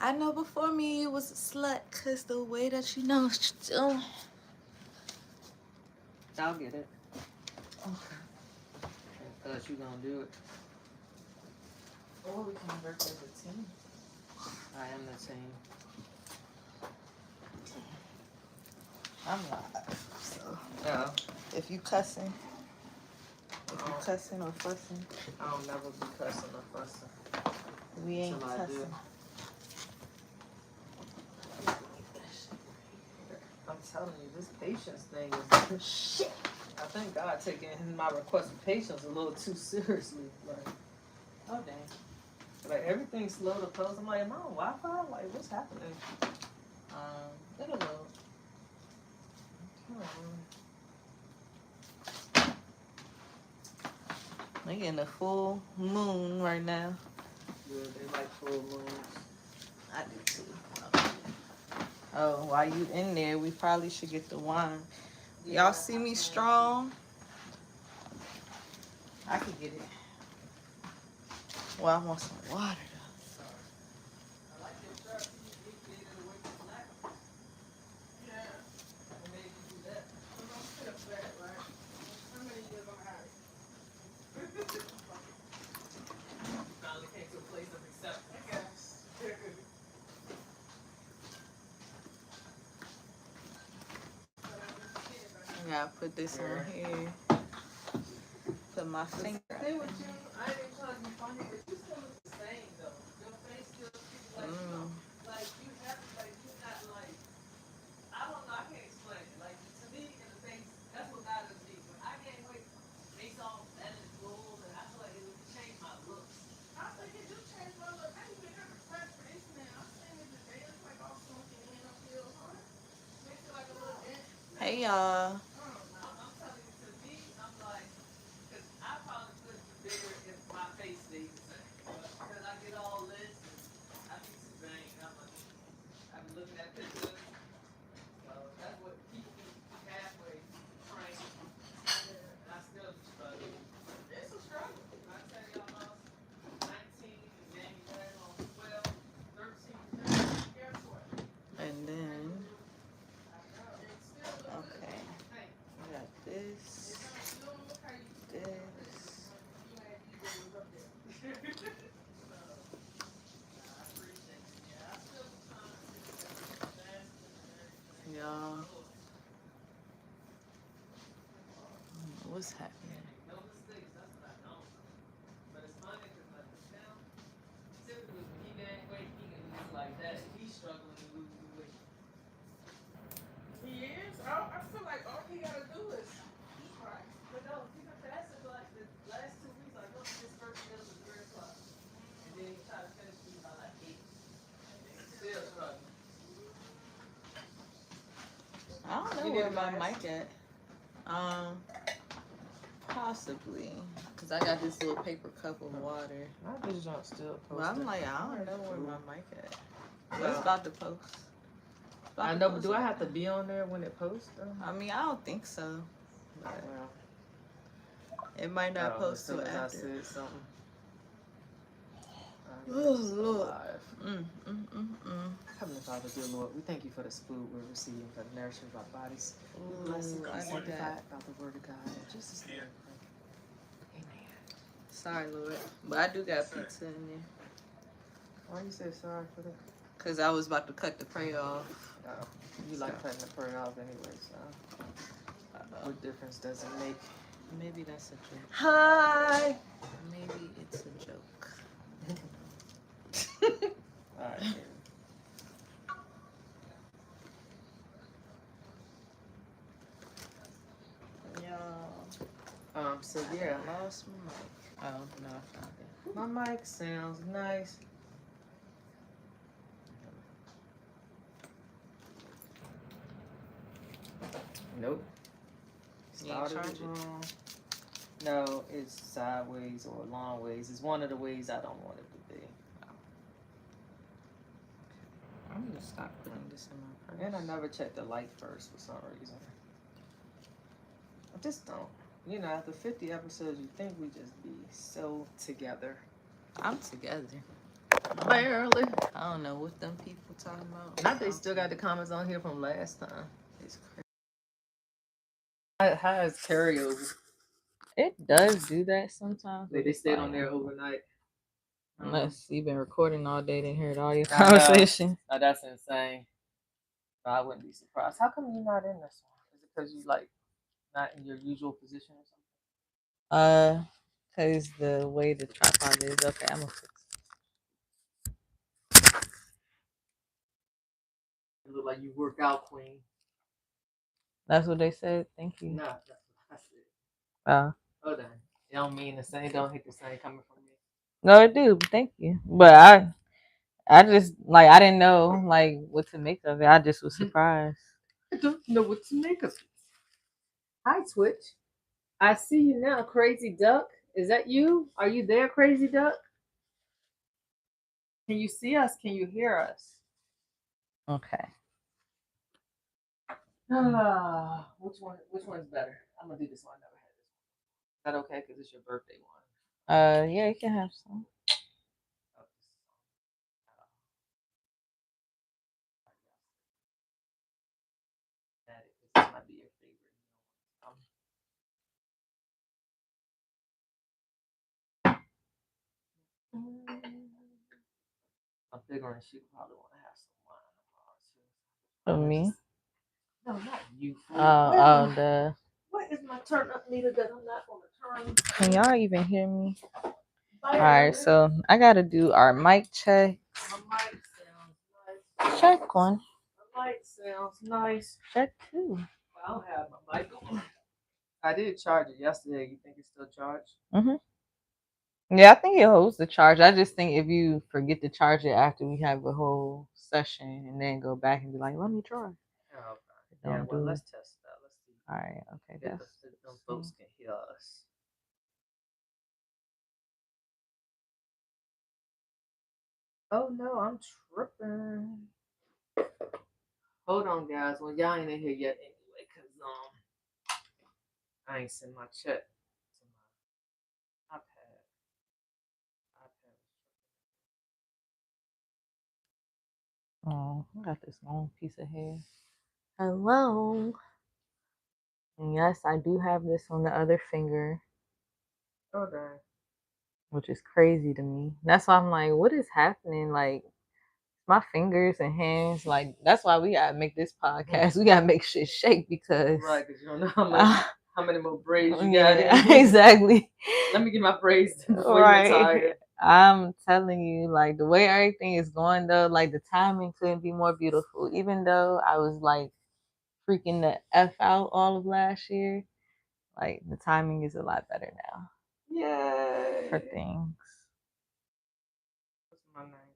I know before me you was a slut, cause the way that you know what you're doing. I'll get it. Okay. Because you gonna do it. Or we can work as a team. I am the same. I'm live. So Yeah. if you cussing or fussing, I'll never be cussing or fussing. we ain't Until I do. cussing. I'm telling you, this patience thing is shit. I think God taking my request for patience a little too seriously. Like, Oh dang. like everything's slow to close. I'm like, am I on Wi-Fi? Like, what's happening? It'll load. We getting a full moon right now. Yeah, they like full moons. I do too. Oh, while you in there, we probably should get the wine. Yeah, Y'all see me strong? I could get it. Well, I want some water though. I like your shirt. You did it away from black. Yeah. What made you do that? Because I'm still fat, right? How many years I'm at it? Finally came to a place of acceptance. I guess. I gotta put this on here. Put my finger. Stay with you. I ain't even trying to be funny, but you still look the same though. Your face still looks like you know, like you have like you not like I don't know, I can't explain it. Like to me in the face, that's what God does me. When I gain weight, face all fat and full, and I feel like it would change my looks. I think it do change my look. I even have a fresh face now. I'm saying it today, it's like all sunken in up here, huh? Makes it like a little dent. Hey y'all. I'm telling you, to me, I'm like, because I probably could be bigger if my face stayed the same. But because I get all this, and I be too vain. I be looking at pictures. So that's what keeps me halfway trained. And I still be struggling. It's a struggle. I tell you, I lost 19 and gained back on 12, 13. Guess what? And then, I know. It's still okay. We got this. Y'all, what's happening? No mistakes, that's what I don't know. But it's funny because like now, typically when he gain weight, he can lose like that. He's struggling to lose the weight. He is? I feel like all he gotta do is eat right. But no, he's been fasting for like the last 2 weeks. Like, look, his first meal was 3 o'clock. And then he tried to finish eating by like 8. Still struggling. I don't know where my mic at. Possibly. Because I got this little paper cup of water. My bitch don't still post. But I'm like, I don't know where my mic at. Well, it's about to post. I know, but do I have to be on there when it posts though? I mean, I don't think so. But Well, it might not post till after. I said something. Oh, Lord. Heavenly Father, dear Lord, we thank you for this food we're receiving, for the nourishment of our bodies. Ooh, Bless and I need sanctified that. by the word of God. In Jesus' name. Amen. Sorry, Lord. But I do got pizza in there. Why you say sorry for that? Because I was about to cut the prey off. Oh, you like cutting the prey off anyway, so what difference does it make? Maybe that's a joke. Hi! Maybe it's a joke. Alright. Y'all. So yeah. I lost my mic. Oh, no, I found it. My mic sounds nice. Nope. Started it wrong. No, it's sideways or long ways. It's one of the ways I don't want it to be. I'm gonna stop putting this in my purse. And I never check the light first for some reason. I just don't. You know, after 50 episodes, you think we just be so together. I'm together. Barely. I don't know what them people talking about. Not they still got the comments on here from last time. It's crazy. How is carryover? It does do that sometimes. They stayed on there overnight. Unless you've been recording all day, didn't hear all your conversation. Now that's insane. I wouldn't be surprised. How come you're not in this one? Is it because you like not in your usual position or something? Cause the way the tripod is. Okay, I'm gonna fix it. You look like you work out, queen. That's what they said. Thank you. No, that's what I said. Oh, dang. It don't mean the same. Don't hit the same coming from me. No, it do. Thank you. But I just like I didn't know like what to make of it. I just was surprised. I don't know what to make of it. Hi, Twitch. I see you now, Crazy Duck. Is that you? Are you there, Crazy Duck? Can you see us? Can you hear us? Okay. Which one's better? I'm gonna do this one. I never had this one. Is that okay? Because it's your birthday one. Yeah, you can have some. This might be your favorite. I'm figuring she probably want to have some wine. For me? No, not you. The. What is my turn up meter that I'm not gonna turn? Can y'all even hear me? All right, so I gotta do our mic check. My mic sounds nice. Check one. My mic sounds nice. Check two. I don't have my mic on. I did charge it yesterday. You think it's still charged? Yeah, I think it holds the charge. I just think if you forget to charge it after we have a whole session and then go back and be like, let me try. Oh, okay. Yeah, well, let's test that. Let's see. All right, okay. If them folks can hear us. Oh no, I'm tripping. Hold on, guys. Well, y'all ain't in here yet anyway, cause I ain't sent my check to my iPad. Oh, I got this long piece of hair. Hello. And yes, I do have this on the other finger. Oh dang. Which is crazy to me. That's why I'm like, what is happening? Like my fingers and hands, like that's why we gotta make this podcast. We gotta make shit shake because because you don't know how many more braids you got. Exactly. Let me get my braids before you retire. I'm telling you, like the way everything is going though, like the timing couldn't be more beautiful. Even though I was like freaking the F out all of last year, like the timing is a lot better now. Yay. For things. What's my name?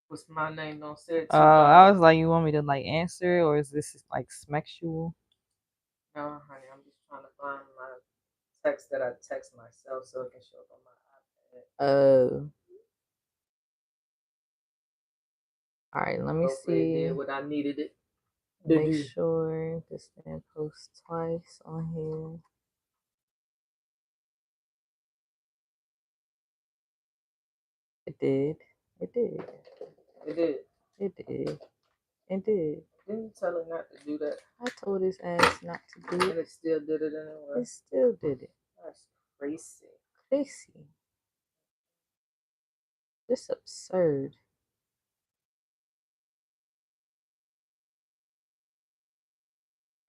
What's my name? Don't say it too I was like, you want me to like answer or is this like sexual? No, honey, I'm just trying to find my text that I text myself so it can show up on my iPad. All right, let me see. What I needed it. Make sure this didn't post twice on here. It did. It did. It did. It did. It did. Didn't you tell it not to do that? I told his ass not to do it. And it still did it anyway. It still did it. That's crazy. Crazy. This absurd.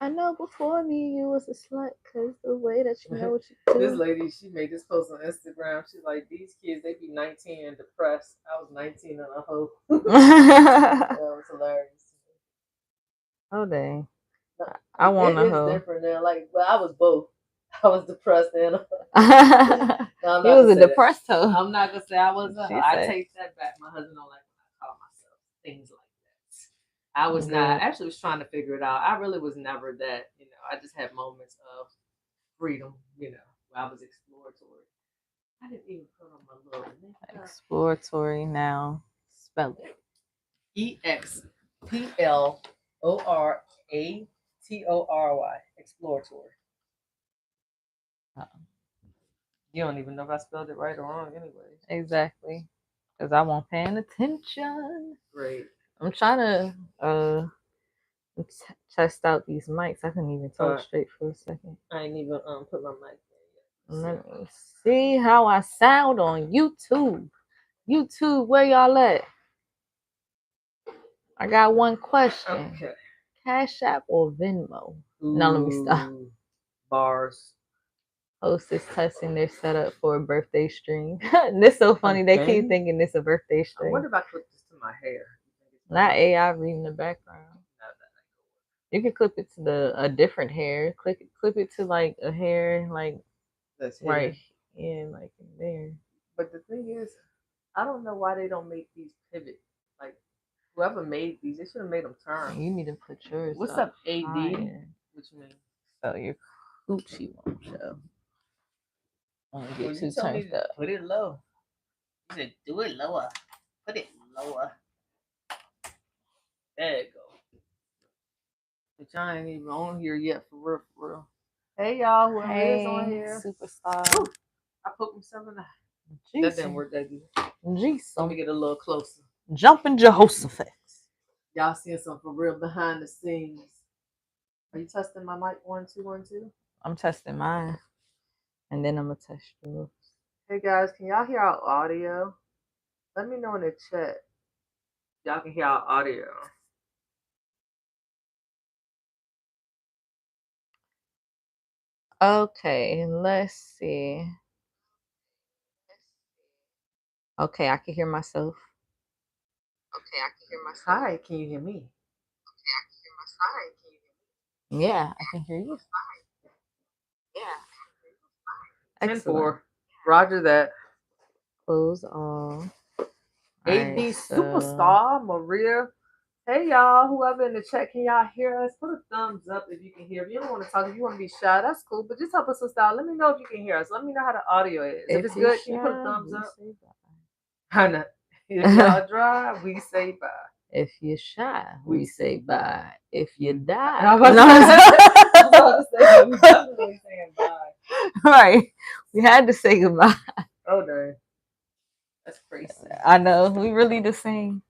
I know before me you was a slut because the way that you know what you do. This lady, she made this post on Instagram. She's like, these kids, they be 19 and depressed. I was 19 and a hoe. That was hilarious. Oh, dang. I want a hoe. It's different now. Like, well, I was both. I was depressed and he was a depressed hoe. I'm not gonna say I was a hoe. I take that back. My husband don't like when I call myself things like that. I was not. I actually was trying to figure it out. I really was never that. You know, I just had moments of freedom. You know, where I was exploratory. I didn't even put on my little exploratory now. Spell it. EXPLORATORY. Exploratory. You don't even know if I spelled it right or wrong, anyway. Exactly. because I wasn't paying attention. Great. I'm trying to test out these mics. I couldn't even talk straight for a second. I ain't even put my mic in yet. Let me see how I sound on YouTube. YouTube, where y'all at? I got one question. Okay. Cash App or Venmo? Now let me stop. Bars. Host is testing their setup for a birthday stream. This so funny. They keep thinking it's a birthday stream. I wonder if I clip this to my hair. Not AI reading the background. You can clip it to a different hair. Clip it to like a hair like that's right in like there. But the thing is, I don't know why they don't make these pivot. Like whoever made these, they should have made them turn. You need to put yours. What's up, AD? Higher. What you mean? So your coochie won't show. Get too turned up. Put it low. You said do it lower. Put it lower. There you go. But y'all ain't even on here yet for real, for real. Hey y'all, whoever is on here. Superstar. Ooh, I put myself in the. That didn't work that good. Jeez. Let me get a little closer. Jumping Jehoshaphat. Y'all seeing something for real behind the scenes. Are you testing my mic? 1, 2, 1, 2. I'm testing mine, and then I'm gonna test yours. Hey guys, can y'all hear our audio? Let me know in the chat. Y'all can hear our audio. Okay, let's see. Okay, I can hear myself. Hi, can you hear me? Yeah, I can hear you. Yeah. 10-4. Roger that. Close all. AD Superstar, Maria. Hey y'all, whoever in the chat, can y'all hear us? Put a thumbs up if you can hear. If you don't want to talk, if you want to be shy, that's cool. But just help us with style. Let me know if you can hear us. Let me know how the audio is. If it's good, can you put a thumbs up? I know. If y'all dry, we say bye. If you're shy, we say bye. If you die, I was about to say, we definitely saying bye. Right. We had to say goodbye. Oh, dang. That's crazy. I know. We really the same.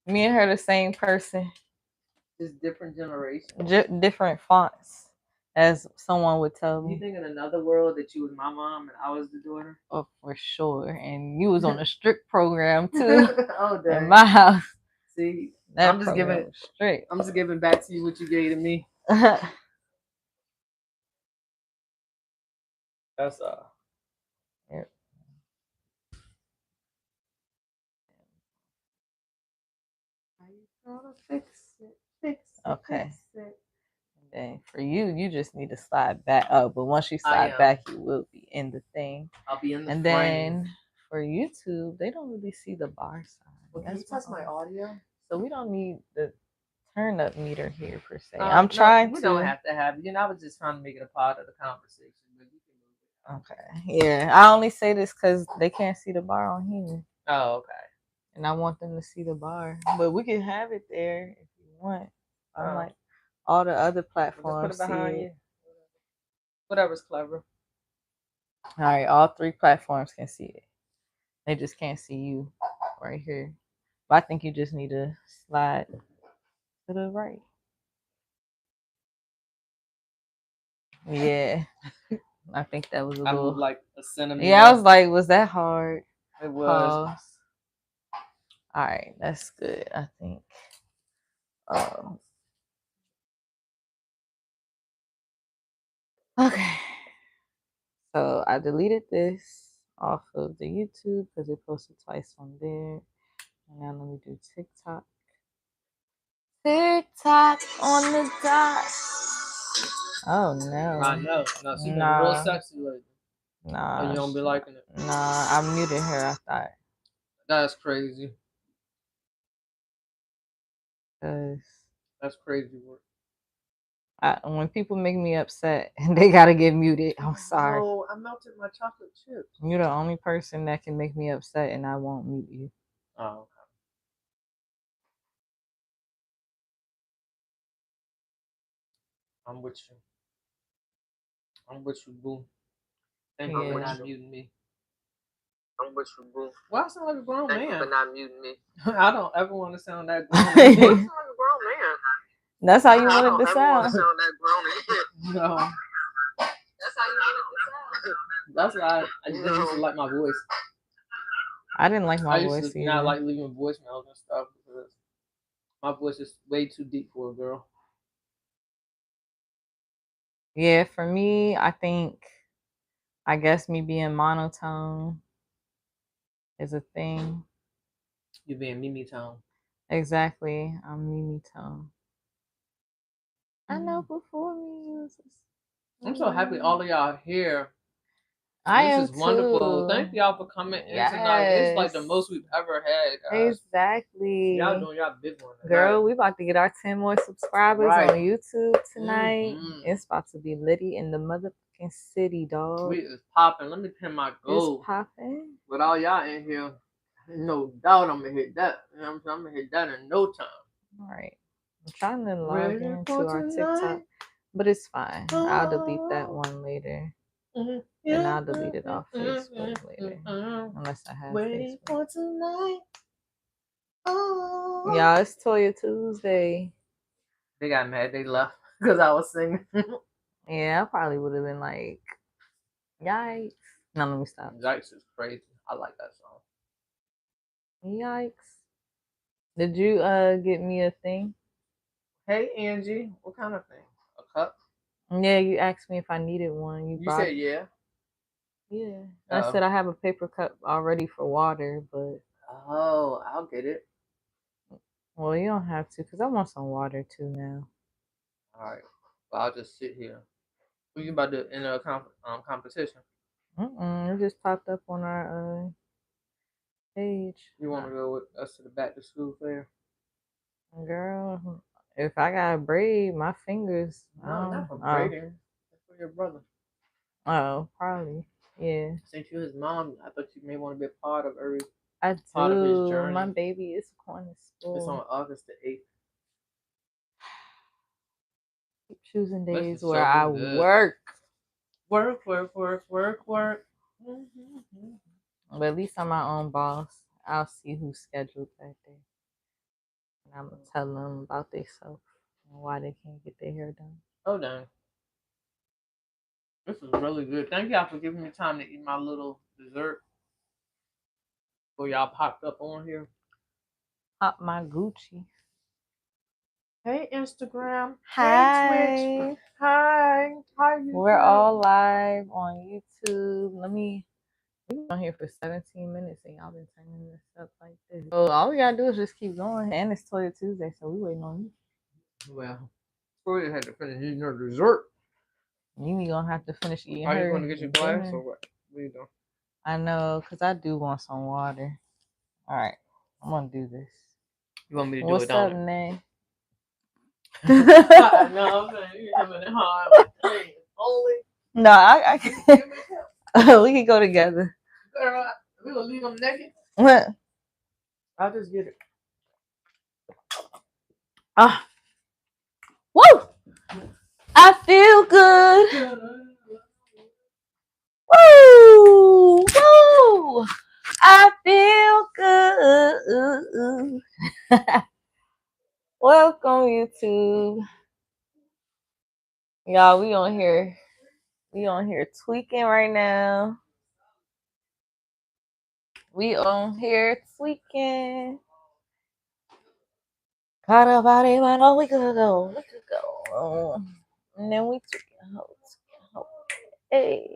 Me and her the same person. Just different generations. Different fonts, as someone would tell me. You think in another world that you was my mom and I was the daughter? Oh, for sure. And you was on a strict program too. Oh, dang. In my house. See, that I'm just giving straight. I'm just giving back to you what you gave to me. That's Yep. How you gonna fix it? Okay. Fix it. And for you, you just need to slide back up. But once you slide back, you will be in the thing. I'll be in the frame. Then for YouTube, they don't really see the bar sign. Well, can you test my audio? So we don't need the turn up meter here per se. I'm trying we to. We don't have to have it. I was just trying to make it a part of the conversation. But you can move it. Okay. Yeah. I only say this because they can't see the bar on here. Oh, okay. And I want them to see the bar. But we can have it there if you want. I'm like all the other platforms. Just put it behind you. Whatever's clever. All right. All 3 platforms can see it. They just can't see you right here. But I think you just need to slide to the right. Yeah. I think that was a little. moved like a centimeter. Yeah, I was like, was that hard? It was. Pause. All right, that's good. I think. Okay. So I deleted this off of the YouTube because it posted twice on there. And now let me do TikTok. TikTok on the dot. Oh no. I know. No, she's been real sexy lately. Nah. And you don't be liking it. Nah, I muted her, I thought. That's crazy. That's crazy work. When people make me upset and they gotta get muted, I'm sorry. Oh, I melted my chocolate chips. You're the only person that can make me upset and I won't mute you. Oh, okay. I'm with you. I'm with you, boo. Thank you for not muting me. I'm with you, boo. Why I sound like a grown man? Thank you for not muting me. I don't ever want to sound that grown. Why I sound like a grown man? That's how you wanted to I don't ever want to sound. sound that grown. No. That's how you wanted to sound. That's why I just used to like my voice. I didn't like my I voice used to either. not like leaving voicemails and stuff because my voice is way too deep for a girl. Yeah, for me, I guess me being monotone is a thing. You being Mimi tone. Exactly. I'm Mimi tone. I know before me. I'm so happy all of y'all here. I this am is wonderful. too. Thank y'all for coming in tonight. This is like the most we've ever had, guys. Exactly. Y'all doing y'all big one. Girl, we about to get our 10 more subscribers on YouTube tonight. It's about to be litty in the motherfucking city, dog. We is popping. Let me pin my goal. It's popping. With all y'all in here, no doubt I'm gonna hit that. You know what I'm saying? I'm gonna hit that in no time. All right. I'm trying to log into our TikTok, but it's fine. I'll delete that one later. And I'll delete it off Facebook later. Unless I have Facebook. For tonight. Oh. Y'all, it's Toya Tuesday. They got mad. They left because I was singing. Yeah, I probably would have been like, yikes. No, let me stop. Yikes is crazy. I like that song. Yikes. Did you get me a thing? Hey, Angie. What kind of thing? A cup? Yeah, you asked me if I needed one. You said yeah. Yeah. I said I have a paper cup already for water, but... Oh, I'll get it. Well, you don't have to, because I want some water too now. All right. Well, I'll just sit here. What you about to enter a competition? It just popped up on our page. You want to go with us to the back to school fair? Girl, if I got a braid, my fingers. No, not for braiding. That's for your brother. Oh, probably. Yeah. Since you're his mom, I thought you may want to be a part of every part of his journey. My baby is going to school. It's on August the 8th. Keep choosing days where I work. Work. But at least I'm my own boss. I'll see who's scheduled that day. And I'm going to tell them about themselves and why they can't get their hair done. Oh, dang. This is really good. Thank y'all for giving me time to eat my little dessert. Before y'all popped up on here. Pop my Gucci. Hey, Instagram. Hi. Hey, Twitch. Hi. How you We're all live on YouTube. We've been on here for 17 minutes and y'all been turning this up like this. So all we gotta do is just keep going. And it's Toya Tuesday, so we waiting on you. Well, Toya had to finish eating her dessert. You gonna have to finish eating her. Are you gonna get your glass or what? What are you doing? I know, because I do want some water. All right, I'm gonna do this. You want me to do What's it down up, Nay? No, I'm saying you're having it hard. Only. No, I can. We can go together. Girl, we gonna leave them naked. What? I'll just get it. Ah. Woo! I feel good. Woo! Woo! I feel good. Welcome, YouTube. Y'all, we on here tweaking right now. We on here tweaking. Got a body, but oh, we could go. And then we tweaking. Hey.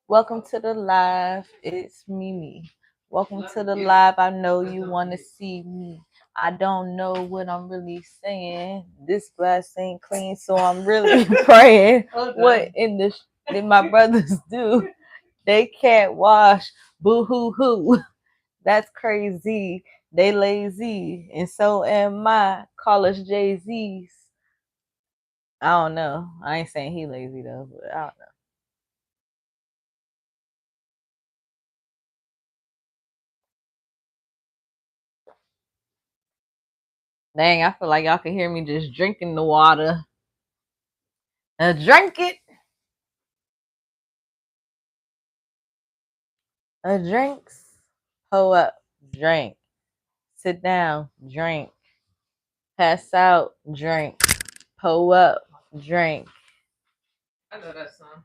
Welcome to the live. It's Mimi. Welcome to the live. I know you want to see me. I don't know what I'm really saying. This glass ain't clean, so I'm really praying. What did my brothers do? They can't wash. Boo hoo hoo. That's crazy. They lazy, and so am I. Call us Jay-Z's. I don't know. I ain't saying he lazy though, but I don't know. Dang, I feel like y'all can hear me just drinking the water. Drink it. Drinks. Pull up. Drink. Sit down. Drink. Pass out. Drink. Pull up. Drink. I know that song.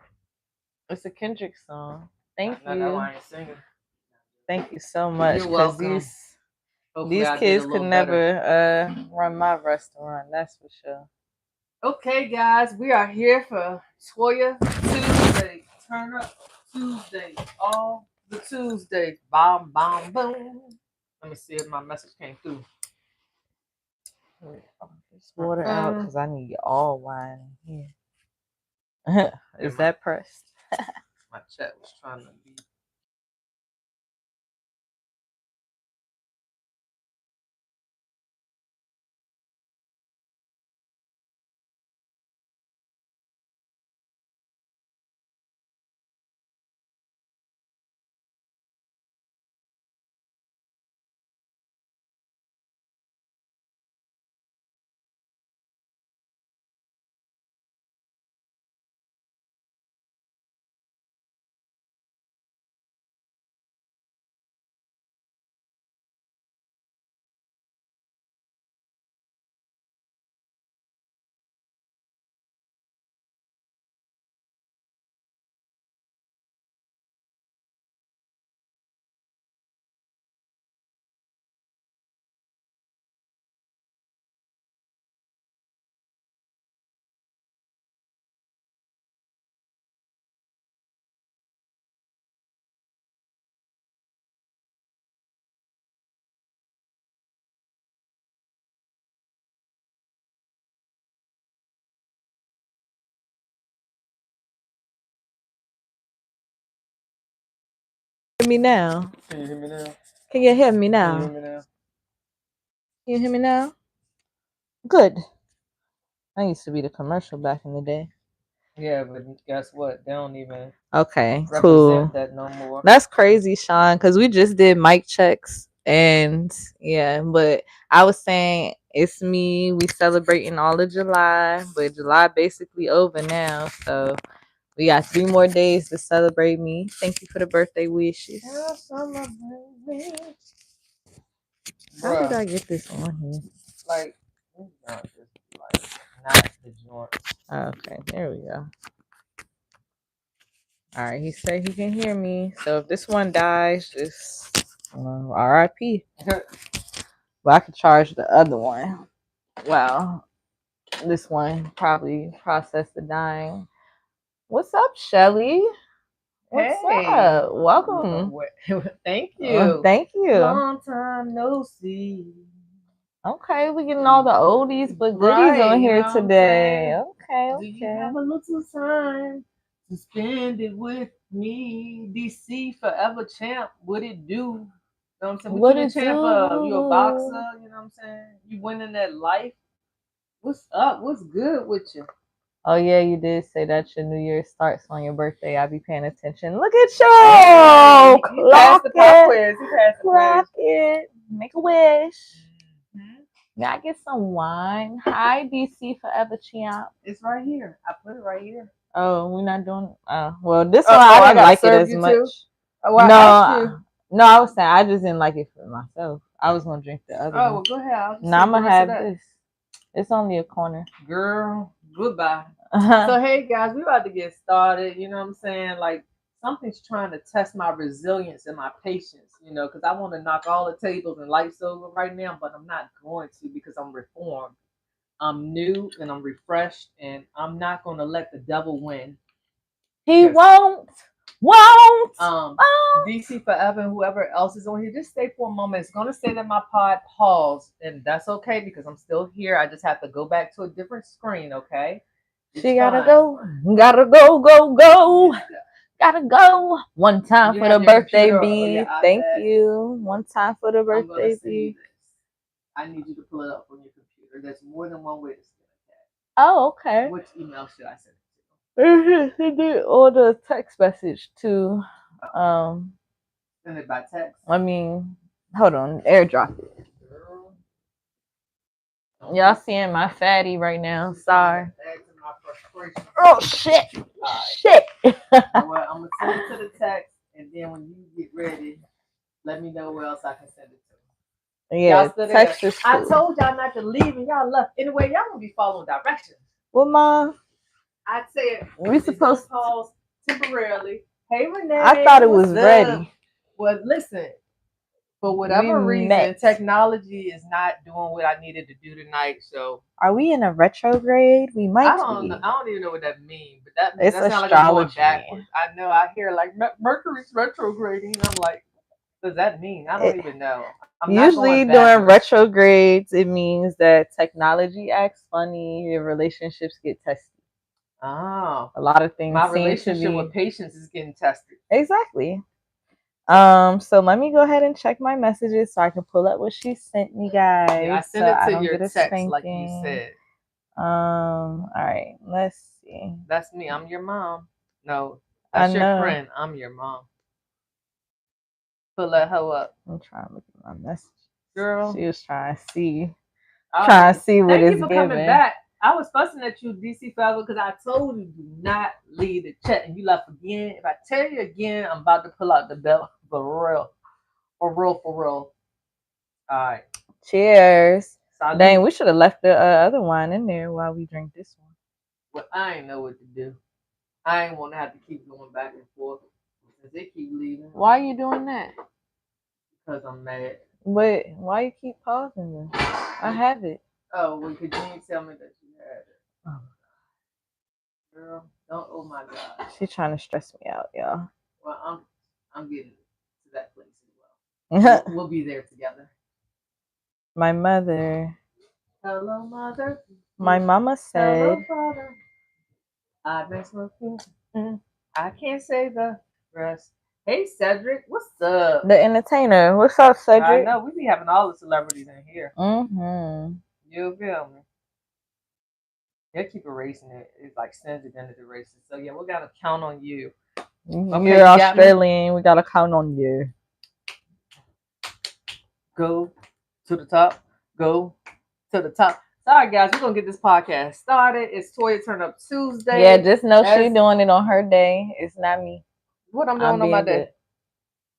It's a Kendrick song. Thank I you. know I ain't singing. Thank you so much. You're welcome. These kids could never run my restaurant. That's for sure. Okay, guys, we are here for Toya Tuesday. Turn up Tuesday. All the Tuesdays. Bomb, bomb, boom. Let me see if my message came through. This water out because I need all wine in here. Is that pressed? My chat was trying to be. Hear me now. Can you hear me now? Can you hear me now? Can you hear me now? Can you hear me now? Good. I used to be the commercial back in the day. Yeah, but guess what? They don't even represent cool. That no more. That's crazy, Sean, because we just did mic checks and yeah, but I was saying it's me. We celebrating all of July, but July basically over now, so we got 3 more days to celebrate me. Thank you for the birthday wishes. How did I get this on here? Like, not the joint. Okay, there we go. All right, he said he can hear me. So if this one dies, just RIP. But I could charge the other one. Well, this one probably processed the dying. What's up, Shelly? What's up? Welcome. Thank you. Thank you. Long time no see. Okay, we getting all the oldies but goodies on here today. Okay. Do you have a little time to spend it with me? DC Forever Champ, what it do? You know what I'm saying? What you the champ of? You a boxer? You know what I'm saying? You winning that life? What's up? What's good with you? Oh yeah, you did say that your New Year starts on your birthday. I'll be paying attention. Look at you! Hey, clock it! Clock it! Make a wish. May I get some wine? Hi, DC Forever Champ. It's right here. I put it right here. Oh, we're not doing. Well, this one I didn't like it as much. No, I was saying I just didn't like it for myself. I was gonna drink the other one. Well, go ahead. No, I'm gonna have this. It's only a corner. Girl, goodbye. So hey guys, we about to get started. You know what I'm saying? Like something's trying to test my resilience and my patience. You know, because I want to knock all the tables and lights over right now, but I'm not going to because I'm reformed. I'm new and I'm refreshed, and I'm not going to let the devil win. He won't. DC Forever and whoever else is on here, just stay for a moment. It's going to say that my pod paused, and that's okay because I'm still here. I just have to go back to a different screen, okay? She gotta go. Gotta go, go, go. Gotta go. One time for the birthday beat. Thank you. One time for the birthday beat. I need you to pull it up on your computer. There's more than one way to skin a cat. Oh, okay. Which email should I send it to? Send it or the text message to send it by text. I mean, hold on, airdrop it. Y'all seeing my fatty right now. Sorry. Oh shit. Shit. Well, I'm gonna send it to the text And then when you get ready, let me know where else I can send it to. Yeah, Y'all still there? text is I cool. told y'all not to leave and y'all left. Anyway, y'all gonna be following directions. Well, Mom, I said we it's gonna supposed. pause temporarily. Hey Renee, I thought it was what's up? ready. Well, listen. For We whatever reason, met. technology is not doing what I needed to do tonight. So Are we in a retrograde? We might I don't be. know. I don't even know what that means, but that It's sounds like I'm going astrology. backwards. I know. I hear like Mercury's retrograding, and I'm like, what does that mean? I don't even know. I'm not Usually going during backwards. retrogrades, it means that technology acts funny, your relationships get tested. Oh, A lot of things my seem to relationship be with patience is getting tested. exactly. So let me go ahead and check my messages so I can pull up what she sent me, guys. Yeah, I so sent it I to don't your get a text, spanking. like you said. All right, let's see. That's me. I'm your mom. No, that's your friend. I'm your mom. Pull that hoe up. I'm trying to look at my message. Girl. She was trying to see. All Trying right. to see what Thank it's you for giving. coming back. I was fussing at you, DC Forever, because I told you do not leave the chat, and you left again. If I tell you again, I'm about to pull out the belt for real, for real, for real. All right. Cheers. Salute. Dang, we should have left the other wine in there while we drink this one. Well, I ain't know what to do. I ain't want to have to keep going back and forth because they keep leaving. Why are you doing that? Because I'm mad. But why you keep pausing then? I have it. Oh, well, could you tell me that you had it? Oh. Girl, don't. Oh my God. She's trying to stress me out, y'all. Well, I'm getting to that place as well. We'll be there together. My mother. Hello, mother. My mama said. Hello, father. I've been smoking. I can't say the rest. Hey, Cedric, what's up? The entertainer. What's up, Cedric? I know we be having all the celebrities in here. Mm-hmm. You feel me? They keep erasing it. It's like sends it into the erasing. So yeah, we gotta count on you. Okay, you're Australian. We gotta count on you. Go to the top. Go to the top. Sorry, guys, we're gonna get this podcast started. It's Toya Turn Up Tuesday. Yeah, just know she's doing it on her day. It's not me. What I'm doing on my day?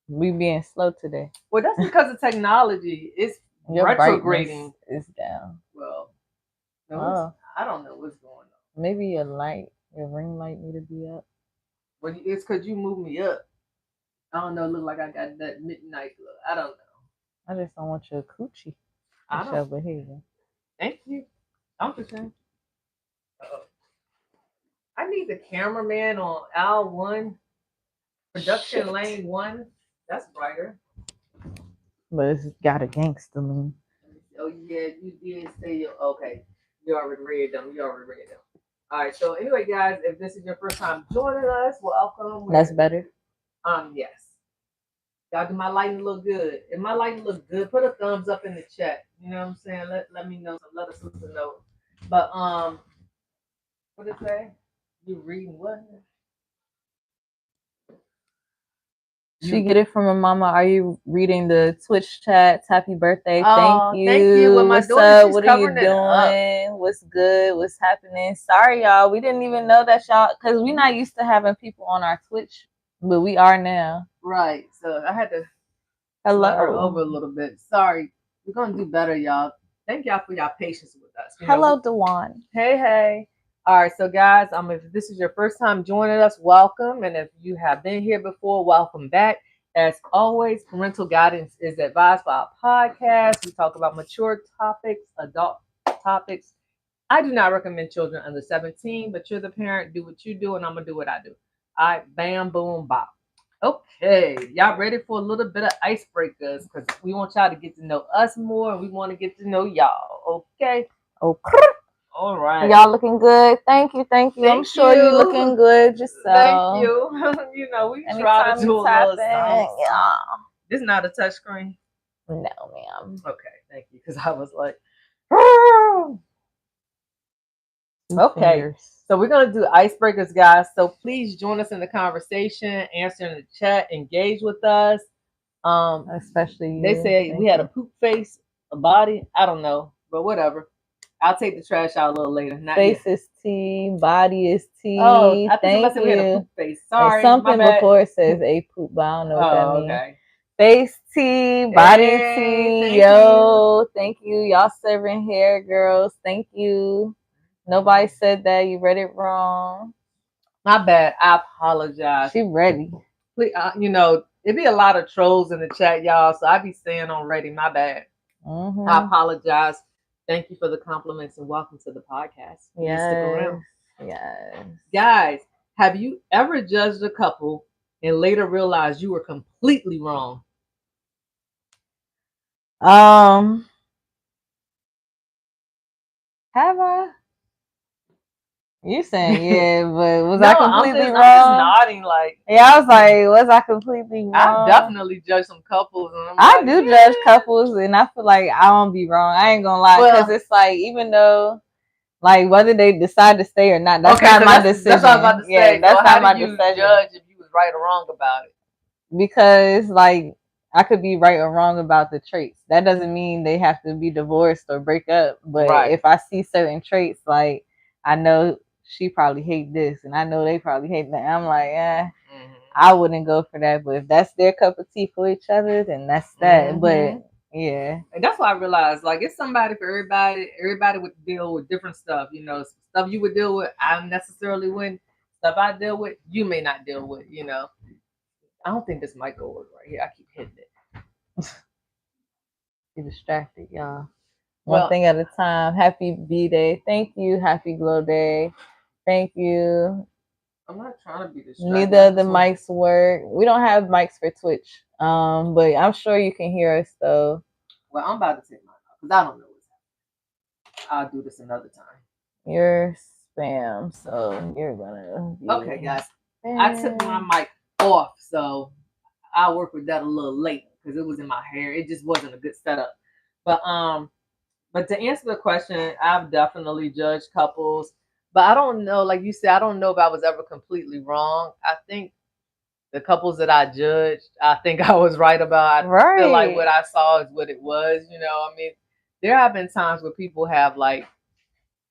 We being slow today. Well, that's because of technology. It's your retrograding. Is down. Well, no, I don't know what's going on. Maybe your ring light need to be up. Well, it's because you moved me up. I don't know. Look like I got that midnight look. I don't know. I just don't want your coochie. I don't. Behavior. Thank you. I'm just saying. I need the cameraman on aisle 1, production lane 1. That's brighter. But it's got a gangster lean. Oh yeah, you did say okay. You already read them. All right. So anyway, guys, if this is your first time joining us, welcome. That's better. Yes. Y'all, do my lighting look good? If my lighting look good, put a thumbs up in the chat. You know what I'm saying? Let me know. Let us know. But what did it say? You reading what? She get it from her mama. Are you reading the Twitch chats? Happy birthday. Thank you. Well, what's up? What are you doing? What's good? What's happening? Sorry, y'all. We didn't even know that y'all, because we're not used to having people on our Twitch, but we are now. Right. So I had to let her over a little bit. Sorry. We're going to do better, y'all. Thank y'all for y'all patience with us. Hello, Dewan. Hey. All right, so guys, if this is your first time joining us, welcome. And if you have been here before, welcome back. As always, parental guidance is advised by our podcast. We talk about mature topics, adult topics. I do not recommend children under 17, but you're the parent. Do what you do, and I'm going to do what I do. All right, bam, boom, bop. Okay, y'all ready for a little bit of icebreakers? Because we want y'all to get to know us more, and we want to get to know y'all. Okay? All right. Y'all looking good. Thank you. I'm sure you're looking good yourself. Thank you. We try to do a little something. Yeah. This is not a touch screen? No, ma'am. Okay, thank you. Because I was like, okay. So we're going to do icebreakers, guys. So please join us in the conversation, answer in the chat, engage with us. Especially you. They say we had a poop face, a body. I don't know, but whatever. I'll take the trash out a little later. Not Face yet. is tea, body is tea. Oh, I thought somebody Thank said we had a you. poop face. Sorry, Something my bad. before it says a poop, but I don't know what that Oh, means. okay. Face tea, body Hey, tea, thank yo, thank you. Y'all serving hair, girls. Thank you. Nobody said that. You read it wrong. My bad. I apologize. She ready. Please, you know, it'd be a lot of trolls in the chat, y'all. So I be saying already. My bad. I apologize. Thank you for the compliments and welcome to the podcast. Please stick around. Yes. Guys, have you ever judged a couple and later realized you were completely wrong? Have I? You saying yeah, but was No, I completely I'm wrong? just nodding like. Yeah, I was like, was I completely wrong? I definitely judge some couples, and I do judge couples, and I feel like I don't be wrong. I ain't gonna lie, because it's like, even though, like, whether they decide to stay or not, that's not my decision. That's what I was about to say. Yeah, that's so not how my do you decision. judge if you was right or wrong about it? Because, like, I could be right or wrong about the traits. That doesn't mean they have to be divorced or break up. But if I see certain traits, like, I know she probably hate this, and I know they probably hate that, I'm like, I wouldn't go for that. But if that's their cup of tea for each other, then that's that. But yeah, and that's why I realized, like, it's somebody for everybody. Everybody would deal with different stuff. You know, stuff you would deal with, I necessarily wouldn't. Stuff I deal with, you may not deal with. You know, I don't think this mic will work right here. I keep hitting it. Be distracted, y'all. One thing at a time. Happy B-Day. Thank you. Happy Glow Day. Thank you. I'm not trying to be distracted. Neither of the mics work. We don't have mics for Twitch. But I'm sure you can hear us though. Well, I'm about to take mine off because I don't know what's happening. I'll do this another time. You're spam, so you're gonna be okay, guys. I took my mic off, so I'll work with that a little later because it was in my hair. It just wasn't a good setup. But to answer the question, I've definitely judged couples, but I don't know. Like you said, I don't know if I was ever completely wrong. I think the couples that I judged, I think I was right about. I feel like what I saw is what it was. You know, I mean, there have been times where people have like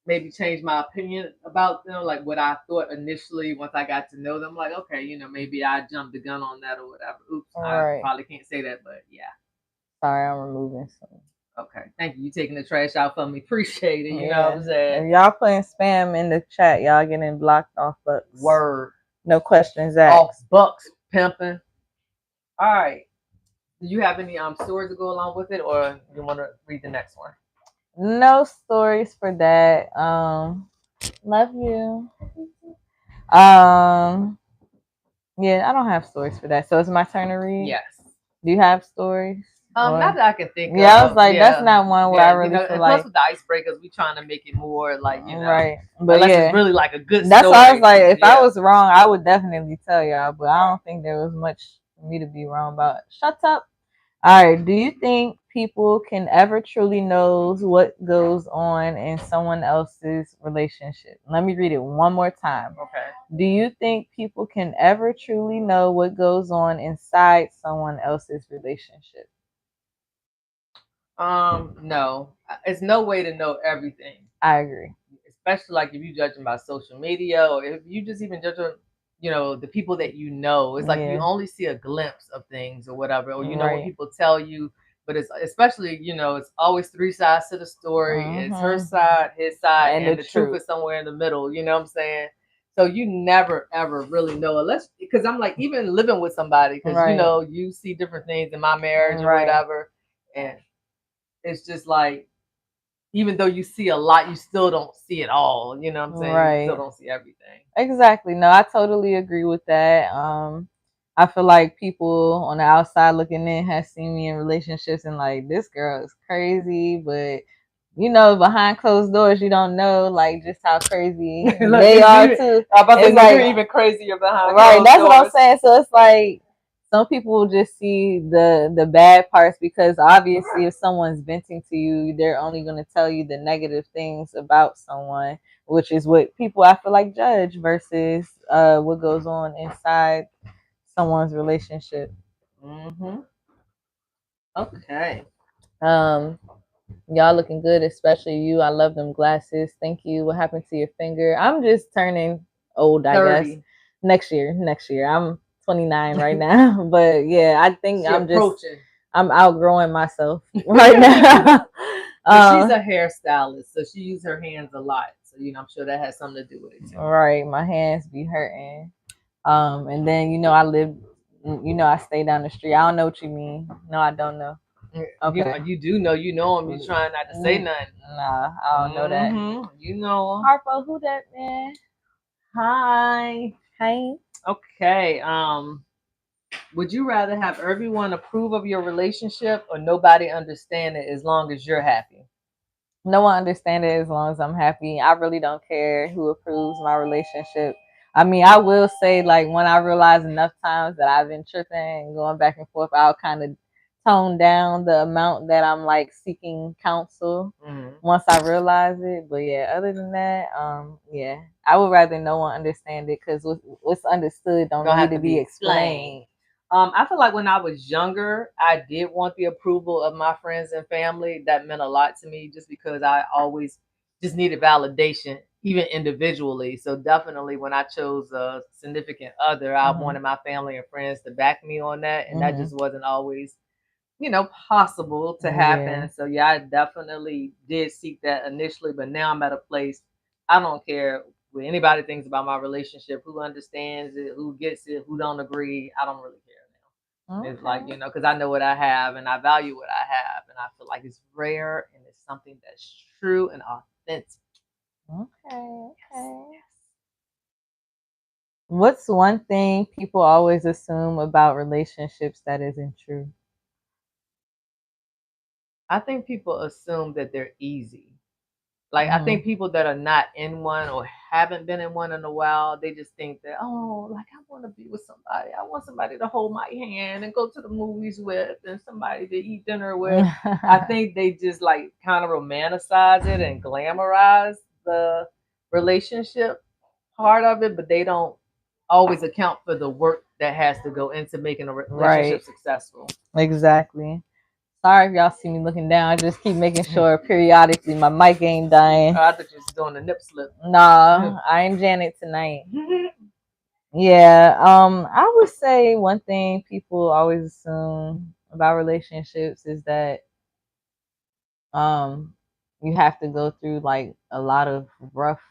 maybe changed my opinion about them, like what I thought initially once I got to know them. Like, okay, you know, maybe I jumped the gun on that or whatever. Oops, I probably can't say that, but yeah. Sorry, I'm removing some. Okay, thank you. You taking the trash out for me. Appreciate it. You know what I'm saying? If y'all putting spam in the chat, y'all getting blocked off bucks. Word. No questions asked. Off bucks, pimping. All right. Do you have any stories to go along with it, or you want to read the next one? No stories for that. Love you. Yeah, I don't have stories for that. So it's my turn to read? Yes. Do you have stories? Not that I can think of. Yeah, I was like, that's not one where I really feel like. Plus with the icebreakers, we trying to make it more like, you know. Right. But unless it's really like a good that's story. Why I was like, if I was wrong, I would definitely tell y'all. But I don't think there was much for me to be wrong about. Shut up. All right. Do you think people can ever truly know what goes on in someone else's relationship? Let me read it one more time. Okay. Do you think people can ever truly know what goes on inside someone else's relationship? No. It's no way to know everything. I agree. Especially like if you judging by social media or if you just even judge on, you know, the people that you know. It's like you only see a glimpse of things or whatever, or you know what people tell you. But it's especially, you know, it's always three sides to the story. It's her side, his side, and the truth is somewhere in the middle. You know what I'm saying? So you never ever really know unless, because I'm like, even living with somebody, because you know you see different things in my marriage or whatever, and it's just like, even though you see a lot, you still don't see it all. You know what I'm saying? You still don't see everything. Exactly. No, I totally agree with that. I feel like people on the outside looking in have seen me in relationships and like, this girl is crazy, but you know, behind closed doors, you don't know like just how crazy they are too. It's like, you're even crazier behind closed doors. That's what I'm saying. So it's like, some people will just see the bad parts, because obviously if someone's venting to you, they're only going to tell you the negative things about someone, which is what people, I feel like, judge versus what goes on inside someone's relationship. Okay. Y'all looking good, especially you. I love them glasses. Thank you. What happened to your finger? I'm just turning old, I guess. 30. Next year, next year. I'm 29 right now, but yeah, I think She approaching. I'm outgrowing myself right now. But she's a hairstylist, so she uses her hands a lot. So I'm sure that has something to do with it too. Right, my hands be hurting. And then I live, I stay down the street. I don't know what you mean. No, I don't know. Okay. You do know, him. You trying not to say nothing. Nah, I don't know that. You know. Harpo, who that man? Hi. Hey. Okay. Would you rather have everyone approve of your relationship or nobody understand it as long as you're happy? No one understands it as long as I'm happy. I really don't care who approves my relationship. I mean, I will say, like, when I realize enough times that I've been tripping and going back and forth, I'll kind of tone down the amount that I'm like seeking counsel once I realize it. But yeah, other than that, yeah, I would rather no one understand it because what's understood don't need to be explained. I feel like when I was younger, I did want the approval of my friends and family. That meant a lot to me just because I always just needed validation, even individually. So definitely when I chose a significant other, I wanted my family and friends to back me on that. And that just wasn't always, possible to happen. Yeah. So yeah, I definitely did seek that initially, but now I'm at a place I don't care what anybody thinks about my relationship, who understands it, who gets it, who don't agree. I don't really care now. It's like, because I know what I have and I value what I have, and I feel like it's rare and it's something that's true and authentic. Okay. What's one thing people always assume about relationships that isn't true? I think people assume that they're easy. Like, I think people that are not in one or haven't been in one in a while, they just think that, oh, like I want to be with somebody. I want somebody to hold my hand and go to the movies with and somebody to eat dinner with. I think they just like kind of romanticize it and glamorize the relationship part of it, but they don't always account for the work that has to go into making a relationship successful. Exactly. Sorry if y'all see me looking down. I just keep making sure periodically my mic ain't dying. I thought you was doing a nip slip. Nah, I ain't Janet tonight. Yeah, I would say one thing people always assume about relationships is that um you have to go through like a lot of rough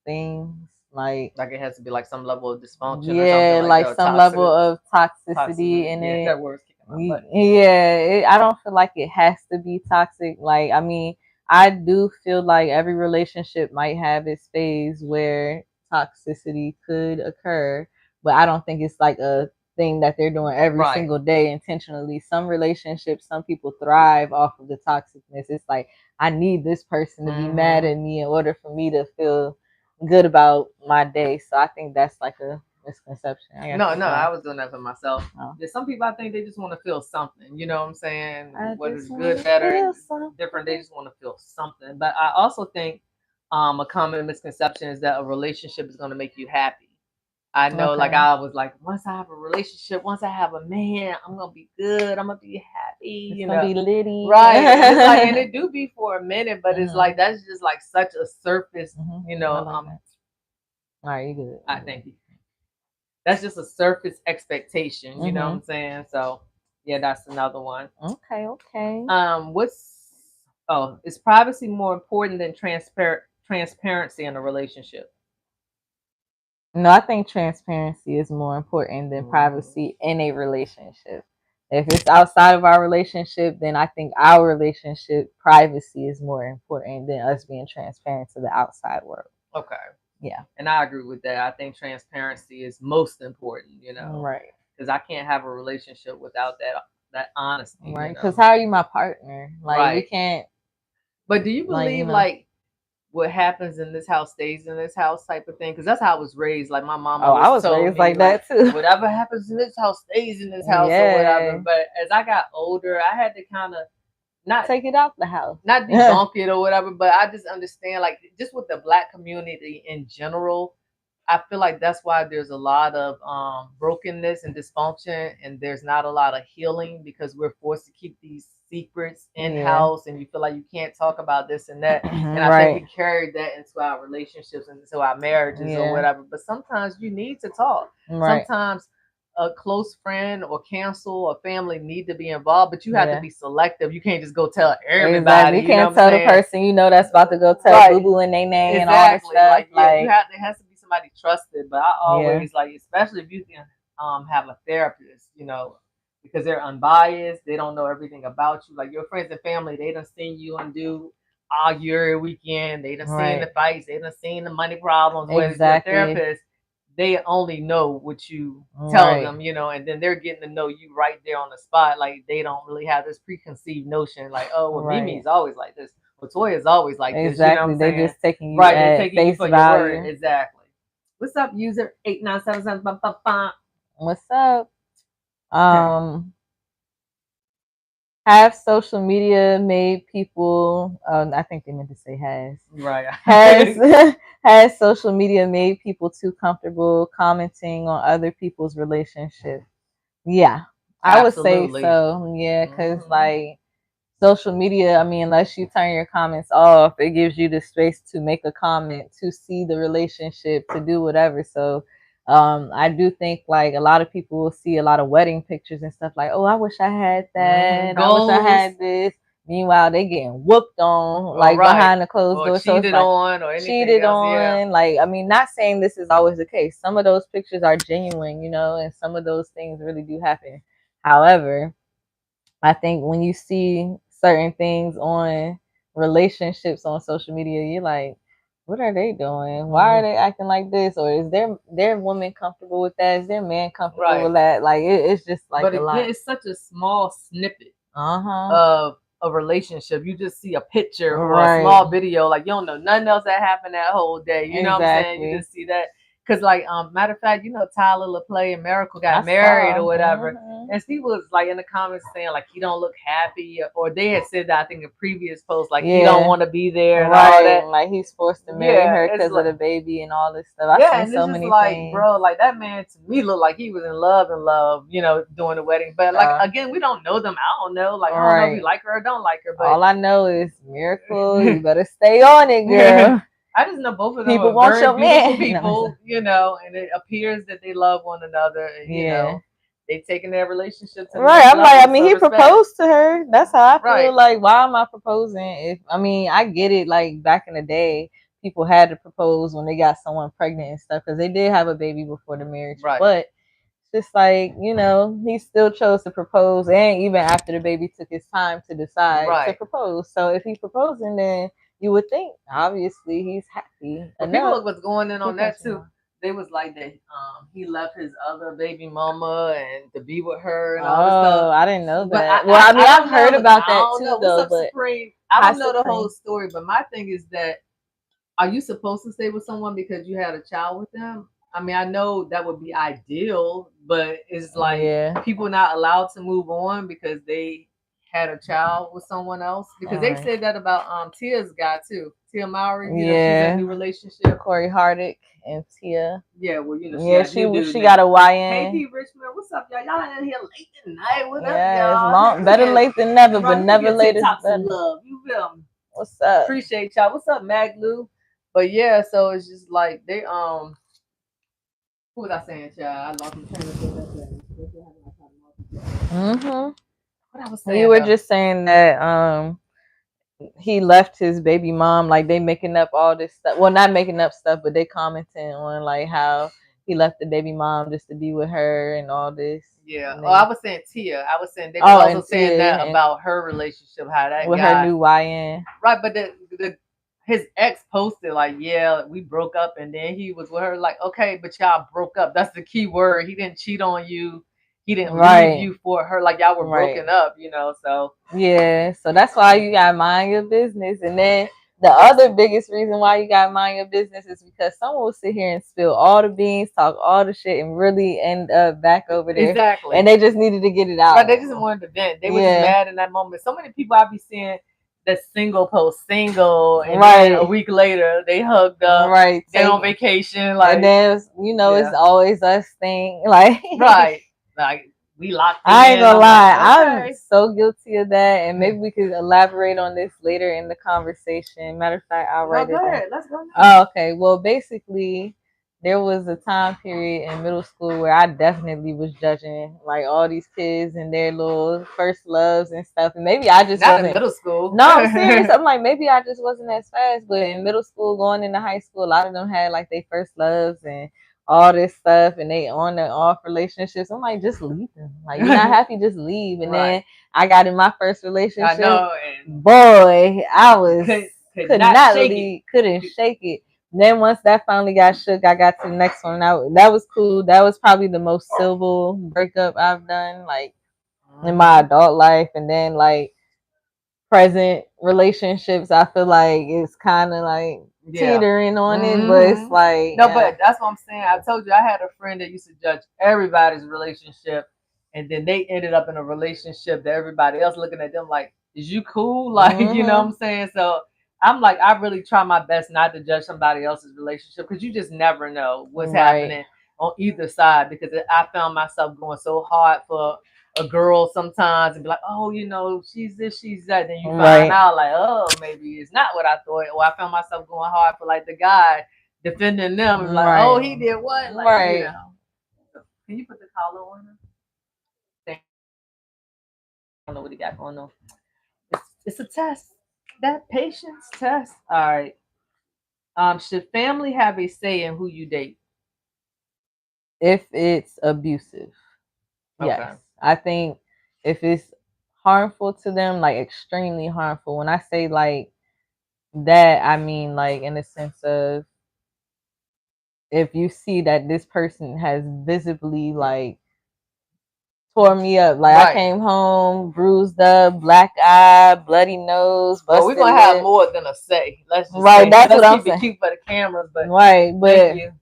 things. Like it has to be like some level of dysfunction. Yeah, or something like some level of toxicity in it. That word's kicking my butt. Yeah, I don't feel like it has to be toxic. Like, I mean, I do feel like every relationship might have its phase where toxicity could occur, but I don't think it's like a thing that they're doing every single day intentionally. Some relationships, some people thrive off of the toxicness. It's like, I need this person to be mad at me in order for me to feel good about my day. So I think that's like a misconception. No, I was doing that for myself. There's some people I think they just want to feel something. You know what I'm saying? What is good, better, different. They just want to feel something. But I also think a common misconception is that a relationship is going to make you happy. I know, like I was like, once I have a relationship, once I have a man, I'm gonna be good. I'm gonna be happy. It's gonna be litty, right? And, it's like, and it do be for a minute, but it's like that's just like such a surface, All right, you good. I thank you. That's just a surface expectation. You know what I'm saying? So yeah, that's another one. Okay. Is privacy more important than transparency in a relationship? No, I think transparency is more important than privacy in a relationship. If it's outside of our relationship, then I think our relationship privacy is more important than us being transparent to the outside world. Okay. Yeah. And I agree with that. I think transparency is most important, Right. Because I can't have a relationship without that honesty. Right. Because how are you my partner? Like, we can't. But do you believe like what happens in this house stays in this house type of thing? Because that's how I was raised. Like my mom always told raised me, like that too. Whatever happens in this house stays in this house or whatever. But as I got older, I had to kind of not take it out the house, not debunk it or whatever. But I just understand, like, just with the Black community in general, I feel like that's why there's a lot of brokenness and dysfunction, and there's not a lot of healing because we're forced to keep these secrets in Yeah. house, and you feel like you can't talk about this and that. And I think we Right. carried that into our relationships and into our marriages or Yeah. whatever. But sometimes you need to talk. Right. Sometimes a close friend or counsel or family need to be involved, but you have to Yeah. be selective. You can't just go tell everybody. Exactly. You You know can't what I'm tell the saying? person you know that's about to go tell Right. boo boo in they name and all this Exactly. stuff. Like yeah, you Like, have there has to be somebody trusted. But I yeah. always like, especially if you can have a therapist, because they're unbiased. They don't know everything about you. Like your friends and family, they done seen you and do argue every weekend. They done seen Right. the fights. They done seen the money problems. Whereas your Exactly. therapist, they only know what you tell Right. them, and then they're getting to know you right there on the spot. Like they don't really have this preconceived notion, like, oh, well, Right. Mimi's always like this. Latoya's always like this. You know what Exactly. I'm They saying? just taking you Right? They're at taking you face for your word. value. Exactly. What's up, user 8977? What's up? Um, have social media made people? I think they meant to say has. Right. Has has social media made people too comfortable commenting on other people's relationships? Yeah, I would say Absolutely. so. Yeah, because like social media, I mean, unless you turn your comments off, it gives you the space to make a comment, to see the relationship, to do whatever. So I do think like a lot of people will see a lot of wedding pictures and stuff like, oh, I wish I had that. I wish I Goals. had this. Meanwhile, they getting whooped on All like right. behind the closed Or door. So it's cheated like on or anything cheated else. Yeah. on. Like, I mean, not saying this is always the case. Some of those pictures are genuine, and some of those things really do happen. However, I think when you see certain things on relationships on social media, you're like, what are they doing? Why are they acting like this? Or is their woman comfortable with that? Is their man comfortable with that? Like it's just like but a lot. again, it's such a small snippet Uh-huh. of a relationship. You just see a picture or a Right. small video. Like you don't know nothing else that happened that whole day. You know what I'm saying? You Exactly. just see that. Cause like matter of fact, Tyler LaPlay and Miracle got I married saw. or whatever. Mhm. And people was like in the comments saying like he don't look happy, or they had said that I think in previous posts like he don't Yeah. want to be there and all Right. that. Like he's forced to marry Yeah, her it's because of like the baby and all this stuff. I've yeah, seen and so it's just many like, things. bro, like that man to me looked like he was in love, during the wedding. But like again, we don't know them. I don't know. Like I don't know if you like her or don't like her. But all I know is Miracle, you better stay on it, girl. I just know both of them People are want very your beautiful man. No, people, and it appears that they love one another, and yeah. they taking their relationship to the Right. next I'm like, I level. mean, So he respect. proposed to her. That's how I feel. Right. Like, why am I proposing? If I mean, I get it. Like back in the day, people had to propose when they got someone pregnant and stuff because they did have a baby before the marriage. Right. But it's just like he still chose to propose, and even after the baby took his time to decide to Right. propose. So if he's proposing, then you would think obviously he's happy. But people was going in on that too. They was like that he left his other baby mama and to be with her and all this stuff. Oh, I didn't know But that. Well, I mean, I've heard about that too, What's though. up, But Supreme? I Hi, don't know the whole Supreme. story, but my thing is that are you supposed to stay with someone because you had a child with them? I mean, I know that would be ideal, but it's like Yeah. people not allowed to move on because they had a child with someone else. Because they said that about Tia's guy too. Tia Mowry, she's in a new relationship. Corey Hardick and Tia. Yeah, well, she got a YN. KP Richmond, what's up, y'all? Y'all in here late tonight. What up, Yeah, y'all? it's long, better late than never, but never late is better. Love. You feel me? What's up? Appreciate y'all. What's up, Maglu? But yeah, so it's just like they who was I saying, child? I lost my train of thought. What I was saying? You were just saying that he left his baby mom, like they making up all this stuff. Well, not making up stuff, but they commenting on like how he left the baby mom just to be with her and all this. Yeah. Oh, I was saying Tia. I was saying they were also saying that about her relationship, how that with guy, her new YN. Right, but his ex posted like, yeah, we broke up, and then he was with her. Like, okay, but y'all broke up. That's the key word. He didn't cheat on you. He didn't leave you for her. Like y'all were broken up, So yeah, so that's why you gotta mind your business. And then the other biggest reason why you gotta mind your business is because someone will sit here and spill all the beans, talk all the shit, and really end up back over there. Exactly. And they just needed to get it out. Right, they just wanted to vent. They were just mad in that moment. So many people I be seeing that single post single, and then a Right. week later they hugged up, Right. they on Take vacation, and like then it's yeah, always us thing. Like right, like we locked I ain't in. gonna I'm like, lie, I'm okay, so guilty of that, and maybe we could elaborate on this later in the conversation. Matter of fact, I'll no, write go it down. ahead, let's go now. Oh, okay. Well, basically, there was a time period in middle school where I definitely was judging like all these kids and their little first loves and stuff. And maybe I just Not in wasn't. middle school. No, I'm serious. I'm like, maybe I just wasn't as fast. But in middle school, going into high school, a lot of them had like their first loves and all this stuff, and they on and off relationships. I'm like, just leave them. Like, you're not happy, just leave. And Right. then I got in my first I relationship. know, and Boy, I was could could not not shake it. leave, couldn't shake it. Then once that finally got shook, I got to the next one. That was cool. That was probably the most civil breakup I've done, like in my adult life. And then like present relationships, I feel like it's kind of like Yeah. teetering on it, but it's like No, but that's what I'm saying. I told you I had a friend that used to judge everybody's relationship, and then they ended up in a relationship that everybody else looking at them like, "Is you cool?" Like, you know what I'm saying? So I'm like, I really try my best not to judge somebody else's relationship, because you just never know what's happening on either side. Because I found myself going so hard for a girl sometimes and be like, oh, she's this, she's that. Then you find out like, oh, maybe it's not what I thought. Or I found myself going hard for like the guy defending them and like, oh, he did what? Like, Can you put the collar on him? I don't know what he got going on. It's a test. That patience test. All right. Should family have a say in who you date? If it's abusive, yes. Okay. I think if it's harmful to them, like extremely harmful. When I say like that, I mean like in the sense of if you see that this person has visibly like tore me up. Like I came home bruised up, black eye, bloody nose. Well, we're gonna have more than a say. Let's just say. That's Let's what I'm keep saying. it cute for the cameras, but but thank you.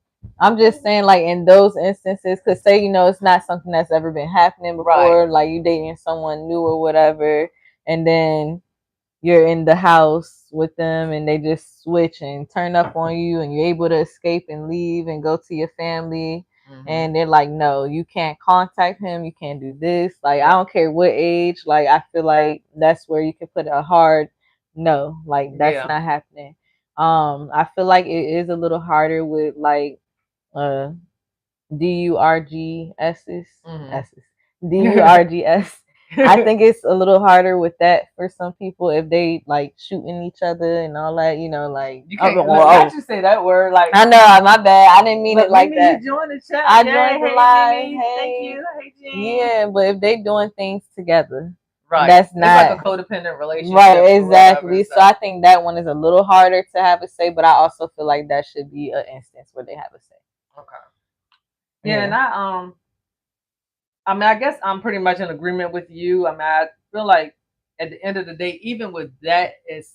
I'm just saying, like in those instances, because say it's not something that's ever been happening before, like you dating someone new or whatever, and then you're in the house with them and they just switch and turn up on you and you're able to escape and leave and go to your family, and they're like, no, you can't contact him, you can't do this. Like I don't care what age, like I feel like that's where you can put a hard no, like that's not happening. I feel like it is a little harder with like uh DURGS's S's. DURGS. I think it's a little harder with that for some people if they like shooting each other and all that, like you can't not you say that word like I know, my bad. I didn't mean it like that. You joined the chat. I joined the live. Hey. Thank you. Hey, Jean. Yeah, but if they doing things together, right, that's not it's like a codependent relationship. Right, exactly. So I think that one is a little harder to have a say, but I also feel like that should be an instance where they have a say. Okay. Yeah, and I mean, I guess I'm pretty much in agreement with you. I mean, I feel like at the end of the day, even with that as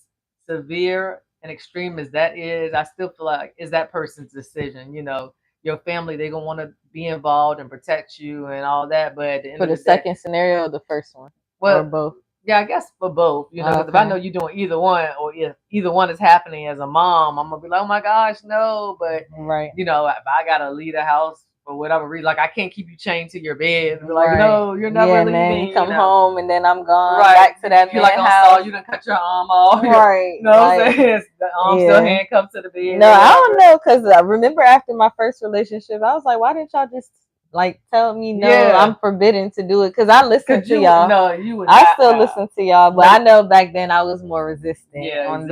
severe and extreme as that is, I still feel like it's that person's decision. Your family, they're gonna want to be involved and protect you and all that. But at the end for of the second scenario, or the first one, or both. Yeah, I guess for both. Because if I know you're doing either one, or if either one is happening as a mom, I'm gonna be like, oh my gosh, no. But if I gotta leave the house for whatever reason, like I can't keep you chained to your bed and be like, no, you're never leaving. And then you come home and then I'm gone back to that you're like house. You done cut your arm off. Right. No, I'm saying the arm still handcuffed to the bed. No, I don't know, because I remember after my first relationship, I was like, why didn't y'all just like tell me no, I'm forbidden to do it? Because I listened to y'all. No, you would. I still listen to y'all, but I know back then I was more resistant on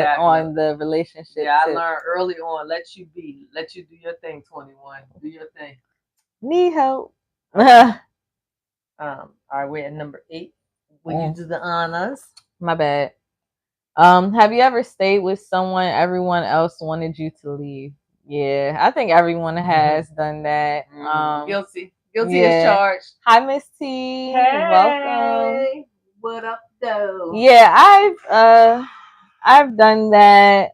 the relationship. Yeah, I learned early on. Let you do your thing. 21, do your thing. Need help. All right, we're at number 8. Will you do the honors? My bad. Have you ever stayed with someone everyone else wanted you to leave? Yeah, I think everyone has done that. Guilty as charged. Hi, Miss T. Hey, welcome. What up, though? Yeah, I've done that.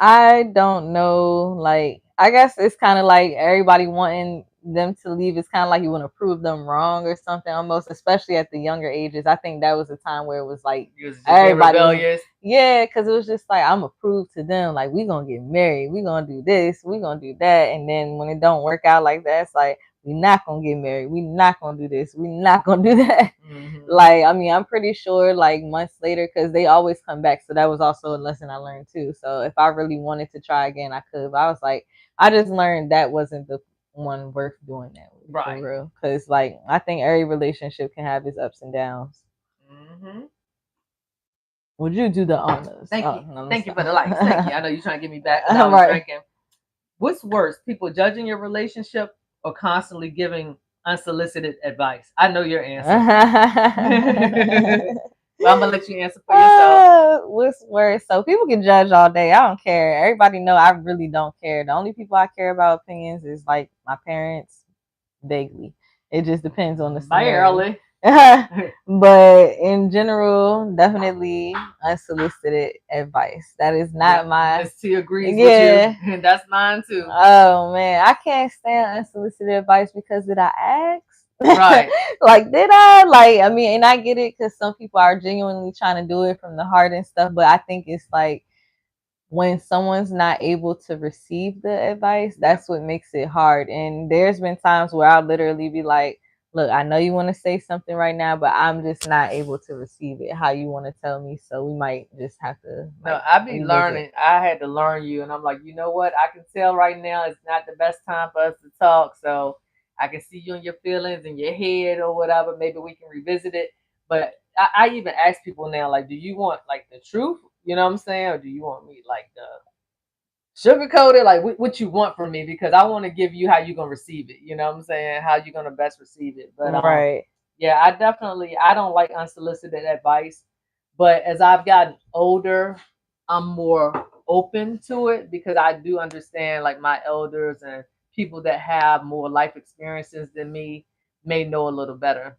I don't know. Like, I guess it's kind of like everybody wanting them to leave, it's kind of like you want to prove them wrong or something almost, especially at the younger ages. I think that was a time where it was like You was just everybody was, rebellious. yeah, because it was just like I'm gonna prove to them like we gonna get married, we gonna do this, we gonna do that, and then when it don't work out like that, it's like we not gonna get married, we not gonna do this, we not gonna do that. Like, I mean, I'm pretty sure like months later, because they always come back, so that was also a lesson I learned too. So if I really wanted to try again, I could, but I was like, I just learned that wasn't the one worth doing that with, Right. for real. Because like I think every relationship can have its ups and downs. Would you do the honors? Thank you. No, Thank you for the likes. Thank you. I know you're trying to get me back because I was Right. drinking. What's worse, people judging your relationship or constantly giving unsolicited advice? I know your answer. But I'm gonna let you answer for yourself. What's worse? So people can judge all day. I don't care. Everybody know I really don't care. The only people I care about opinions is like my parents, vaguely. It just depends on the scenario. But in general, definitely unsolicited advice. That is not my. Miss T agrees with you, and that's mine too. Oh man, I can't stand unsolicited advice because did I ask? Right. Like, did I? Like, I mean, and I get it because some people are genuinely trying to do it from the heart and stuff, but I think it's like when someone's not able to receive the advice, that's what makes it hard. And there's been times where I'll literally be like, look, I know you want to say something right now, but I'm just not able to receive it how you want to tell me. So we might just have to. Like, no, I be learning. I had to learn you, and I'm like, you know what? I can tell right now it's not the best time for us to talk. So I can see you and your feelings in your head or whatever. Maybe we can revisit it. But I even ask people now, like, do you want like the truth? You know what I'm saying? Or do you want me like the sugarcoated? Like what you want from me? Because I want to give you how you're gonna receive it. You know what I'm saying? How you're gonna best receive it. But right. Yeah, I don't like unsolicited advice. But as I've gotten older, I'm more open to it because I do understand like my elders and people that have more life experiences than me may know a little better.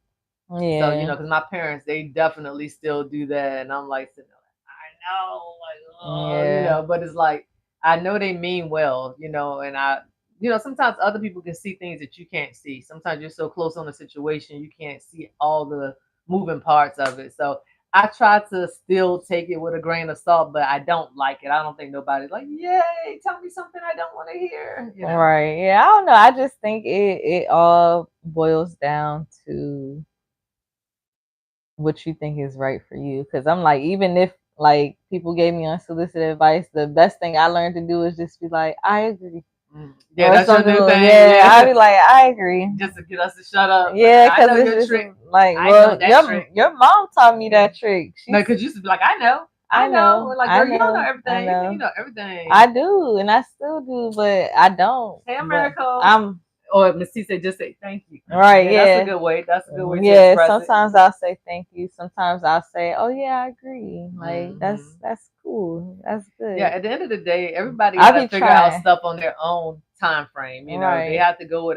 Yeah. So, because my parents, they definitely still do that. And I'm like, I know, like, oh, Yeah. but it's like, I know they mean well, and sometimes other people can see things that you can't see. Sometimes you're so close on the situation, you can't see all the moving parts of it. So I try to still take it with a grain of salt, but I don't like it. I don't think nobody's like, yay, tell me something I don't want to hear. Right. Yeah. I don't know. I just think it all boils down to what you think is right for you. Because I'm like, even if like people gave me unsolicited advice, the best thing I learned to do is just be like, I agree. Yeah, that's your new thing. Yeah, I'd be like, I agree. Just to get us to shut up. Yeah, because I know your trick. Like, well, your mom taught me that trick. No, because you used to be like, I know. Like, girl, you don't know everything. You know everything. I do, and I still do, but I don't. Hey, Miracle. Or Miss T said, just say thank you. Right, yeah. That's a good way. That's a good way to express sometimes I'll say thank you. Sometimes I'll say, oh, yeah, I agree. Like, that's cool. That's good. Yeah, at the end of the day, everybody got to figure out stuff on their own time frame. They have to go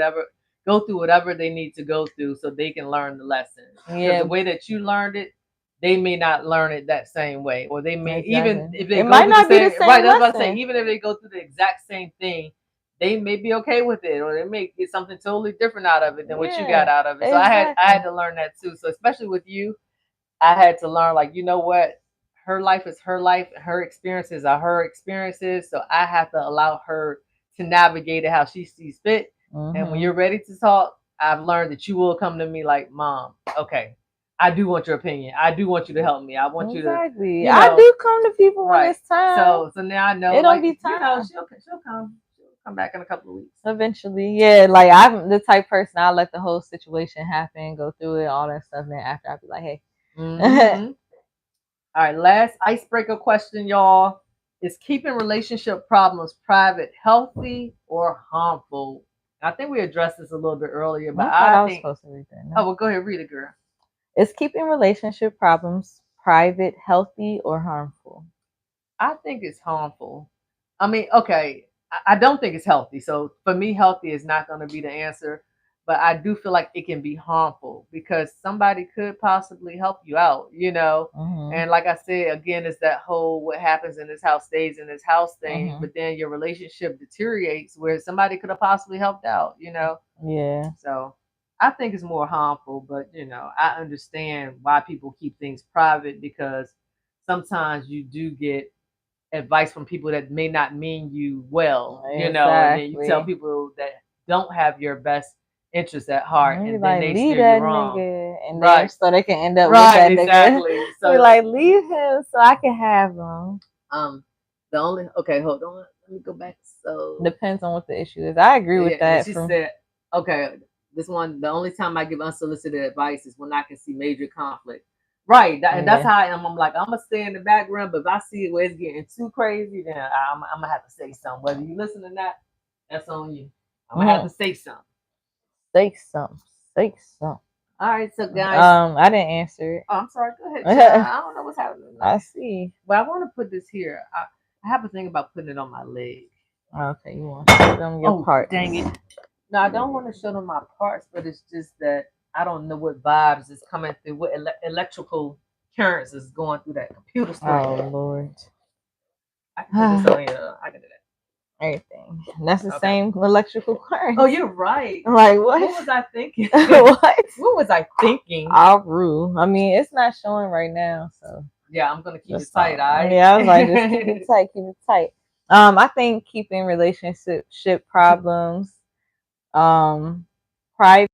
through whatever they need to go through so they can learn the lesson. Because the way that you learned it, they may not learn it that same way. Or they may, even if they might not be the same right, that's what I say. Even if they go through the exact same thing, they may be okay with it, or they may get something totally different out of it than what you got out of it. So I had to learn that too. So especially with you, I had to learn, like, you know what? Her life is her life. Her experiences are her experiences. So I have to allow her to navigate it how she sees fit. And when you're ready to talk, I've learned that you will come to me like, Mom, okay, I do want your opinion. I do want you to help me. I want you to. I do come to people when it's time. So now I know. It'll be time. She'll come. Come back in a couple of weeks. Eventually, yeah. Like, I'm the type person, I'll let the whole situation happen, go through it, all that stuff. Then after, I'll be like, hey. All right, last icebreaker question, y'all. Is keeping relationship problems private healthy or harmful? I think we addressed this a little bit earlier, but I think. Supposed to read that. No? Oh, well, go ahead, read it, girl. Is keeping relationship problems private healthy or harmful? I think it's harmful. I mean, okay, I don't think it's healthy. So for me, healthy is not going to be the answer. but I do feel like it can be harmful because somebody could possibly help you out, you know. Mm-hmm. And like I said, again, it's that whole what happens in this house stays in this house thing, Mm-hmm. but then your relationship deteriorates where somebody could have possibly helped out, you know. Yeah. So I think it's more harmful, but you know, I understand why people keep things private because sometimes you do get advice from people that may not mean you well, you know, and then you tell Exactly. people that don't have your best interests at heart We and then like they leave steer you that wrong. nigga, and then Right. so they can end up with Right, that nigga. exactly. We So like leave him so I can have him. um the only okay, hold on. Let me go back. So Depends on what the issue is. I agree with yeah, and then that. she From said, okay, this one, the only time I give unsolicited advice is when I can see major conflict. Right, and that's yeah, how I am. I'm like, I'm gonna stay in the background, but if I see it where it's getting too crazy, then I'm gonna have to say something. Whether you listen or not, that's on you. I'm gonna have mm-hmm. to say something. Say something. Say something. All right, so guys, I didn't answer oh, I'm sorry. Go ahead, it. child. I don't know what's happening. I see. But I want to put this here. I have a thing about putting it on my leg. Okay, you want to show them your Oh, parts. dang it. No, I don't want to show them my parts, but it's just that I don't know what vibes is coming through, what electrical currents is going through that computer screen. Oh Lord. I can put this on here. I can do that. Everything. That's the Okay. same electrical current. Oh, you're right. Like what? What was I thinking? What? What was I thinking? All rule. I mean, it's not showing right now, so Yeah, I'm gonna keep it just tight, all right? yeah, I was like, just keep it tight, keep it tight. I think keeping relationship problems, private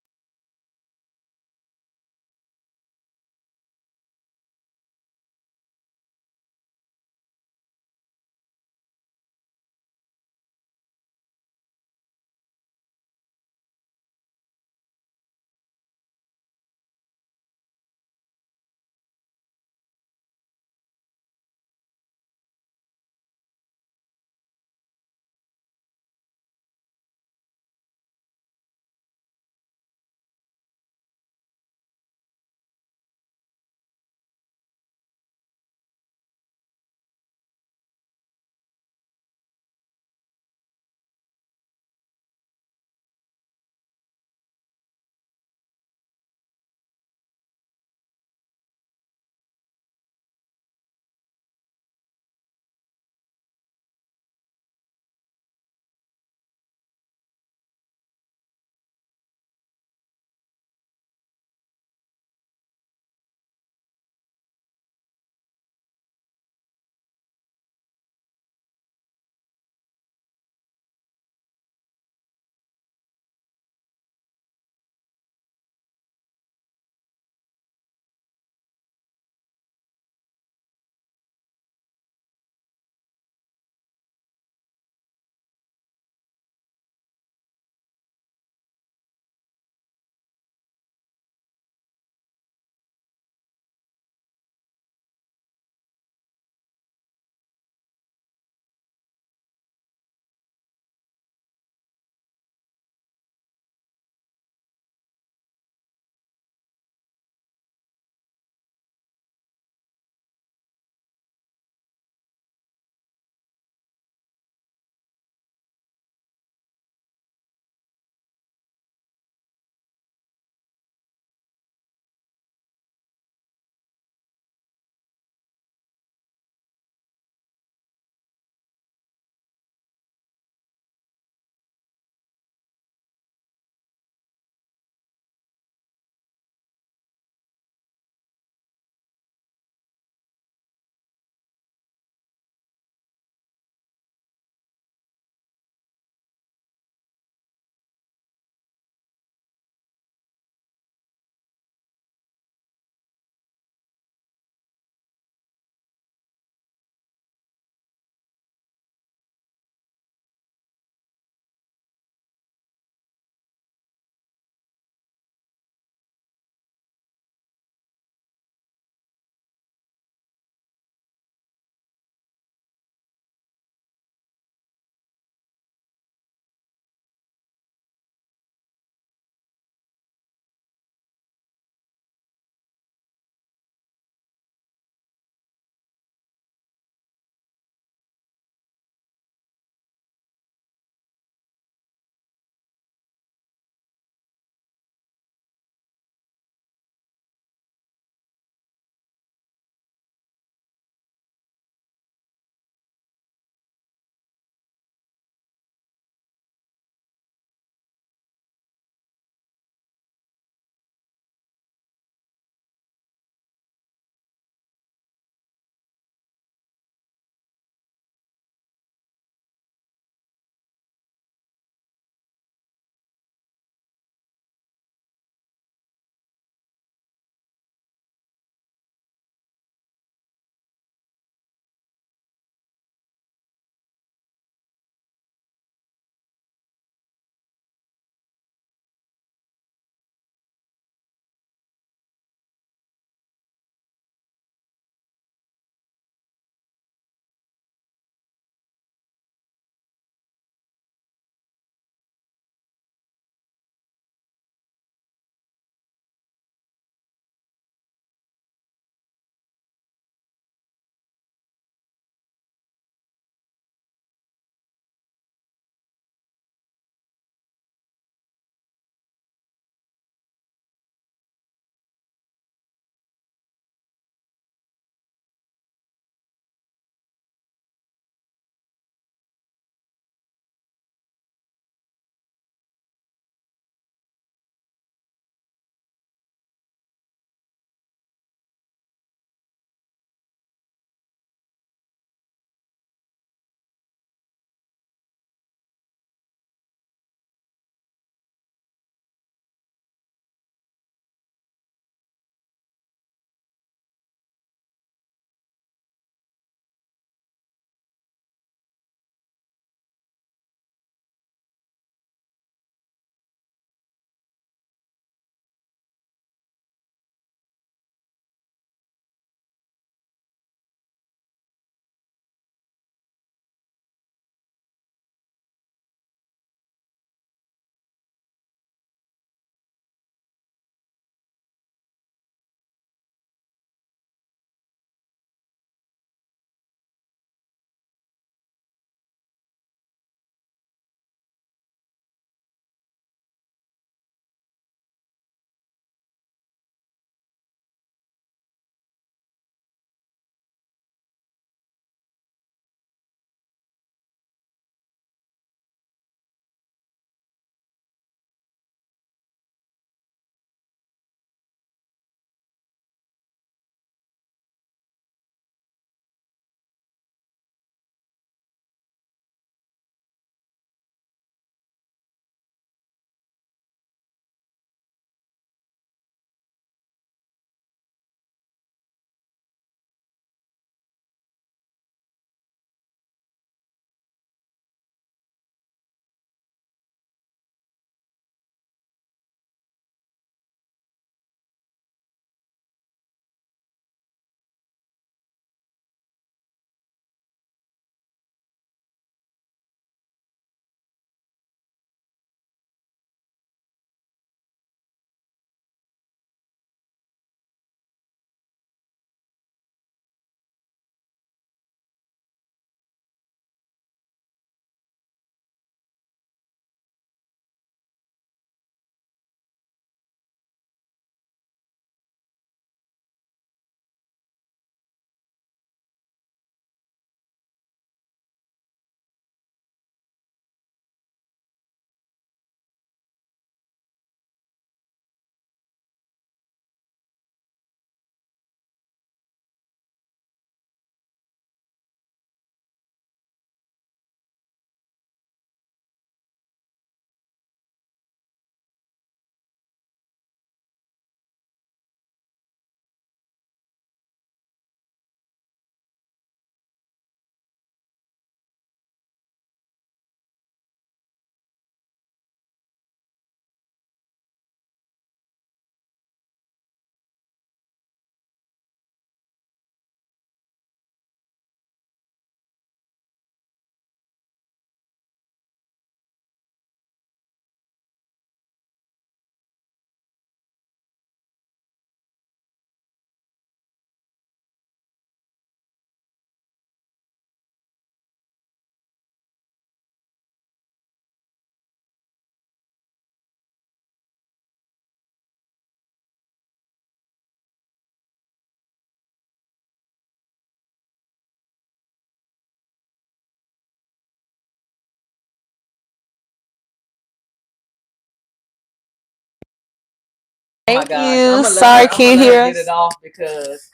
my Thank gosh. I'm you. gonna let Sorry, her. I'm can gonna you let her hear get it us? off because.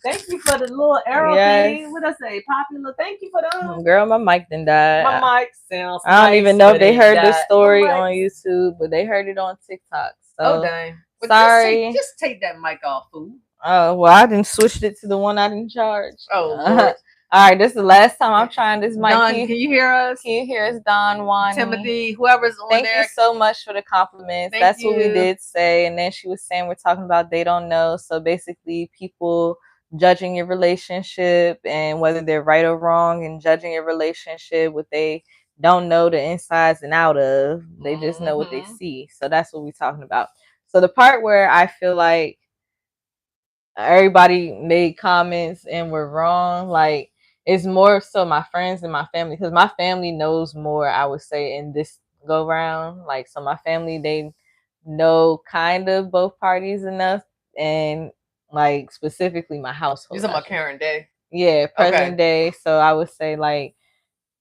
Thank you for the little Yes. aeroplane. What I say? Popular. Thank you for the. Girl, my mic done died. My mic sounds I don't even nice, know if but they ain't heard the that. My story mic. on YouTube, but they heard it on TikTok. Oh So dang. But sorry. just take that mic off, fool. Oh well, I didn't switched it to the one I didn't charge. Oh Lord. All right, this is the last time I'm trying this mic. Don, can you hear us? Can you hear us, Don Wani? Timothy, whoever's on Thank there. you so much for the compliments. Thank That's you. what we did say. And then she was saying we're talking about they don't know. So basically, people judging your relationship and whether they're right or wrong, and judging your relationship what they don't know the insides and out of. They just know what they see. So that's what we're talking about. So the part where I feel like everybody made comments and were wrong, like it's more so my friends and my family, because my family knows more, I would say, in this go round. Like, so my family, they know kind of both parties enough, and like specifically my household. You talking about current day? Yeah, present day. So I would say like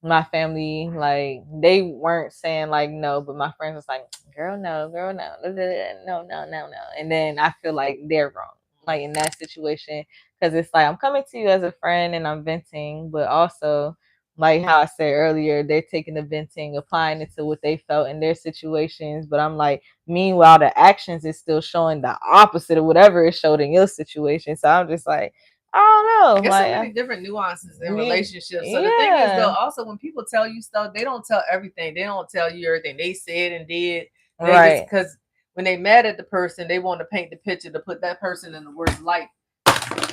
my family, like they weren't saying like no, but my friends was like, girl no, no, no, no. And then I feel like they're wrong, like in that situation, because it's like I'm coming to you as a friend and I'm venting, but also like how I said earlier, they're taking the venting, applying it to what they felt in their situations. But I'm like, meanwhile, the actions is still showing the opposite of whatever it showed in your situation. So I'm just like, I don't know. There's like, so many different nuances in relationships. So the thing is, though, also when people tell you stuff, they don't tell everything. They don't tell you everything they said and did. They just because when they mad at the person, they want to paint the picture to put that person in the worst light.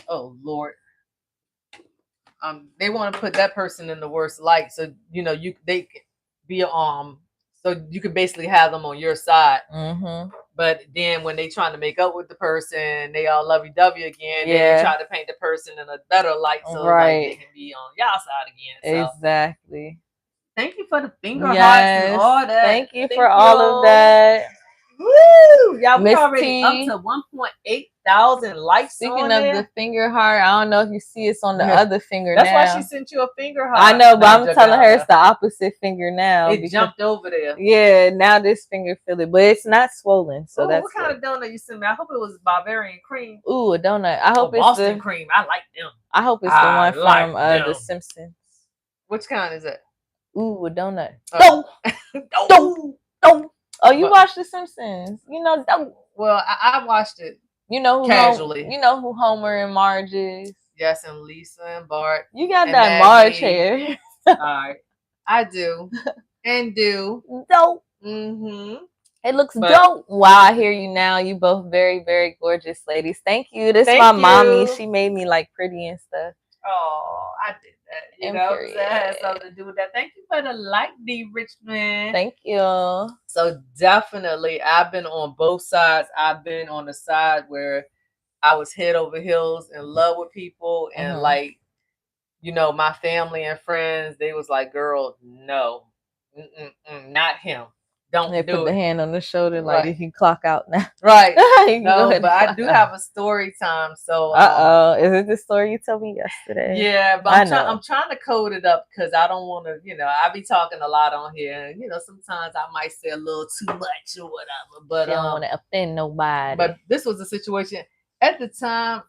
Oh Lord. They want to put that person in the worst light. So they can be so you can basically have them on your side. But then when they trying to make up with the person, they all lovey-dovey again. Then they try to paint the person in a better light, so like they can be on y'all side again. So. Exactly. Thank you for the finger hearts and all that. Thank you for all of that. Woo! Y'all, we already up to 1.8 thousand likes. Speaking of the finger heart, I don't know if you see it's on the other finger. That's why she sent you a finger heart. I know, but I'm telling her it's the opposite finger now. It jumped over there. Yeah, now this finger feel it, but it's not swollen. So that's what kind of donut you sent me? I hope it was Bavarian cream. Ooh, a donut. I hope it's Boston cream. I like them. I hope it's the one from The Simpsons. Which kind is it? Ooh, a donut. Don't. Oh, you watched The Simpsons? You know, don't. Well, I watched it. You know who casually. You know who Homer and Marge is? Yes, and Lisa and Bart. You got that Marge hair. All right, I do and do. Dope. It looks dope. Wow, I hear you now. You both very, very gorgeous ladies. Thank you. This is my mommy. She made me like pretty and stuff. Oh, I did that. You know, that has something to do with that. Thank you for the like, D. Richmond. Thank you. So definitely, I've been on both sides. I've been on the side where I was head over heels in love with people, and like, my family and friends, they was like, "Girl, no, not him. Don't they do put it." The hand on the shoulder, like you can clock out now. Right. No, but I do have a story time. So is it the story you told me yesterday? Yeah, but I'm trying to code it up because I don't want to, I be talking a lot on here, and sometimes I might say a little too much or whatever. But you don't want to offend nobody. But this was a situation at the time.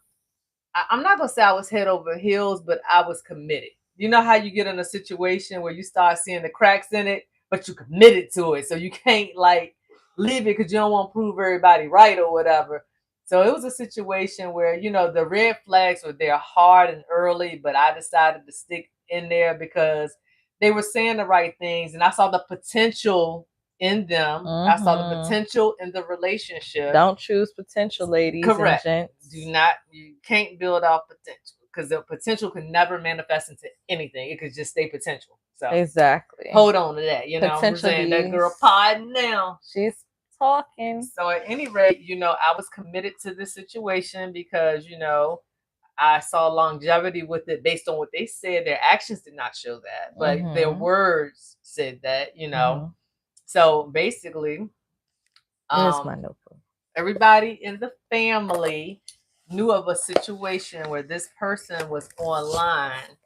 I'm not gonna say I was head over heels, but I was committed. You know how you get in a situation where you start seeing the cracks in it, but you committed to it, so you can't like leave it because you don't want to prove everybody right or whatever. So it was a situation where the red flags were there hard and early, but I decided to stick in there because they were saying the right things, and I saw the potential in them. I saw the potential in the relationship. Don't choose potential, ladies. Correct. And gents. You can't build off potential because the potential can never manifest into anything. It could just stay potential. So exactly. Hold on to that. I'm saying that girl pod now. She's talking. So at any rate, I was committed to this situation because, I saw longevity with it based on what they said. Their actions did not show that, but their words said that, So basically, here's my notebook. Everybody in the family knew of a situation where this person was online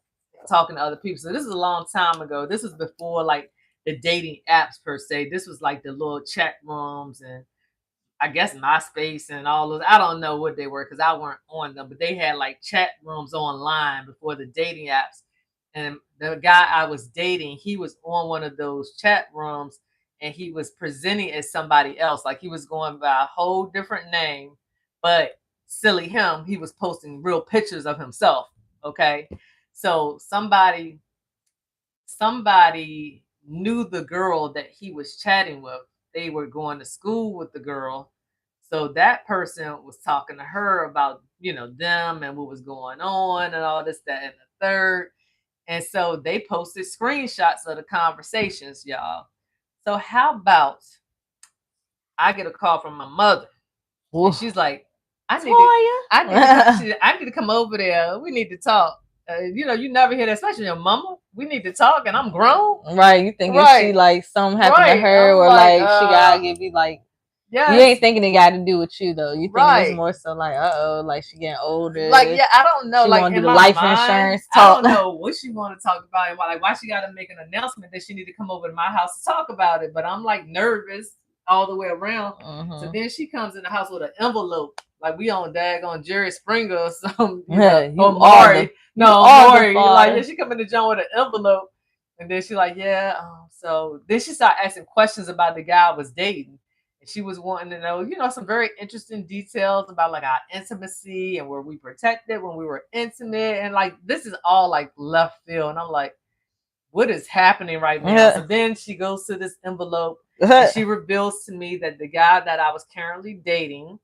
talking to other people. So this is a long time ago. This was before like the dating apps per se. This was like the little chat rooms and I guess MySpace and all those. I don't know what they were because I weren't on them, but they had like chat rooms online before the dating apps. And the guy I was dating, he was on one of those chat rooms and he was presenting as somebody else. Like he was going by a whole different name, but silly him, he was posting real pictures of himself. Okay. So somebody knew the girl that he was chatting with. They were going to school with the girl. So that person was talking to her about, them and what was going on and all this, that, and the third. And so they posted screenshots of the conversations, y'all. So how about I get a call from my mother and she's like, I need I need to come over there. We need to talk. You never hear that, especially your mama. We need to talk, and I'm grown. Right, you thinking she like something happened to her, or like she gotta give you like. Yes. You ain't thinking it got to do with you though. You thinking it's more so like, like she getting older. Like, yeah, I don't know. She like want to do the life mind, insurance talk. I don't know what she want to talk about, and why she got to make an announcement that she need to come over to my house to talk about it. But I'm like nervous all the way around. Mm-hmm. So then she comes in the house with an envelope. Like we on daggone Jerry Springer or something, or Maury. Maury. Like, yeah, she come in the joint with an envelope. And then she like, yeah. So then she started asking questions about the guy I was dating. And she was wanting to know, some very interesting details about like our intimacy and were we protected when we were intimate. And like, this is all like left field. And I'm like, what is happening right now? So then she goes to this envelope and she reveals to me that the guy that I was currently dating,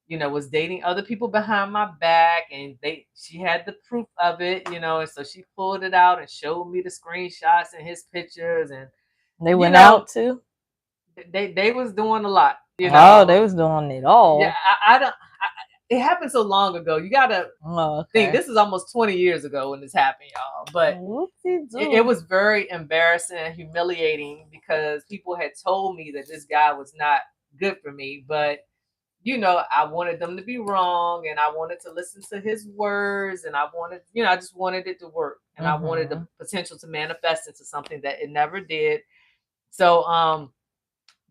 was dating other people behind my back, and she had the proof of it, and so she pulled it out and showed me the screenshots and his pictures, and they went out too. They was doing a lot, Oh, they was doing it all. Yeah, I don't. It happened so long ago. You gotta think this is almost 20 years ago when this happened, y'all. But it was very embarrassing and humiliating because people had told me that this guy was not good for me, but I wanted them to be wrong, and I wanted to listen to his words, and I wanted, I just wanted it to work, and I wanted the potential to manifest into something that it never did. So,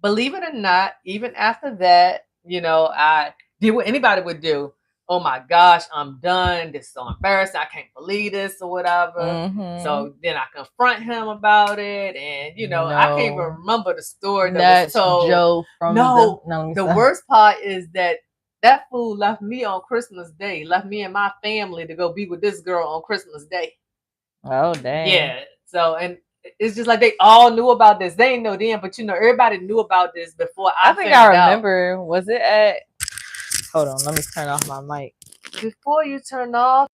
believe it or not, even after that, I did what anybody would do. Oh my gosh, I'm done. This is so embarrassing. I can't believe this or whatever. Mm-hmm. So then I confront him about it. And, I can't even remember the story that was told. Joe from the worst part is that fool left me on Christmas Day, left me and my family to go be with this girl on Christmas Day. Oh, dang. Yeah. So, and it's just like they all knew about this. They didn't know then, but everybody knew about this before I think I remember. Was it at? Hold on, let me turn off my mic. Before you turn off.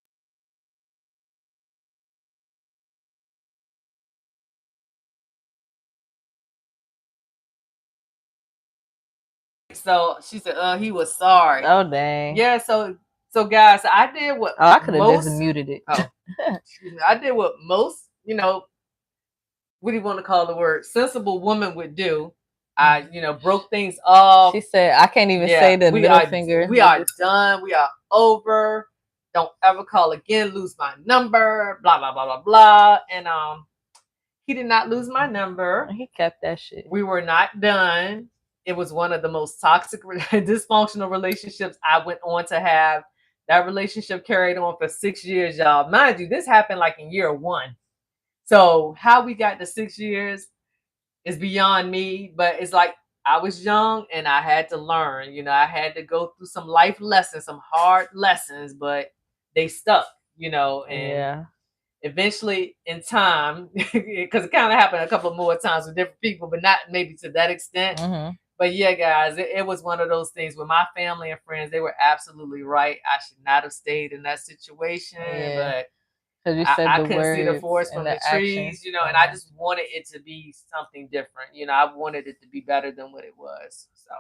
So she said, he was sorry. Oh, dang. Yeah. So guys, I did what. Oh, I could have just muted it. Excuse me. I did what most, what do you want to call the word? Sensible woman would do. I, broke things off. She said, I can't even say the middle finger. We are done. We are over. Don't ever call again. Lose my number. Blah, blah, blah, blah, blah. And he did not lose my number. He kept that shit. We were not done. It was one of the most toxic, dysfunctional relationships I went on to have. That relationship carried on for 6 years, y'all. Mind you, this happened like in year 1. So how we got to 6 years is beyond me, but it's like I was young and I had to learn, I had to go through some life lessons, some hard lessons, but they stuck, and eventually in time, because it kind of happened a couple more times with different people, but not maybe to that extent. Mm-hmm. But yeah, guys, it was one of those things with my family and friends. They were absolutely right. I should not have stayed in that situation, but you said I couldn't see the forest from the trees, and I just wanted it to be something different. I wanted it to be better than what it was. So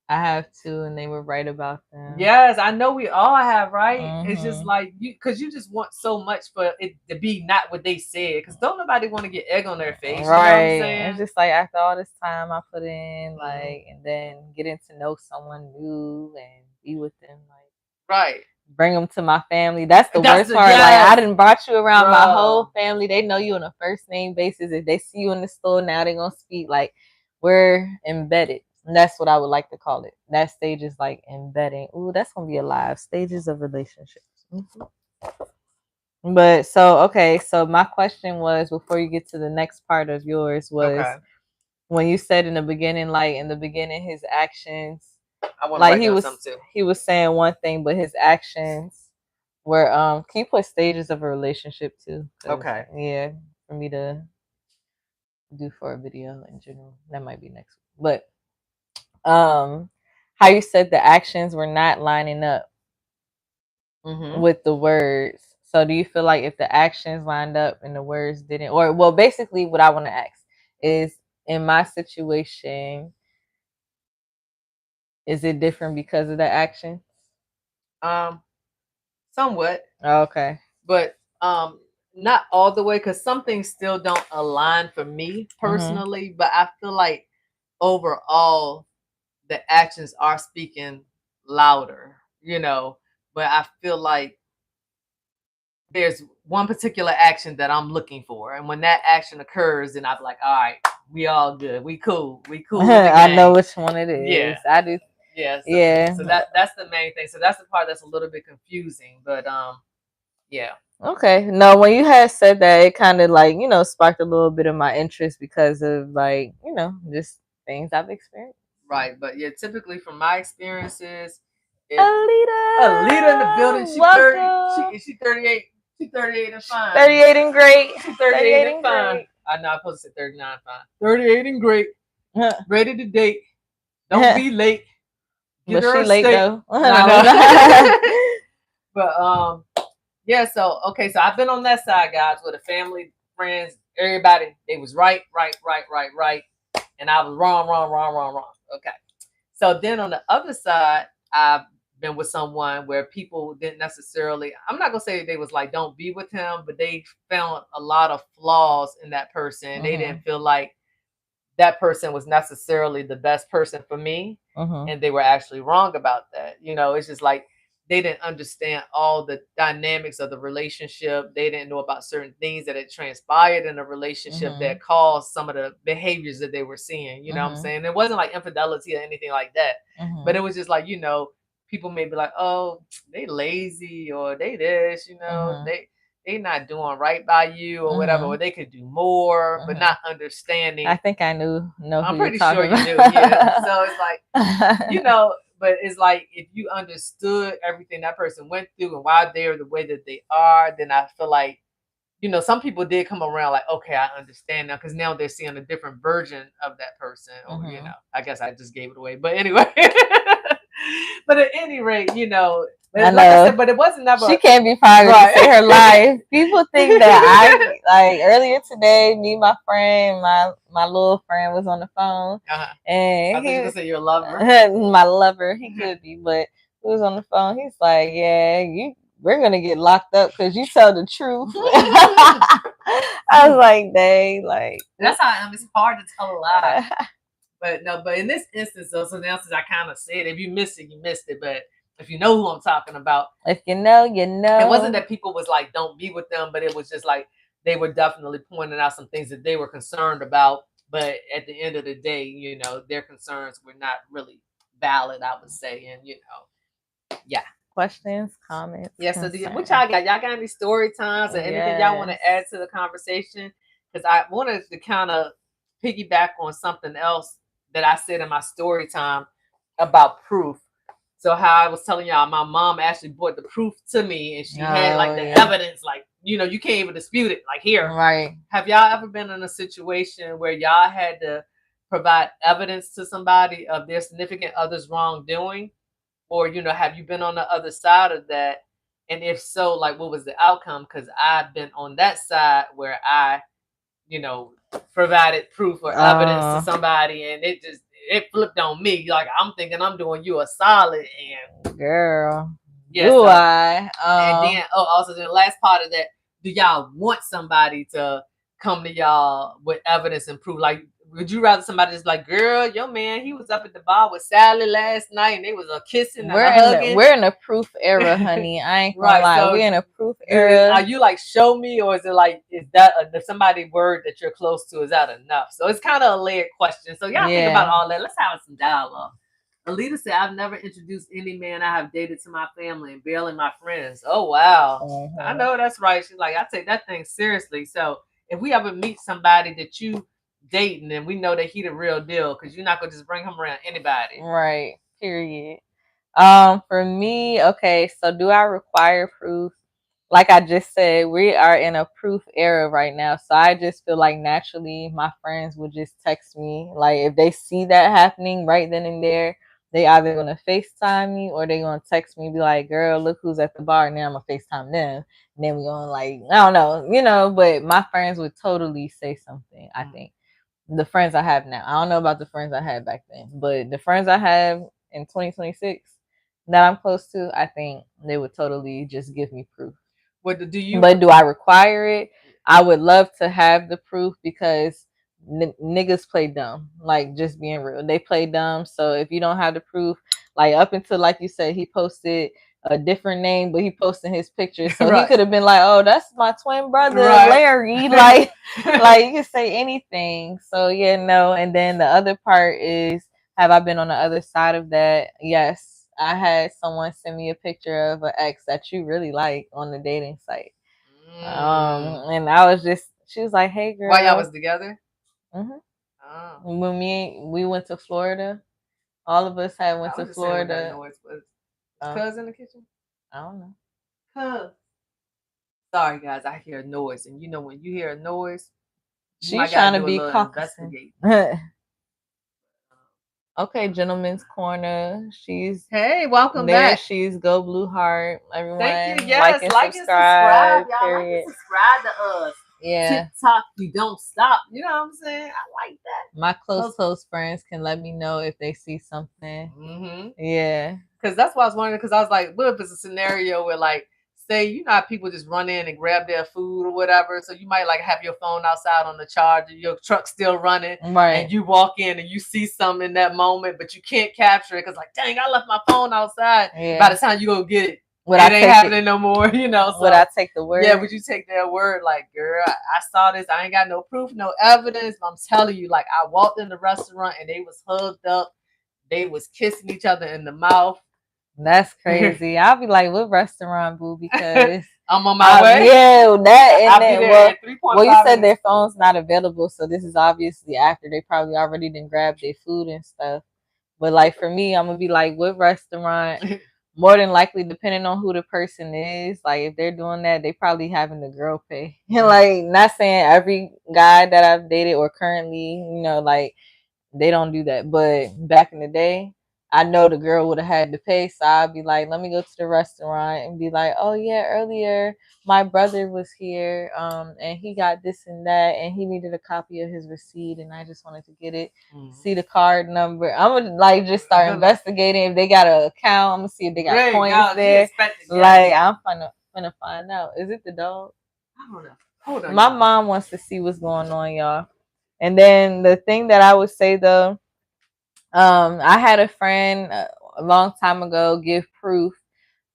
I have two, and they were right about them. Yes, I know we all have, right? Mm-hmm. It's just like because you just want so much for it to be not what they said. Because don't nobody want to get egg on their face, right? You know what I'm saying? It's just like after all this time I put in, like, and then getting to know someone new and be with them, like, right. Bring them to my family. That's the worst part. Yes. Like, I done brought you around my whole family. They know you on a first name basis. If they see you in the store now, they're gonna speak like we're embedded. And that's what I would like to call it. That stage is like embedding. Ooh, that's gonna be alive. Stages of relationships. But so okay, so my question was before you get to the next part of yours was Okay. when you said in the beginning, like in the beginning, his actions, I want to like write down something too. he was saying one thing, but his actions were Can you put stages of a relationship too? 'Cause, Okay. yeah, for me to do for a video in general, that might be next week. But how you said the actions were not lining up with the words. So do you feel like if the actions lined up and the words didn't, or well, basically what I want to ask is in my situation, is it different because of the action? Somewhat. Oh, okay. But not all the way, because some things still don't align for me personally. But I feel like overall the actions are speaking louder, but I feel like there's one particular action that I'm looking for, and when that action occurs, then I'm like, all right, we all good, we cool I know which one it is. Yeah, I do. yeah. Yeah. So that's the main thing. So that's the part that's a little bit confusing, but yeah. Okay. No, when you had said that, it kind of like, sparked a little bit of my interest because of like, just things I've experienced. Right. But yeah, typically from my experiences, Alita in the building, she 30, she 38. She's 38 and fine. 38 and great. She's 38 and fine. Great. I know I'm supposed to say 39 fine. 38 and great. Ready to date. Don't be late. Get but her she late though. I know. But yeah, so okay, so I've been on that side, guys, with a family, friends, everybody. They was right, and I was wrong. Okay, so then on the other side, I've been with someone where people didn't necessarily. I'm not gonna say they was like don't be with him, but they found a lot of flaws in that person. They didn't feel like that person was necessarily the best person for me, and they were actually wrong about that. It's just like they didn't understand all the dynamics of the relationship. They didn't know about certain things that had transpired in a relationship that caused some of the behaviors that they were seeing. You know what I'm saying? It wasn't like infidelity or anything like that, but it was just like, people may be like, oh, they lazy or they this, they not doing right by you or whatever, or they could do more, but not understanding. I think I know. I'm pretty sure you do. Yeah. So it's like, but it's like if you understood everything that person went through and why they're the way that they are, then I feel like, some people did come around like, okay, I understand now, because now they're seeing a different version of that person, or I guess I just gave it away. But anyway, but at any rate, but like I said, but it wasn't never. She can't be private to say her life. People think that like earlier today, me, my friend, my little friend was on the phone, and I think you gonna say your lover. My lover, he could be, but he was on the phone. He's like, yeah, we're gonna get locked up because you tell the truth. I was like, dang, like that's how I am. It's hard to tell a lie. But no, but in this instance, though, so now since I kind of said, if you missed it, you missed it. But if you know who I'm talking about, if you know, you know. It wasn't that people was like, don't be with them, but it was just like they were definitely pointing out some things that they were concerned about. But at the end of the day, their concerns were not really valid, I would say. And, yeah. Questions, comments. Yeah, so what y'all got? Y'all got any story times or anything y'all want to add to the conversation? Because I wanted to kind of piggyback on something else that I said in my story time about proof. So how I was telling y'all, my mom actually brought the proof to me, and she had like the evidence, like, you can't even dispute it. Like, here, right? Have y'all ever been in a situation where y'all had to provide evidence to somebody of their significant other's wrongdoing? Or, have you been on the other side of that? And if so, like, what was the outcome? Because I've been on that side where I, provided proof or evidence to somebody, and it flipped on me. Like, I'm thinking I'm doing you a solid, and girl, yes, do I? And then, also the last part of that, do y'all want somebody to come to y'all with evidence and proof? Like, Would you rather somebody just like, girl, your man, he was up at the bar with Sally last night and they was a kissing and a hugging? We're in a proof era, honey. I ain't gonna Right. lie. So We're in a proof era. are you like, show me, or is it like, is that somebody word that you're close to? Is that enough? So it's kind of a layered question. So y'all think about all that. Let's have some dialogue. Alita said, I've never introduced any man I have dated to my family and barely my friends. Oh, wow. I know that's right. She's like, I take that thing seriously. So if we ever meet somebody that you dating and we know that he the real deal, because you're not going to just bring him around anybody. Right. Period. For me, okay, so do I require proof? Like I just said, we are in a proof era right now. So I just feel like naturally my friends would just text me. Like if they see that happening right then and there, they either gonna FaceTime me or they gonna text me and be like, girl, look who's at the bar. Now I'm gonna FaceTime them. And then we're gonna like, I don't know, but my friends would totally say something, I think. The friends I have now. I don't know about the friends I had back then, but the friends I have in 2026 that I'm close to, I think they would totally just give me proof. But do I require it? I would love to have the proof because niggas play dumb. Like, just being real, they play dumb. So if you don't have the proof, like up until like you said, he posted a different name, but he posted his picture, so he could have been like, "Oh, that's my twin brother, Larry." Like you can say anything. So yeah, no. And then the other part is, have I been on the other side of that? Yes, I had someone send me a picture of an ex that you really like on the dating site. And I was just, she was like, "Hey, girl." While y'all was together? When we went to Florida, all of us had went to Florida. Cuz in the kitchen? I don't know. Cuz. Sorry, guys, I hear a noise, and you know when you hear a noise, she's trying to be investigating. Okay, Gentleman's Corner. She's welcome there. Back. She's Go Blue Heart. Everyone, thank you. Yes, like and subscribe. Y'all. Like and subscribe to us. Yeah. TikTok, you don't stop. You know what I'm saying? I like that. My close friends can let me know if they see something. Mm-hmm. Yeah. Because that's why I was wondering. Because I was like, what if it's a scenario where, like, say, you know how people just run in and grab their food or whatever. So you might like have your phone outside on the charger, your truck's still running, and you walk in and you see something in that moment, but you can't capture it because like, dang, I left my phone outside. Yeah. By the time you go get it, it ain't happening no more, you know. So, would I take the word? Yeah, would you take their word? Like, girl, I saw this. I ain't got no proof, no evidence. But I'm telling you, like, I walked in the restaurant and they was hugged up. They was kissing each other in the mouth. That's crazy. I'll be like, what restaurant, boo? Because I'm on my way. Yeah, that and then well, you said their phone's not available, so this is obviously after they probably already didn't grab their food and stuff. But like for me, I'm gonna be like, what restaurant? More than likely, depending on who the person is, like if they're doing that, they probably having the girl pay. Like, not saying every guy that I've dated or currently, like they don't do that, but back in the day, I know the girl would have had to pay, so I'd be like, let me go to the restaurant and be like, oh yeah, earlier my brother was here, and he got this and that, and he needed a copy of his receipt, and I just wanted to get it, see the card number. I'm gonna like just start investigating if they got an account. I'm gonna see if they got points there. Like, I'm gonna find out. Is it the dog? I don't know. Hold on. My mom wants to see what's going on, y'all. And then the thing that I would say though, I had a friend a long time ago give proof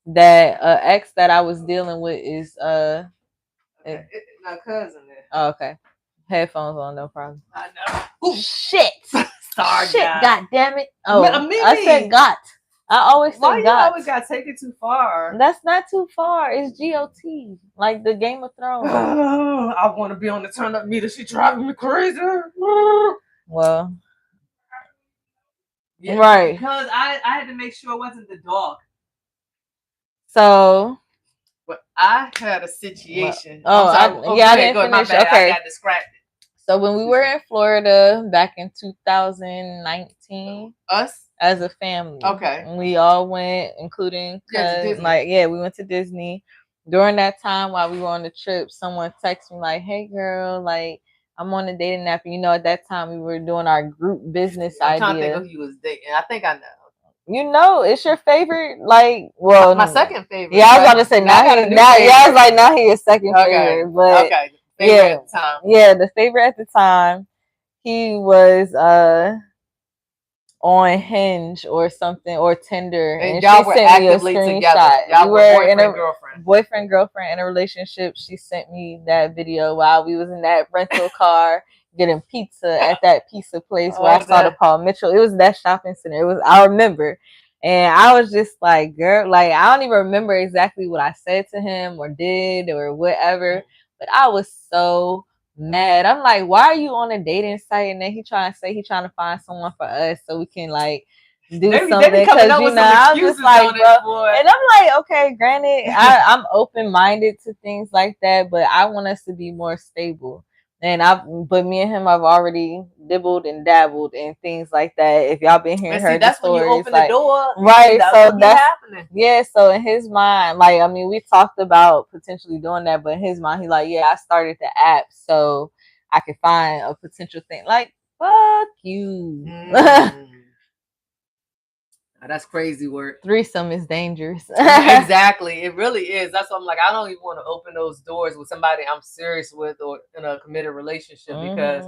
that ex that I was dealing with is my cousin there. Oh, okay. Headphones on, no problem. I know. Ooh. Shit. Sorry, shit, guys. God damn it. Oh, I said got. I always say why got. You always gotta take it too far? That's not too far. It's GOT, like the Game of Thrones. I want to be on the turn up meter. She driving me crazy. Well, yeah, right. Because I had to make sure it wasn't the dog. So, but I had a situation. I didn't finish. Okay, I got distracted. So when we were in Florida back in 2019, us as a family, we all went, including we went to Disney. During that time, while we were on the trip, someone texted me like, "Hey, girl, like I'm on a dating app." And at that time we were doing our group business idea. I'm trying to think of who he was dating. I think I You know. It's your favorite, like, well, my second favorite. Yeah, I was about to say now I was like, now he is second favorite, but favorite at the time. Yeah, the favorite at the time. he was on Hinge or something or Tinder, and she y'all were sent me a actively together. screenshot. We Y'all were were in boyfriend, a girlfriend. girlfriend in a relationship. She sent me that video while we was in that rental car getting pizza at that pizza place where I Oh, saw the Paul Mitchell. It was that shopping center. It was, I remember. And I was just like, girl, like I don't even remember exactly what I said to him or did or whatever, but I was so mad. I'm like, why are you on a dating site? And then he trying to say he trying to find someone for us so we can like do they something. be coming Because up you with know, some I was just excuses like, on bro, it, boy. and I'm like, okay, granted, I'm open minded to things like that, but I want us to be more stable. And but me and him, I've already dibbled and dabbled and things like that. If y'all been here and And see, heard the that's when you stories, open the like, door, and right? that's So what be that's, happening. yeah. So in his mind, like, I mean, we talked about potentially doing that, but in his mind, he's like, yeah, I started the app so I could find a potential thing. Like, fuck you. That's crazy work. Threesome is dangerous. Exactly. It really is. That's why I'm like, I don't even want to open those doors with somebody I'm serious with or in a committed relationship because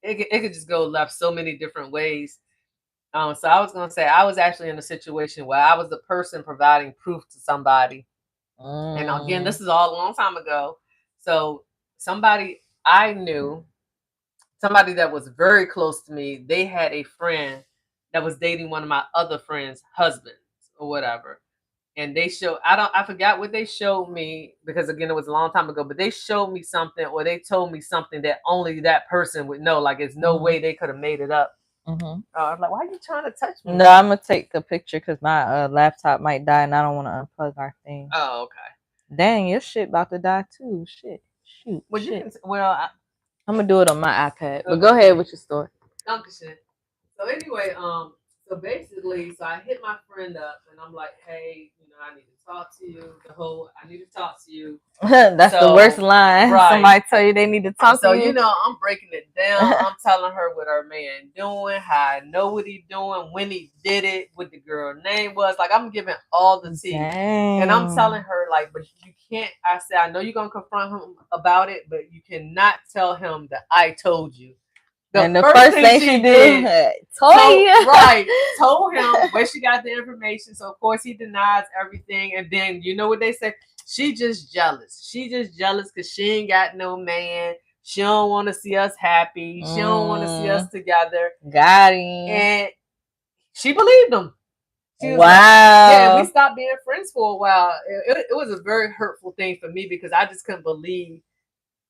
it could just go left so many different ways. So I was gonna say I was actually in a situation where I was the person providing proof to somebody. And again, this is all a long time ago. So somebody I knew, somebody that was very close to me, they had a friend that was dating one of my other friends' husbands or whatever. And they showed, I forgot what they showed me because again it was a long time ago, but they showed me something or they told me something that only that person would know. Like there's no way they could have made it up. I was like, why are you trying to touch me? No, I'm gonna take a picture because my laptop might die and I don't want to unplug our thing. Oh, okay. Dang, your shit about to die too. Shit, shoot, Well, shit. you can. Well, I'm gonna do it on my iPad. But go ahead with your story. Dankeschön. So anyway, so basically, so I hit my friend up and I'm like, hey, you know, I need to talk to you. I need to talk to you. That's the worst line. Right. Somebody tell you they need to talk to you. So you know, I'm breaking it down. I'm telling her what her man doing, how I know what he doing, when he did it, what the girl name was. Like I'm giving all the tea. Dang. And I'm telling her, like, but you can't, I said, I know you're gonna confront him about it, but you cannot tell him that I told you. And the first thing she did, told him where she got the information. So of course he denies everything. And then you know what they say? She just jealous. She just jealous because she ain't got no man. She don't want to see us happy. She don't want to see us together. Got him. And she believed him. She was wow. Like, yeah, and we stopped being friends for a while. It was a very hurtful thing for me because I just couldn't believe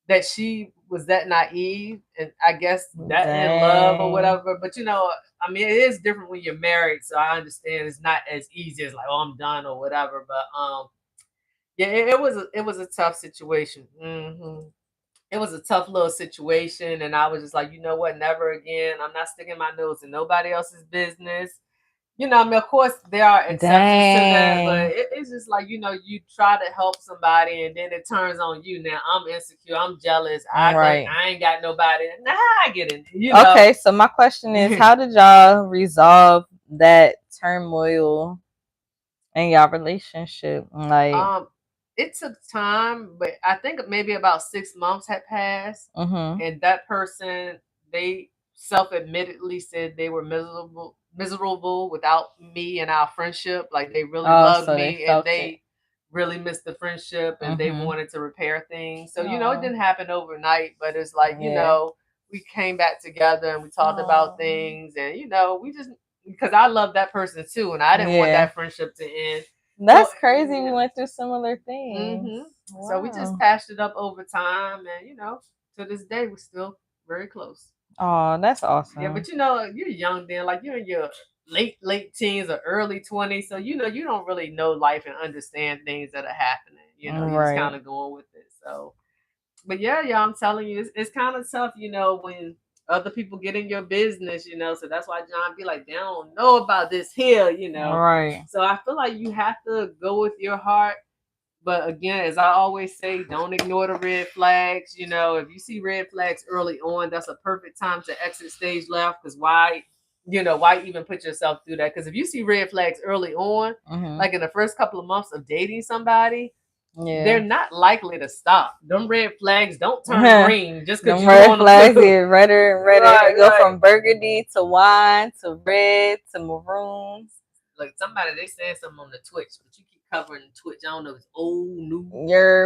that she was that naive and I guess that in love or whatever. But you know, I mean, it is different when you're married, so I understand it's not as easy as like, oh, I'm done or whatever. But yeah, it was a tough situation. It was a tough little situation, and I was just like, you know what, never again. I'm not sticking my nose in nobody else's business. You know, I mean, of course, there are exceptions to that, but it's just like, you know, you try to help somebody and then it turns on you. Now, I'm insecure. I'm jealous. I ain't got nobody. Nah, I get it. You know? Okay, so my question is, how did y'all resolve that turmoil in y'all relationship? Like, it took time, but I think maybe about 6 months had passed. And that person, they self-admittedly said they were miserable without me and our friendship. Like they really loved me and they really missed the friendship and they wanted to repair things. So, you know, it didn't happen overnight, but it's like, you know, we came back together and we talked about things and, you know, we just, because I love that person too. And I didn't want that friendship to end. That's crazy. We went through similar things. Wow. So we just patched it up over time and, you know, to this day, we're still very close. Oh, that's awesome. Yeah, but you know, you're young then, like you're in your late teens or early 20s. So, you know, you don't really know life and understand things that are happening. You know, you're just kind of going with it. So, but yeah, I'm telling you, it's kind of tough, you know, when other people get in your business, you know. So that's why John be like, they don't know about this here, you know. Right. So I feel like you have to go with your heart. But again, as I always say, don't ignore the red flags. You know, if you see red flags early on, that's a perfect time to exit stage left. Because why even put yourself through that? Because if you see red flags early on, like in the first couple of months of dating somebody, Yeah. they're not likely to stop. Them red flags don't turn green just because Them you red want them flags to. get redder and redder. Right, They go right. from burgundy to wine to red to maroons. Like somebody, they said something on the Twitch, but you keep covering Twitch. I don't know if it's old, new.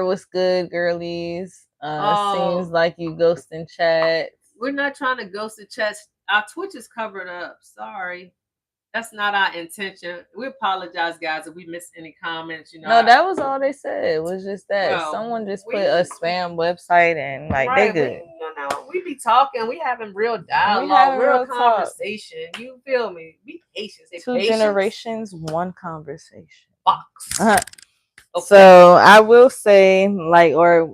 What's good, girlies? Seems Oh, like you ghosting chat. we're not trying to ghost the chat. Our Twitch is covered up. Sorry. That's not our intention. We apologize, guys, if we missed any comments. No, that was all they said. It was just that Well, someone just put a we spam website and like they right. We good. we be talking. We having real We dialogue, having real real talk. conversation. You feel me? Be patient. Say Two patience. generations, one conversation. Box. Okay. So I will say, like, or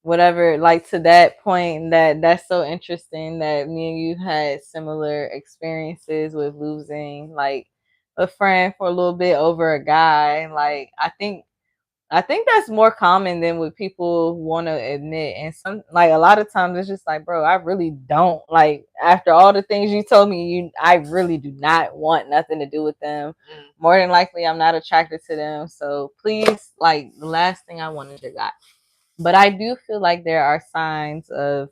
whatever, like to that point, that's so interesting that me and you had similar experiences with losing like a friend for a little bit over a guy. Like I think that's more common than what people want to admit. And some like a lot of times it's just like, bro, I really don't like after all the things you told me, I really do not want nothing to do with them. More than likely I'm not attracted to them. So please, like the last thing I want is your guy. But I do feel like there are signs of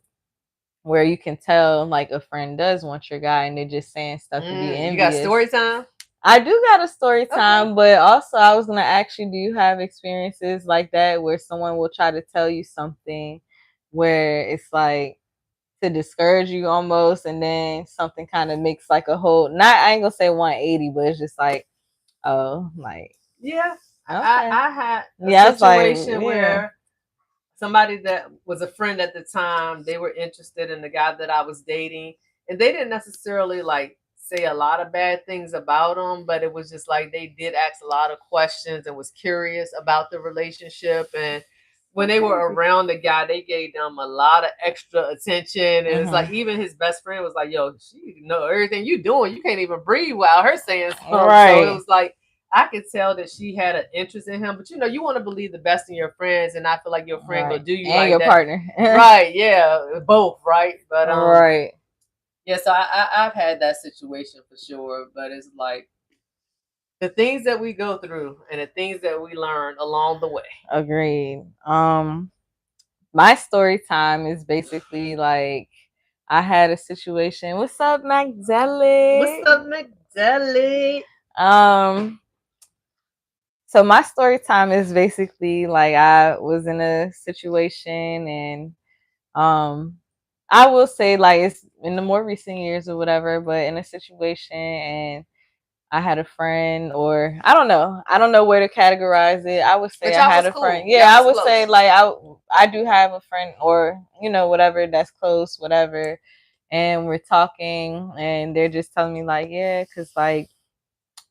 where you can tell like a friend does want your guy and they're just saying stuff to be envious. You got story time? I do got a story time, okay. But also I was gonna ask you, do you have experiences like that where someone will try to tell you something where it's like to discourage you almost, and then something kind of makes like a whole not I ain't gonna say 180, but it's just like, oh, like yeah. Okay. I had a situation where somebody that was a friend at the time, they were interested in the guy that I was dating, and they didn't necessarily like say a lot of bad things about him, but it was just like they did ask a lot of questions and was curious about the relationship. And when they were around the guy, they gave them a lot of extra attention. And it's like even his best friend was like, yo, she know everything you doing. You can't even breathe without her saying something. Right. So it was like I could tell that she had an interest in him, but you want to believe the best in your friends, and I feel like your friend will do you and like your that. Partner, right? Yeah, both, right? But right, yeah. So I've had that situation for sure, but it's like the things that we go through and the things that we learn along the way. Agreed. My story time is basically like I had a situation. What's up, Magdalene? What's up, Magdalene? So my story time is basically like I was in a situation and I will say like it's in the more recent years or whatever, but in a situation and I had a friend, or I don't know where to categorize it. I would say I had a friend. Yeah, I would say like I do have a friend, or whatever that's close, whatever. And we're talking, and they're just telling me like, yeah, because like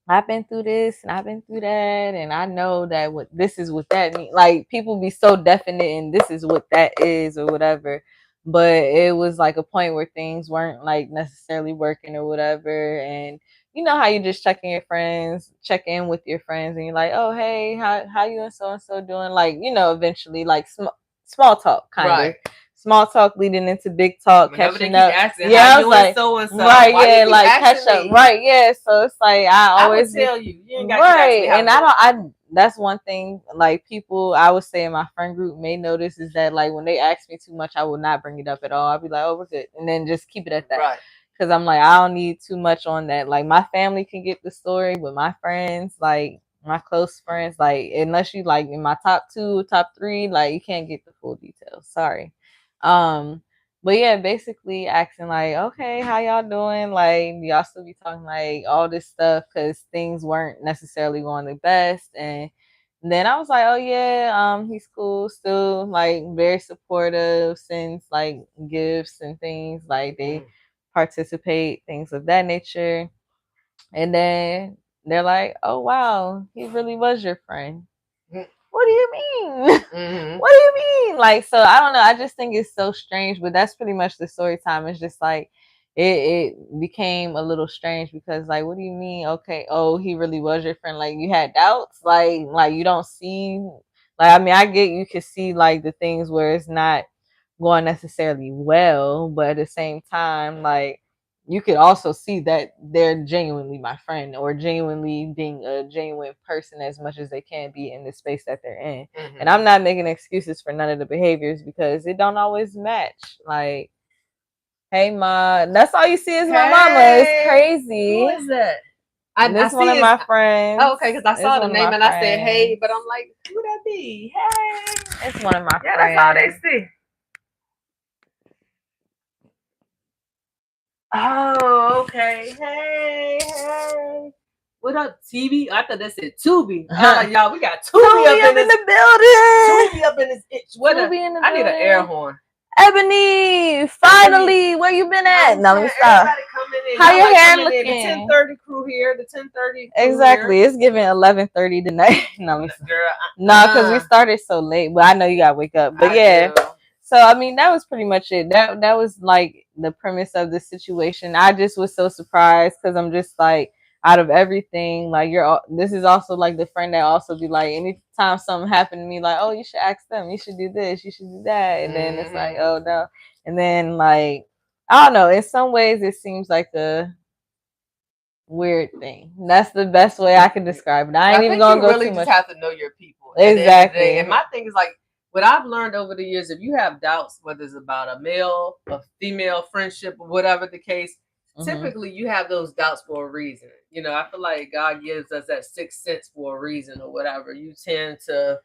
I've been through this and I've been through that, and I know that what this is what that means. Like people be so definite and this is what that is or whatever. But it was like a point where things weren't like necessarily working or whatever. And you know how you just check in with your friends, and you're like, oh hey, how you and so doing? Like eventually like small talk kind of. Small talk leading into big talk, whenever catching up. Asking, yeah, I was like, so and so. Right, why yeah, like catch up. Right, yeah. So it's like I always tell you, you ain't got right, and I that's one thing like people I would say in my friend group may notice is that like when they ask me too much, I will not bring it up at all. I'll be like, oh, we're good, and then just keep it at that. Right. Because I'm like, I don't need too much on that. Like my family can get the story, but my friends, like my close friends, like unless you like in my top 2, top 3, like you can't get the full details. Sorry. But yeah, basically asking like, okay, how y'all doing? Like, y'all still be talking like all this stuff because things weren't necessarily going the best. And then I was like, oh yeah, he's cool, still like very supportive, sends like gifts and things, like they participate, things of that nature. And then they're like, oh wow, he really was your friend. What do you mean? What do you mean? Like, so I don't know. I just think it's so strange, but that's pretty much the story time. It's just like it became a little strange because like, what do you mean? Okay, oh, he really was your friend. Like you had doubts, like you don't see, like I mean, I get you can see like the things where it's not going necessarily well, but at the same time, like you could also see that they're genuinely my friend or genuinely being a genuine person as much as they can be in the space that they're in. Mm-hmm. And I'm not making excuses for none of the behaviors because it don't always match. Like, hey ma, that's all you see is my mama. It's crazy. Who is that? This one of my friends. Oh, okay, because I saw the name and I said, hey, but I'm like, who that be? Hey. It's one of my friends. Yeah, that's all they see. Oh, okay. Hey. What up, TV? I thought that said Tubi. I'm like, y'all, we got Tubi up in the building. Tubi up in this itch. What I need an air horn. Ebony, finally, where you been at? No, let me stop. How your hair looking? The 10:30 crew here. The 10:30. Exactly. It's giving 11:30 tonight. No, because we started so late. But I know you gotta wake up. But yeah. So I mean, that was pretty much it. That was like the premise of the situation. I just was so surprised because I'm just like, out of everything, like this is also like the friend that also be like, anytime something happened to me, like, oh, you should ask them, you should do this, you should do that, and then it's like, oh no, and then like, I don't know, in some ways it seems like a weird thing. That's the best way I can describe it. I ain't even gonna go too much. You have to know your people. Exactly. And my thing is like, what I've learned over the years, if you have doubts, whether it's about a male, a female friendship, or whatever the case, typically you have those doubts for a reason. You know, I feel like God gives us that sixth sense for a reason or whatever. You tend to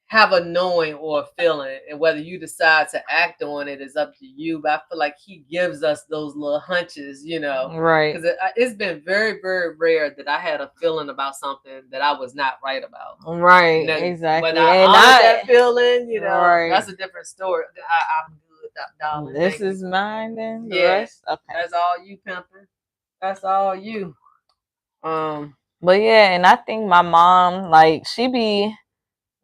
have a knowing or a feeling, and whether you decide to act on it is up to you. But I feel like he gives us those little hunches, you know, right? Because it's been very, very rare that I had a feeling about something that I was not right about. Right, exactly. But I honor that feeling, you know. Right. That's a different story. I'm good, darling. This is mine, then. Yes. Yeah. Okay. That's all you, pimping. That's all you. But yeah, and I think my mom, like,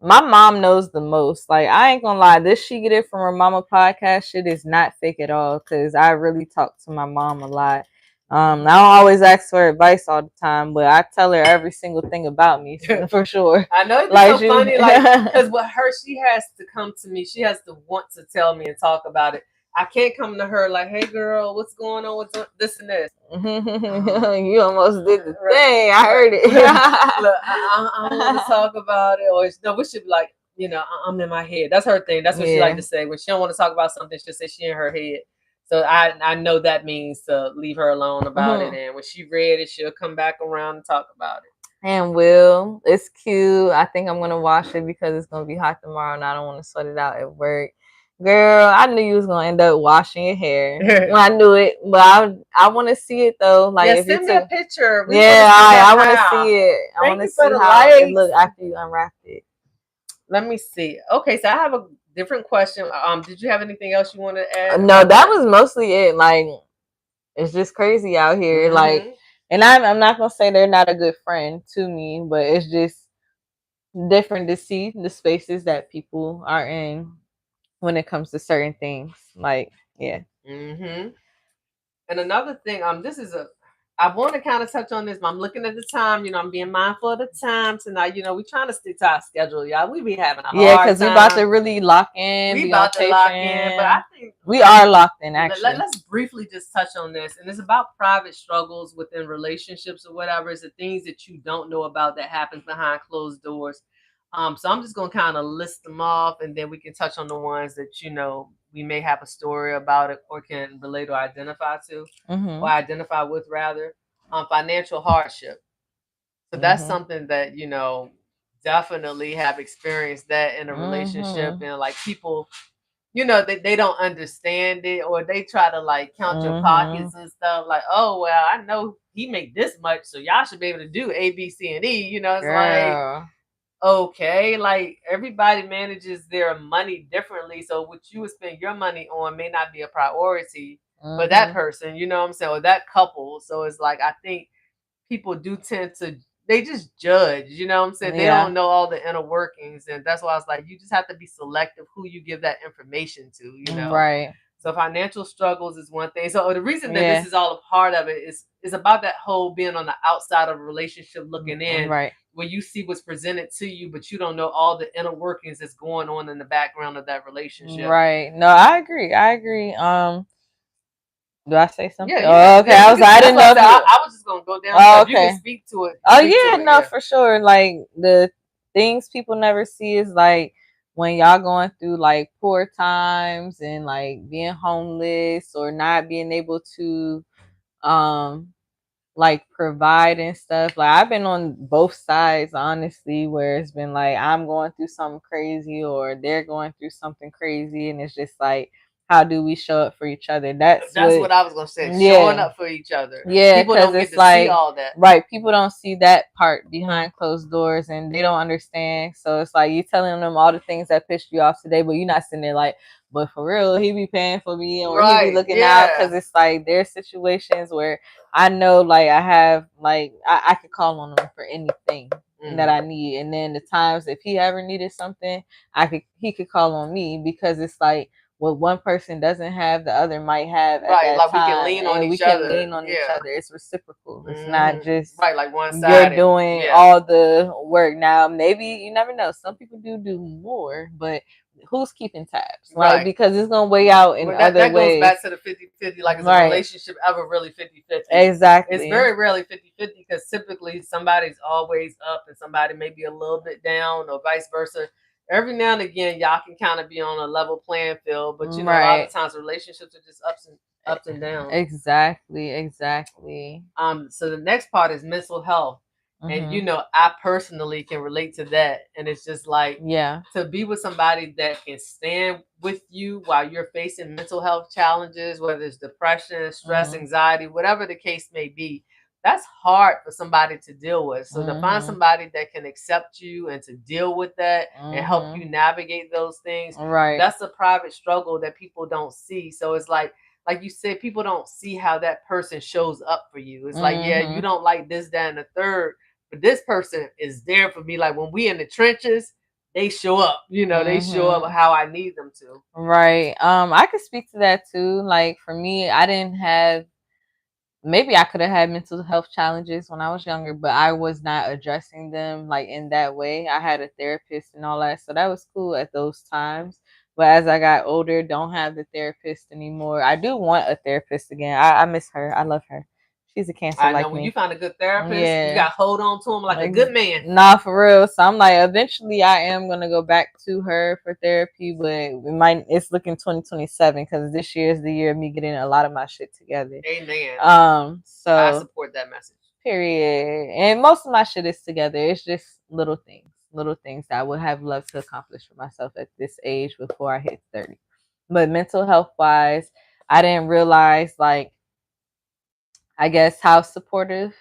my mom knows the most. Like, I ain't gonna lie, this She Get It From Her Mama podcast shit is not fake at all, because I really talk to my mom a lot. I don't always ask for advice all the time, but I tell her every single thing about me, for sure. I know it's like, so funny, like, because with her, she has to come to me. She has to want to tell me and talk about it. I can't come to her like, hey, girl, what's going on with this and this? You almost did the thing. I heard it. Look, I don't want to talk about it. Or no, we should be like, you know, I'm in my head. That's her thing. That's what she like to say. When she don't want to talk about something, she'll say she in her head. So I know that means to leave her alone about it. And when she read it, she'll come back around and talk about it. And Will, it's cute. I think I'm going to wash it because it's going to be hot tomorrow and I don't want to sweat it out at work. Girl, I knew you was gonna end up washing your hair. I knew it, but I want to see it though. Like, if send me a picture. I want to see it. I want to see how it look after you unwrapped it. Let me see. Okay, so I have a different question. Did you have anything else you want to add? No, that was mostly it. Like, it's just crazy out here. Like, and I'm not gonna say they're not a good friend to me, but it's just different to see the spaces that people are in when it comes to certain things. Like, yeah. And another thing, I want to kind of touch on this, but I'm looking at the time. You know, I'm being mindful of the time tonight. You know, we're trying to stick to our schedule, y'all. We be having a hard time. Yeah, because we about to really lock in. We about to lock in, but I think we are locked in. Actually, let's briefly just touch on this, and it's about private struggles within relationships or whatever. It's the things that you don't know about that happens behind closed doors. So I'm just gonna kind of list them off, and then we can touch on the ones that, you know, we may have a story about it or can relate or identify to, or identify with rather. Financial hardship. So that's something that, you know, definitely have experienced that in a relationship, and like people, you know, they don't understand it, or they try to like count your pockets and stuff. Like, oh well, I know he make this much, so y'all should be able to do A, B, C, and E. You know, it's like, okay, like everybody manages their money differently. So what you would spend your money on may not be a priority for that person, you know what I'm saying, or that couple. So it's like, I think people do tend to, they just judge, you know what I'm saying? They don't know all the inner workings. And that's why I was like, you just have to be selective who you give that information to, you know? Right. So financial struggles is one thing. So the reason that this is all a part of it is about that whole being on the outside of a relationship looking in, right, where you see what's presented to you, but you don't know all the inner workings that's going on in the background of that relationship. Right. No, I agree. Do I say something? Yeah, Oh, okay. I was. I that's didn't what I know said. if you. I was just gonna go down. So Oh, if you can okay. speak to it, Oh speak yeah, to it. no, Yeah. for sure. Like the things people never see is like when y'all going through like poor times and like being homeless or not being able to um like provide and stuff. Like I've been on both sides, honestly, where it's been like I'm going through something crazy or they're going through something crazy, and it's just like, how do we show up for each other? That's what I was gonna say. Showing Yeah, up for each other. yeah, People because don't get it's to see like, all that. right, people don't see that part behind closed doors and they don't understand. So it's like you telling them all the things that pissed you off today, but you're not sitting there like, but for real, he be paying for me or he be Right. looking out. Yeah. Because it's like there's situations where I know, like I have, like I could call on him for anything that I need, and then the times if he ever needed something, he could call on me, because it's like what one person doesn't have, the other might have at Right. that Like we can time, lean on and we each can other. lean on each Yeah. other. It's reciprocal. It's not just Right. Like one you're sided. doing Yeah. all the work. Now, maybe you never know. Some people do more, but who's keeping tabs? Like, Right. because it's gonna weigh out in Well, other that goes ways. back to the 50-50. Like, is a Right. relationship ever really 50-50? It's Exactly. very rarely 50-50 because typically somebody's always up and somebody may be a little bit down or vice versa. Every now and again, y'all can kind of be on a level playing field, but you know, a lot of times relationships are just ups and downs. Exactly. So the next part is mental health. And you know, I personally can relate to that. And it's just like, Yeah. to be with somebody that can stand with you while you're facing mental health challenges, whether it's depression, stress, anxiety, whatever the case may be, that's hard for somebody to deal with. So to find somebody that can accept you and to deal with that and help you navigate those things, Right. that's a private struggle that people don't see. So it's like you said, people don't see how that person shows up for you. It's like, yeah, you don't like this, that, and the third, but this person is there for me. Like when we in the trenches, they show up. You know, they show up how I need them to. Right. I could speak to that too. Like for me, I didn't have, maybe I could have had mental health challenges when I was younger, but I was not addressing them like in that way. I had a therapist and all that, so that was cool at those times. But as I got older, don't have the therapist anymore. I do want a therapist again. I miss her. I love her. She's a Cancer I know like when you me. find a good therapist, you Yeah. got to hold on to him like a good man. Nah, for real. So I'm like, eventually I am gonna go back to her for therapy, but it's looking 2027 because this year is the year of me getting a lot of my shit together. Amen. So I support that message. period. And most of my shit is together. It's just little things that I would have loved to accomplish for myself at this age before I hit 30. But mental health wise, I didn't realize, like, I guess, how supportive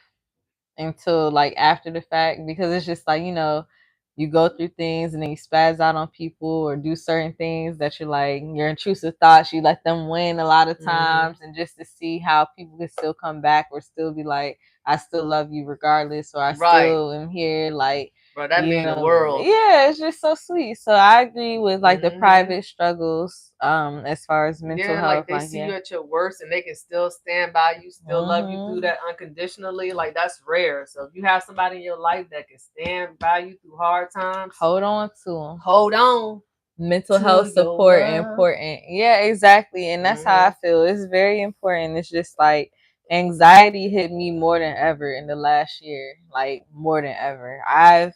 until like after the fact, because it's just like, you go through things and then you spaz out on people or do certain things that you're like, your intrusive thoughts, you let them win a lot of times, and just to see how people can still come back or still be like, I still love you regardless, or I still am here, like, bro, that means the world. Yeah, it's just so sweet. So I agree with like the private struggles, as far as mental health. Like they see you at your worst and they can still stand by you, still love you through that unconditionally. Like that's rare. So if you have somebody in your life that can stand by you through hard times, hold on to them. Hold on. Mental health support important. Yeah, exactly. And that's how I feel. It's very important. It's just like anxiety hit me more than ever in the last year. Like more than ever. I've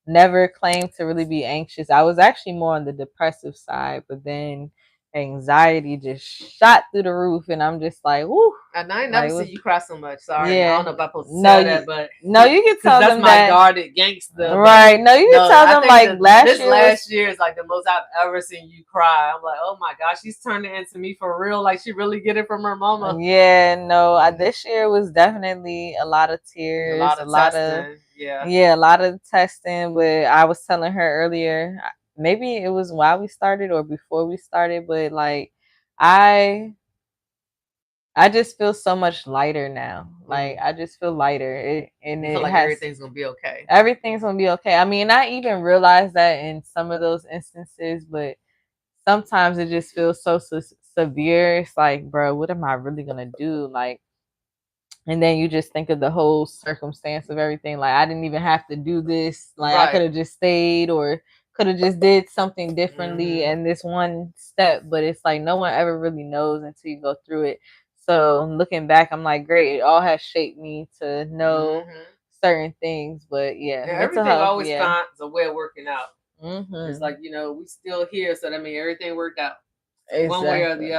never claimed to really be anxious. I was actually more on the depressive side, but then anxiety just shot through the roof, and I'm just like, whoo. And I ain't never seen you cry so much. Sorry, Yeah. I don't know if I'm supposed to say that, but no, you can tell that's them my that. guarded gangster. Right? No, you can tell them like last year is like the most I've ever seen you cry. I'm like, oh my gosh, she's turning into me for real. Like she really get it from her mama. Yeah, no, this year was definitely a lot of tears, a lot of a lot of testing. But I was telling her earlier, maybe it was while we started or before we started, but like I just feel so much lighter now. Like I just feel lighter, and you feel like everything's gonna be okay. Everything's gonna be okay. I mean, I even realized that in some of those instances, but sometimes it just feels so severe. It's like, bro, what am I really gonna do? Like, and then you just think of the whole circumstance of everything. Like, I didn't even have to do this. Like, I could have just stayed or could have just did something differently and this one step. But it's like no one ever really knows until you go through it. So looking back, I'm like, great. It all has shaped me to know Mm-hmm. certain things. But yeah, Yeah, mental everything health. always Yeah. finds a way of working out. It's Mm-hmm. like, we still here, so that means everything worked out one way or the Exactly.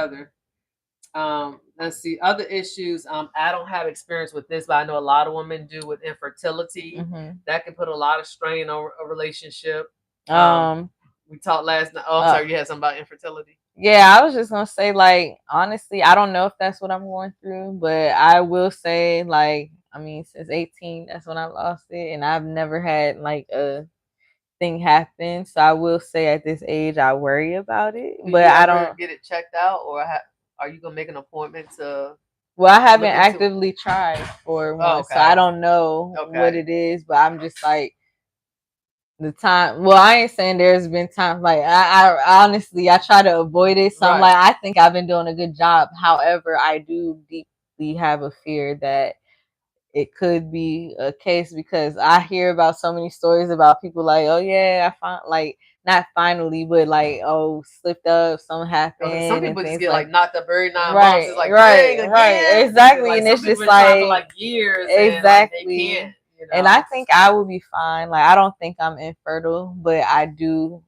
other. Let's see, other issues. I don't have experience with this, but I know a lot of women do with infertility. Mm-hmm. That can put a lot of strain on a relationship. Um. We talked last night. Oh, I'm Uh, sorry, you had something about infertility. yeah, I was just gonna say, like, honestly, I don't know if that's what I'm going through, but I will say, like, I mean, since 18, that's when I lost it, and I've never had like a thing happen. So I will say, at this age, I worry about it, Do but you I ever don't. get it checked out, or are you gonna make an appointment to Well, I haven't look into it? actively tried for Oh, one, so I okay. don't know what Okay. it is. But I'm just like, the time. Well, I ain't saying there's been times like I honestly I try to avoid it. So I'm Right. like, I think I've been doing a good job. However, I do deeply have a fear that it could be a case, because I hear about so many stories about people like, oh yeah, I found, like, not finally, but like, oh, slipped up, something Okay. Some happened and people just things get like like. knocked up every 9 months. It's Right, like, dang, right, right, again. And exactly, like and some it's people just been trying for like, like years and like they can't. exactly. And I You think I will be fine. Like, I don't think I'm infertile, but I do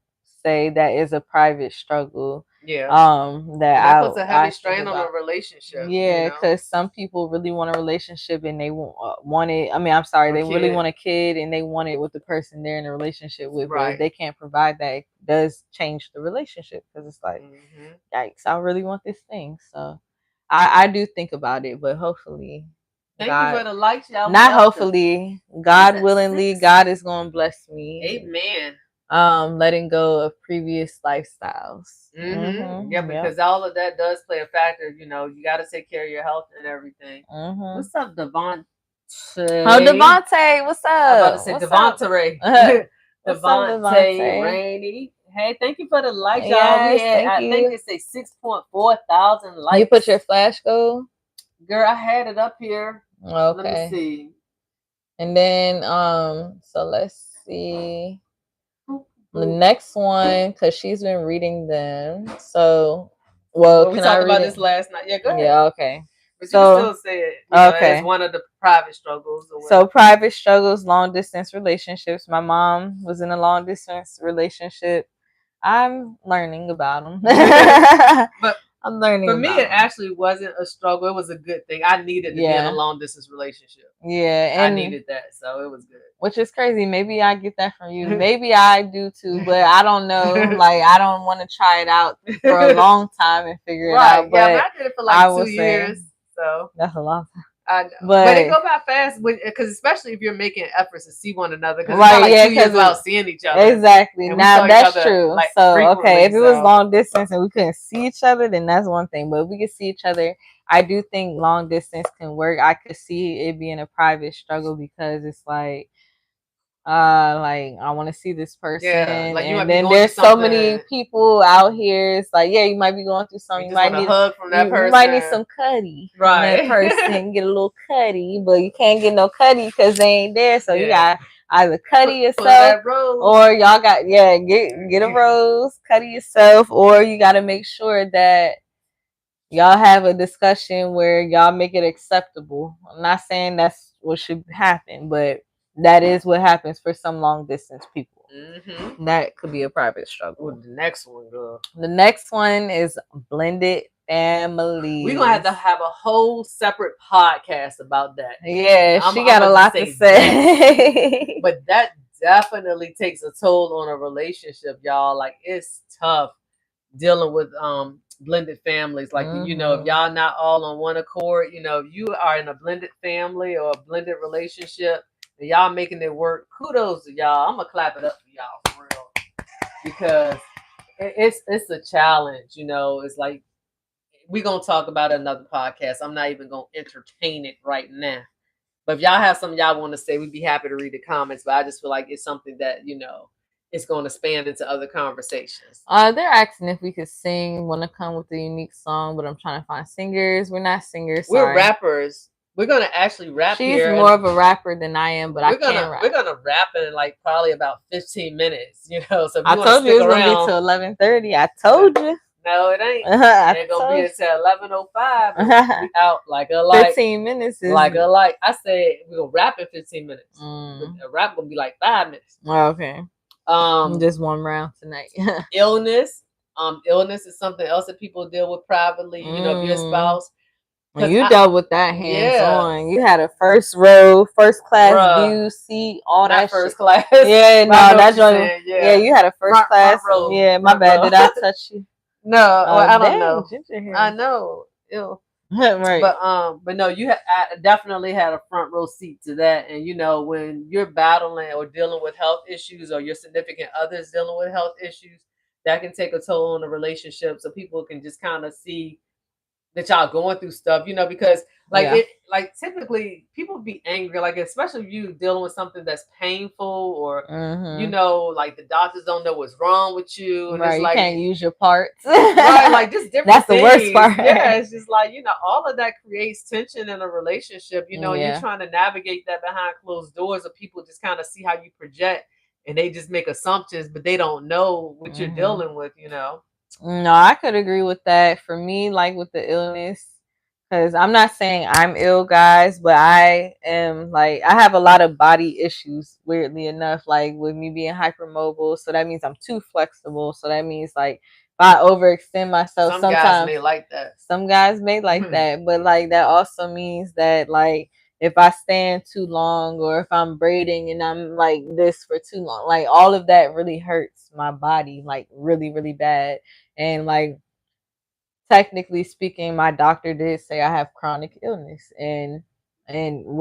say that is a private struggle. Yeah. That And that puts a I heavy think strain on a about. relationship. Yeah, because some people really want a relationship and they want it. I mean, I'm sorry, Or they really kid. want a kid and they want it with the person they're in a relationship with. But if Right. they can't provide that, it does change the relationship, because it's like, Mm-hmm. yikes, I really want this thing. So I do think about it, but hopefully, Thank you for God, the likes, y'all. We not up to hopefully, what's God that, willingly, 6? God is going to bless me. Amen. Letting go of previous lifestyles. Mm-hmm. Yeah, Yep. because all of that does play a factor. You got to take care of your health and everything. Mm-hmm. What's up, Devontae? Oh, Devontae, what's I'm about to up? say What's up? Devontae. What's up, Devontae Devontae? Rainey. Hey, thank you for the likes, y'all. We Yes, had, thank I think you. they say 6.4 thousand You put your likes. flash goal? Girl, I had it up here. Let me Okay. see. And then so let's see. The next one, because she's been reading them. So, well, Well, we can I talked read about it? this last night. Yeah, go ahead. Yeah, okay. But you can So, still say it, as okay. one of the private struggles or So, whatever. private struggles, long distance relationships. My mom was in a long distance relationship. I'm learning about them. But I'm learning for me, about it them. actually wasn't a struggle. It was a good thing. I needed to be in a Yeah. long distance relationship. Yeah. I And needed that, so it was good. which is crazy. Maybe I get that from you. Maybe I do too, but I don't know. Like, I don't want to try it out for a long time and figure it Right. out. Yeah, but But I did it for I like will 2 years. say So that's a long time. I know. But it But go by fast because especially if you're making efforts to see one another. Because it's not right, like yeah, 2 years without seeing each other. exactly. And we Now saw each that's other true. like So okay, frequently. if it was So long distance and we couldn't see each other, then that's one thing. But if we could see each other, I do think long distance can work. I could see it being a private struggle, because it's like I want to see this person, yeah, like you might and be then going through there's so something many and people out here. It's like, yeah, you might be going through you something. You just might want a need hug from that you might need person. some cuddy from that Right. person. Get a little cuddy, but you can't get no cuddy because they ain't there. So you Yeah. got either cuddy Put yourself, that rose. or y'all got, yeah, get a rose, cuddy yourself, or you got to make sure that y'all have a discussion where y'all make it acceptable. I'm not saying that's what should happen, but that is what happens for some long distance people. Mm-hmm. That could be a private struggle. Ooh, the next one, girl. The next one is blended families. We're gonna have to have a whole separate podcast about that. Yeah, she got a lot to say. But that definitely takes a toll on a relationship, y'all. Like, it's tough dealing with blended families. Like, if y'all not all on one accord, if you are in a blended family or a blended relationship and y'all making it work, kudos to y'all. I'm gonna clap it up for y'all for real, because it's a challenge. It's like, we're gonna talk about another podcast. I'm not even gonna entertain it right now. But if y'all have something y'all want to say, we'd be happy to read the comments. But I just feel like it's something that it's going to span into other conversations. They're asking if we could sing. Want to come with a unique song, but I'm trying to find singers. We're not singers. We're rappers. We're gonna actually rap She's here. more of a rapper than I am, but we're gonna rap in like probably about 15 minutes. So if you I told you it was gonna be till 11:30. I told you. No, it ain't. I It ain't gonna be told until 11:05, and you. we out like a light. 15 minutes is Like a light. I said we gonna rap in 15 minutes. But Mm. a rap gonna be like 5 minutes. Okay. Just one round tonight. Illness. Illness is something else that people deal with privately. You know, if your spouse. And you dealt with that hands on. You had a first row, first class view seat, all not that first shit. class. Yeah, But I no, know that's what you're right. saying. Yeah, you had a first class. Front row. Yeah, my Front bad. row. Did I touch you? No, I don't Dang, know. ginger hair. I know. Ew. Right. But no, I definitely had a front row seat to that. And you know, when you're battling or dealing with health issues, or your significant others dealing with health issues, that can take a toll on the relationship. So people can just kind of see that y'all going through stuff, you know, because like typically people be angry, like especially if you dealing with something that's painful, or you know, like the doctors don't know what's wrong with you, and it's you like can't use your parts. right, like just different That's things. The worst part. Yeah, it's just like, you know, all of that creates tension in a relationship, you know, and you're Yeah. trying to navigate that behind closed doors, or people just kind of see how you project, and they just make assumptions, but they don't know what you're dealing with, you know. No, I could agree with that. For me, like with the illness, because I'm not saying I'm ill, guys, but I am like, I have a lot of body issues, weirdly enough, like with me being hypermobile. So that means I'm too flexible. So that means like if I overextend myself, Some sometimes guys may like that. Some guys may like that, but like that also means that like if I stand too long, or if I'm braiding and I'm like this for too long, like all of that really hurts my body, like really, really bad. And like technically speaking, my doctor did say I have chronic illness, and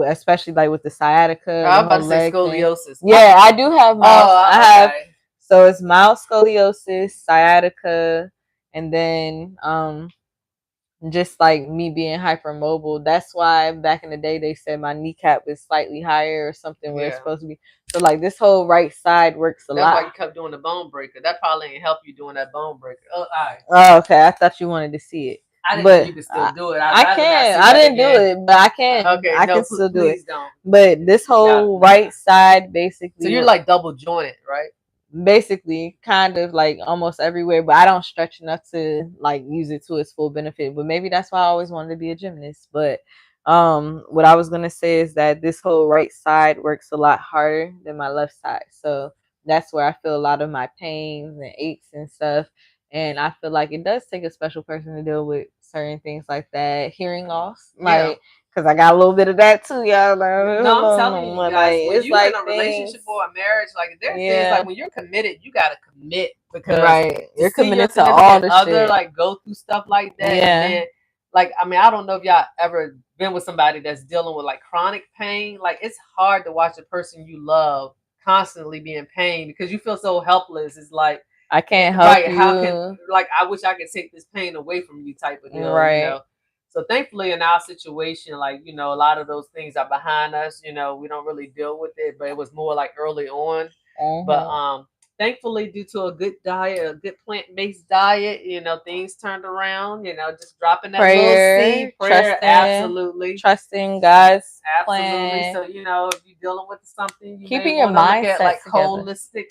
especially like with the sciatica, I was the about whole to say leg thing. scoliosis. Yeah, I do have mild. I have okay. So it's mild scoliosis, sciatica, and then just like me being hypermobile. That's why back in the day they said my kneecap is slightly higher or something where it's supposed to be. So like this whole right side works a lot. That's why you kept doing the bone breaker. That probably ain't help you doing that bone breaker. Oh, all right. Oh, okay. I thought you wanted to see it. I didn't know you could still do it. I can. I didn't do it, but I can. Okay, I no, can still do it. please don't. But this whole right side basically. So you're like double jointed, right? Basically, kind of like almost everywhere, but I don't stretch enough to like use it to its full benefit. But maybe that's why I always wanted to be a gymnast. But what I was gonna say is that this whole right side works a lot harder than my left side. So that's where I feel a lot of my pains and aches and stuff. And I feel like it does take a special person to deal with certain things like that. Hearing loss, like because I got a little bit of that too, y'all. No, I'm telling you, guys, like, when you're like in a relationship or a marriage, like there's things like when you're committed, you gotta commit, because you're committed to all the other shit. like go through stuff like that, and then like I mean I don't know if y'all ever been with somebody that's dealing with like chronic pain. Like it's hard to watch a person you love constantly be in pain because you feel so helpless. It's like I can't help you. How can like I wish I could take this pain away from you type of deal, you know. So thankfully in our situation, like, you know, a lot of those things are behind us, you know, we don't really deal with it, but it was more like early on. But thankfully due to a good diet, a good plant-based diet, you know, things turned around, you know, just dropping that little seed, prayer, absolutely. Trusting God's plan. So, you know, if you're dealing with something, you keeping your mindset look at like holistic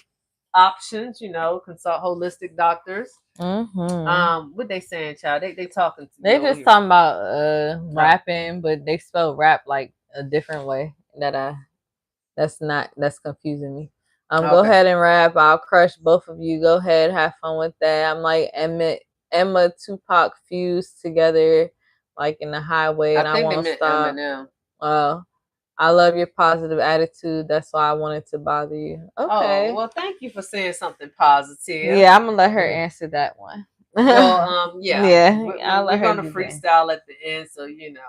options, you know, consult holistic doctors. What they saying, child? They talking to they just talking about rapping, but they spell rap like a different way that's confusing me. Go ahead and rap. I'll crush both of you. Go ahead, have fun with that. I'm like Emma Tupac fused together like in the highway, and I won't stop. I love your positive attitude. That's why I wanted to bother you. Okay. Oh, well, thank you for saying something positive. Yeah, I'm gonna let her answer that one. Well, yeah, we're gonna freestyle at the end, so you know.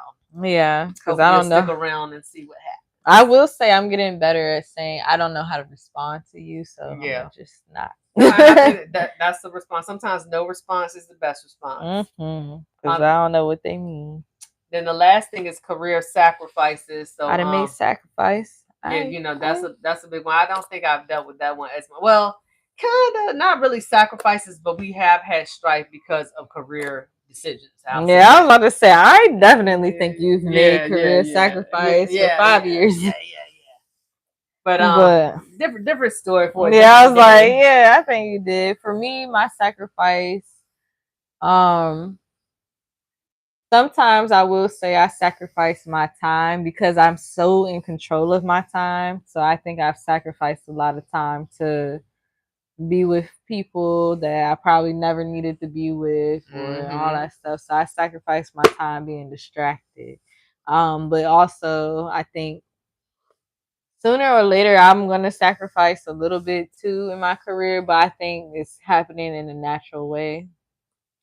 Yeah, because I don't know. Stick around and see what happens. I will say I'm getting better at saying I don't know how to respond to you, so yeah, I'm just not. That's the response. Sometimes no response is the best response. Because I don't know what they mean. Then the last thing is career sacrifices. So I done made sacrifice. Yeah, you know that's a big one. I don't think I've dealt with that one as much. Well, kind of not really sacrifices, but we have had strife because of career decisions. I was about to say I definitely think you've made career sacrifice for 5 years. But different story for it. Yeah, I was like, yeah, I think you did. For me, my sacrifice Um, Sometimes I will say I sacrifice my time because I'm so in control of my time. So I think I've sacrificed a lot of time to be with people that I probably never needed to be with or all that stuff. So I sacrifice my time being distracted. But also I think sooner or later I'm gonna sacrifice a little bit too in my career, but I think it's happening in a natural way.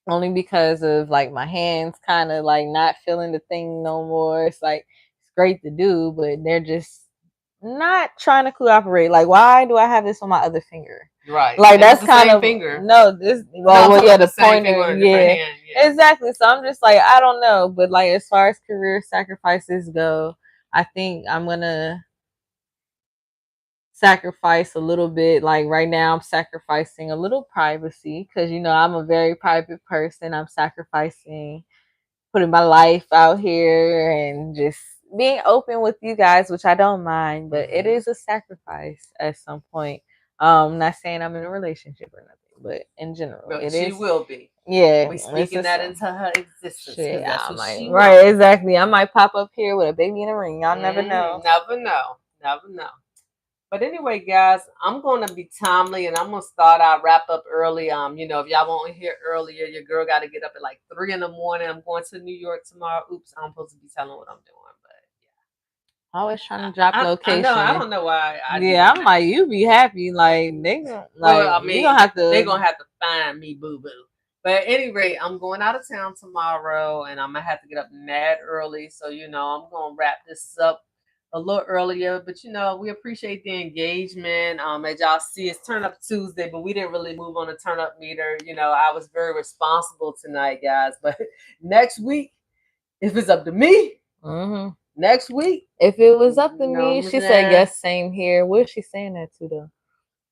Only because of like my hands kind of like not feeling the thing no more. It's like it's great to do, but they're just not trying to cooperate. Like, why do I have this on my other finger? Right. Like And that's it's the kind same of finger. no. This No, well, yeah, the the same finger pointer, on a different yeah, hand. Yeah. exactly. So I'm just like I don't know, but like as far as career sacrifices go, I think I'm gonna sacrifice a little bit. Like right now I'm sacrificing a little privacy because I'm a very private person. I'm sacrificing putting my life out here and just being open with you guys, which I don't mind, but it is a sacrifice at some point. Not saying I'm in a relationship or nothing, but in general But it she is. will be. Yeah, We speaking that into her existence because shit, that's I what might, she right, wants. exactly. I might pop up here with a baby in a ring. Y'all never know. Never know. Never know. But anyway, guys, I'm gonna be timely and I'm gonna start our wrap up early. If y'all want to hear earlier, your girl got to get up at like 3 in the morning. I'm going to New York tomorrow. Oops, I'm supposed to be telling what I'm doing, but Always trying to drop I know. I location. don't know why I do Yeah, that. I'm like, you be happy. Like they gonna Well, like I you mean, gonna have they're to. gonna have to find me, boo boo. But at any rate, I'm going out of town tomorrow, and I'm gonna have to get up mad early. So I'm gonna wrap this up a little earlier. But we appreciate the engagement. As y'all see, it's Turn Up Tuesday, but we didn't really move on the turn up meter. I was very responsible tonight, guys. But next week, if it's up to me, next week, if it was up to me, I'm she said saying? yes. Same here. What is she saying that to though?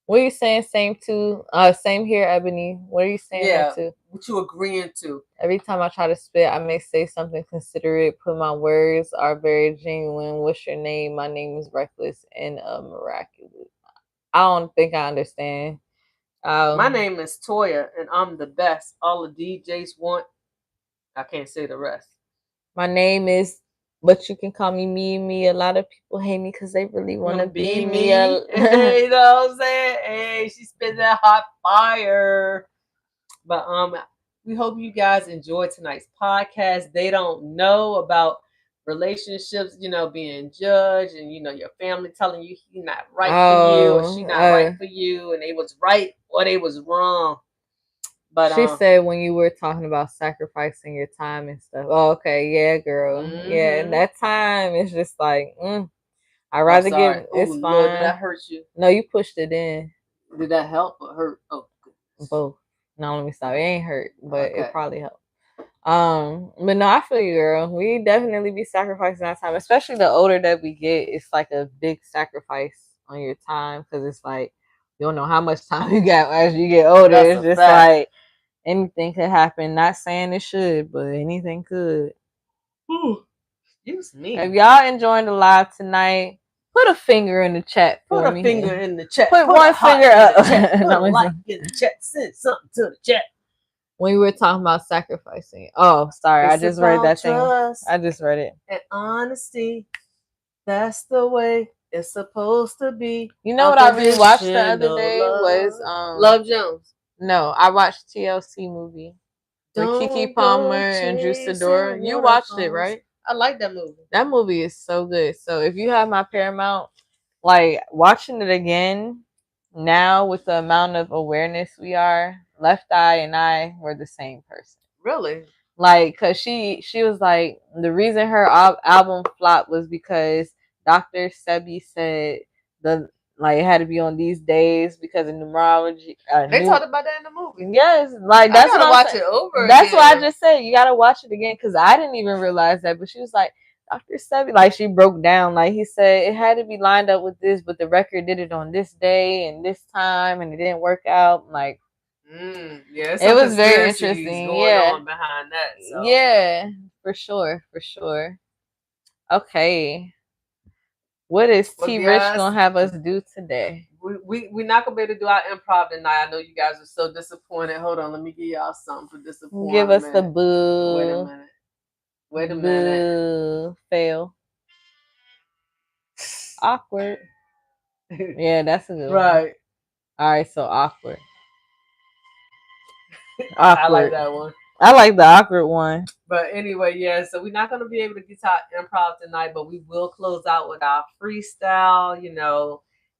What are you saying? Same to? Same here, Ebony. What are you saying that to? What you agreeing to? Every time I try to spit, I may say something considerate. Put my words are very genuine. What's your name? My name is Reckless and Miraculous. I don't think I understand. My name is Toya, and I'm the best. All the DJs want. I can't say the rest. My name is, but you can call me Me. A lot of people hate me because they really want to be me. You know what I'm saying? Hey, she spit that hot fire. But we hope you guys enjoyed tonight's podcast. They don't know about relationships, being judged, and your family telling you he's not right for you or she not right for you, and they was right or they was wrong. But she said when you were talking about sacrificing your time and stuff. Oh, okay, yeah, girl, yeah. And that time is just like, I'd rather give. It's fine. Lord, did that hurt you? No, you pushed it in. Did that help or hurt? Oh, goodness. Both. No, let me stop. It ain't hurt, but it probably helped. But no, I feel you, girl. We definitely be sacrificing our time, especially the older that we get. It's like a big sacrifice on your time because it's like you don't know how much time you got as you get older. It's just like anything could happen. Not saying it should, but anything could. Excuse me. If y'all enjoying the live tonight, put a finger in the chat for me. Put a finger in the chat. Put one finger up. Put a like in the chat. Send something to the chat. When we were talking about sacrificing. Oh, sorry. I just read that thing. I just read it. And honesty. That's the way it's supposed to be. You know what I rewatched the other day was Love Jones. No, I watched TLC movie with Keke Palmer and Drew Sidora. You watched it, right? I like that movie. That movie is so good. So if you have my Paramount, like watching it again now with the amount of awareness we are, Left Eye and I were the same person. Really? Like, cause she was like, the reason her album flopped was because Dr. Sebi said it had to be on these days because of numerology. They talked about that in the movie. Yes, like that's what I'm watch it over. That's why I just said you gotta watch it again because I didn't even realize that. But she was like, Dr. Sebi, like she broke down, like he said it had to be lined up with this, but the record did it on this day and this time, and it didn't work out. Like. Yeah, it was very interesting. Going on behind that. So. Yeah, for sure. Okay. What is T Rich gonna have us do today? we're not gonna be able to do our improv tonight. I know you guys are so disappointed. Hold on, let me give y'all something for Give us the disappointment. Wait a boo. minute. Wait a minute. Boo. Fail. Awkward. Yeah, that's a good one. Right. All right, so awkward. I like Awkward. that one. I like the awkward one. But anyway, yeah, so we're not going to be able to get to our improv tonight, but we will close out with our freestyle.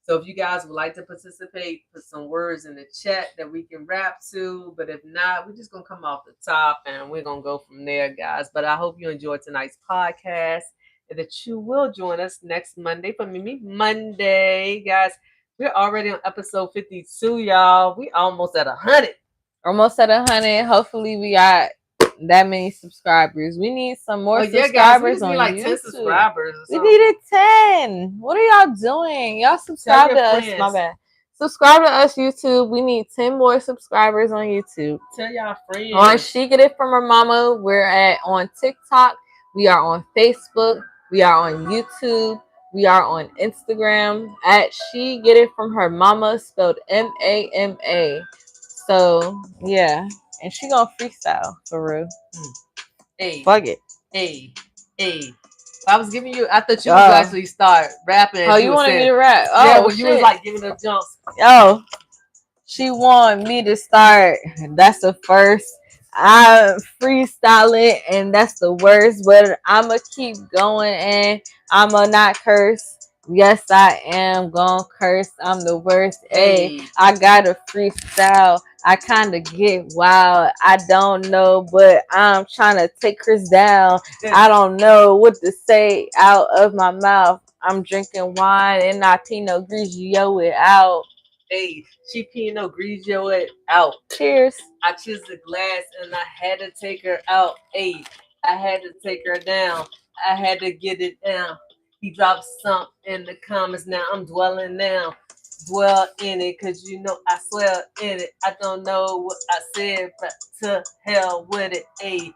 So if you guys would like to participate, put some words in the chat that we can rap to. But if not, we're just going to come off the top and we're going to go from there, guys. But I hope you enjoyed tonight's podcast and that you will join us next Monday for Mimi Monday, guys. We're already on episode 52, y'all. We almost at 100. Almost at 100. Hopefully, we got that many subscribers. We need some more yeah, guys, we subscribers just on need like YouTube. 10 subscribers. We needed 10. What are y'all doing? Y'all subscribe to us. My bad. Subscribe to us, YouTube. We need 10 more subscribers on YouTube. Tell y'all friends. On She Get It From Her Mama, we're on TikTok. We are on Facebook. We are on YouTube. We are on Instagram at She Get It From Her Mama, spelled MAMA. So yeah, and she gonna freestyle for real. Hey, fuck it. Hey. I was giving you. I thought you would actually start rapping. Oh, you wanted me to rap? Oh, yeah, when you was like giving the jumps. Oh, she wanted me to start. That's the first. I freestyling, and that's the worst. But I'ma keep going, and I'ma not curse. Yes, I am gonna curse. I'm the worst. Hey, I got a freestyle. I kind of get wild. I don't know, but I'm trying to take Chris down. I don't know what to say out of my mouth. I'm drinking wine and I Pinot Grigio it out. Hey, she Pinot Grigio it out. Cheers. I chose the glass and I had to take her out. Hey, I had to take her down. I had to get it down. He dropped something in the comments. Now I'm dwelling now. Dwell in it, cause you know I swear in it. I don't know what I said, but to hell with it. Ayy,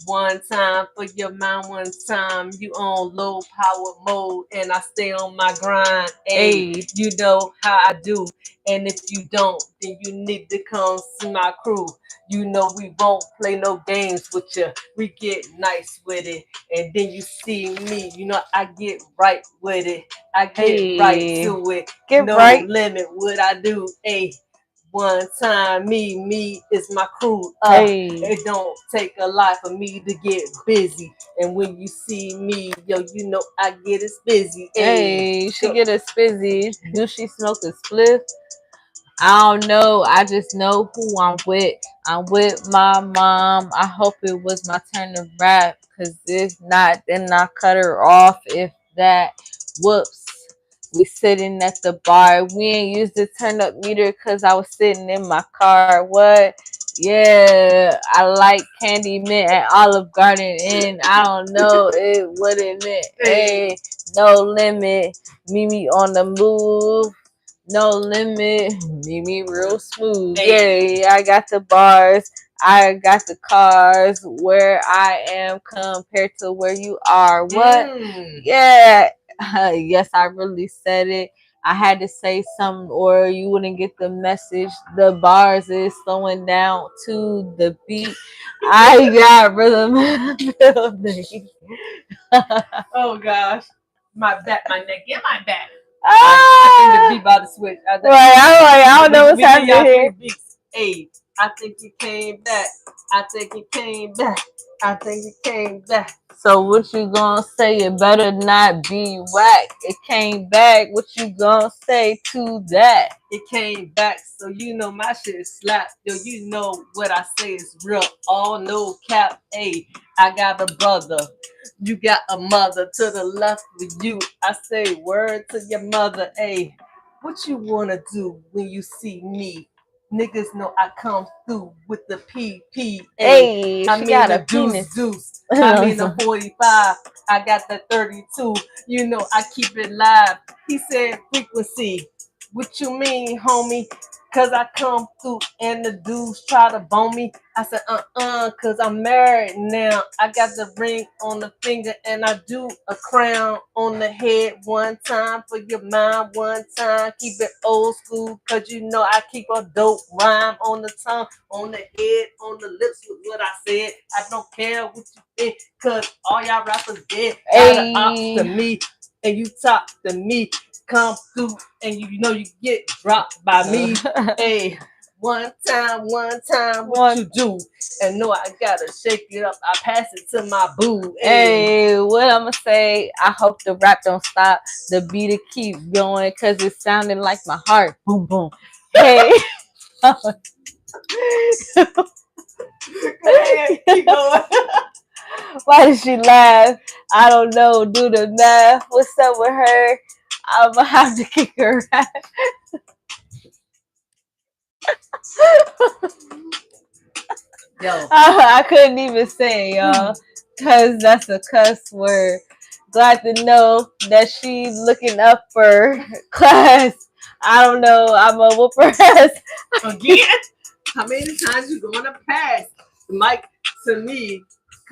one time for your mind, one time you on low power mode, and I stay on my grind. Ayy, you know how I do, and if you don't, then you need to come see my crew. You know we won't play no games with you. We get nice with it, and then you see me. You know I get right with it. I get right to it. Get no right. limit what I do. Ayy, one time me is my crew. Hey. It don't take a lot for me to get busy. And when you see me, yo, you know I get as busy. Hey, she get us busy. Do she smoke a spliff? I don't know. I just know who I'm with. I'm with my mom. I hope it was my turn to rap. Cause if not, then I cut her off. If that, whoops. We sitting at the bar. We ain't used the turn up meter cause I was sitting in my car. What? Yeah, I like Candy Mint at Olive Garden and I don't know what it meant. Hey, no limit. Mimi on the move. No limit. Mimi real smooth. Yeah, I got the bars. I got the cars. Where I am compared to where you are. What? Yeah. Yes, I really said it. I had to say something or you wouldn't get the message. The bars is slowing down to the beat. I got rhythm in the building. Oh gosh. My back, my neck, yeah, my back. I think the beat about to switch. I don't know what's happening here. Hey, I think it came back. I think it came back. I think it came back. So what you gonna say? It better not be whack. It came back. What you gonna say to that? It came back, so you know my shit is slap. Yo, you know what I say is real. All no cap. Hey, I got a brother. You got a mother to the left of you. I say word to your mother. Hey, what you wanna do when you see me? Niggas know I come through with the PP. Hey, I mean the deuce. I mean the 45. I got the 32. You know I keep it live. He said frequency. What you mean, homie? Cause I come through and the dudes try to bone me. I said, cause I'm married now. I got the ring on the finger and I do a crown on the head one time for your mind one time. Keep it old school, cause you know I keep a dope rhyme on the tongue, on the head, on the lips with what I said. I don't care what you think, cause all y'all rappers dead. Got an ops to me and you talk to me. Come through and you know you get dropped by me. Hey, one time, what you do? And no, I gotta shake it up. I pass it to my boo. Hey, what I'ma say? I hope the rap don't stop. The beat to keep going, cause it's sounding like my heart. Boom, boom. Hey. Keep going. Why did she laugh? I don't know. Do the math. What's up with her? I'ma have to kick her ass. Yo, I couldn't even say, y'all, cause that's a cuss word. Glad to know that she's looking up for class. I don't know. I'm a whoop her ass again. How many times you gonna pass the mic to me?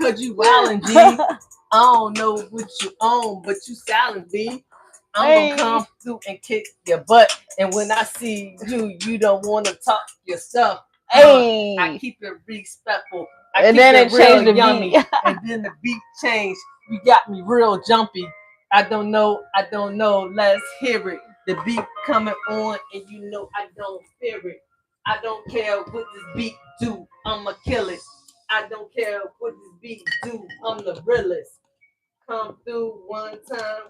Cause you wildin', G. I don't know what you own, but you silent, B. I'm gonna come through and kick your butt. And when I see you, you don't want to talk your stuff. Hey. I keep it respectful. I And keep then it it real changed the yummy. beat. And then the beat changed. You got me real jumpy. I don't know. Let's hear it. The beat coming on, and you know I don't fear it. I don't care what this beat do. I'ma kill it. I don't care what this beat do. I'm the realest. Come through one time.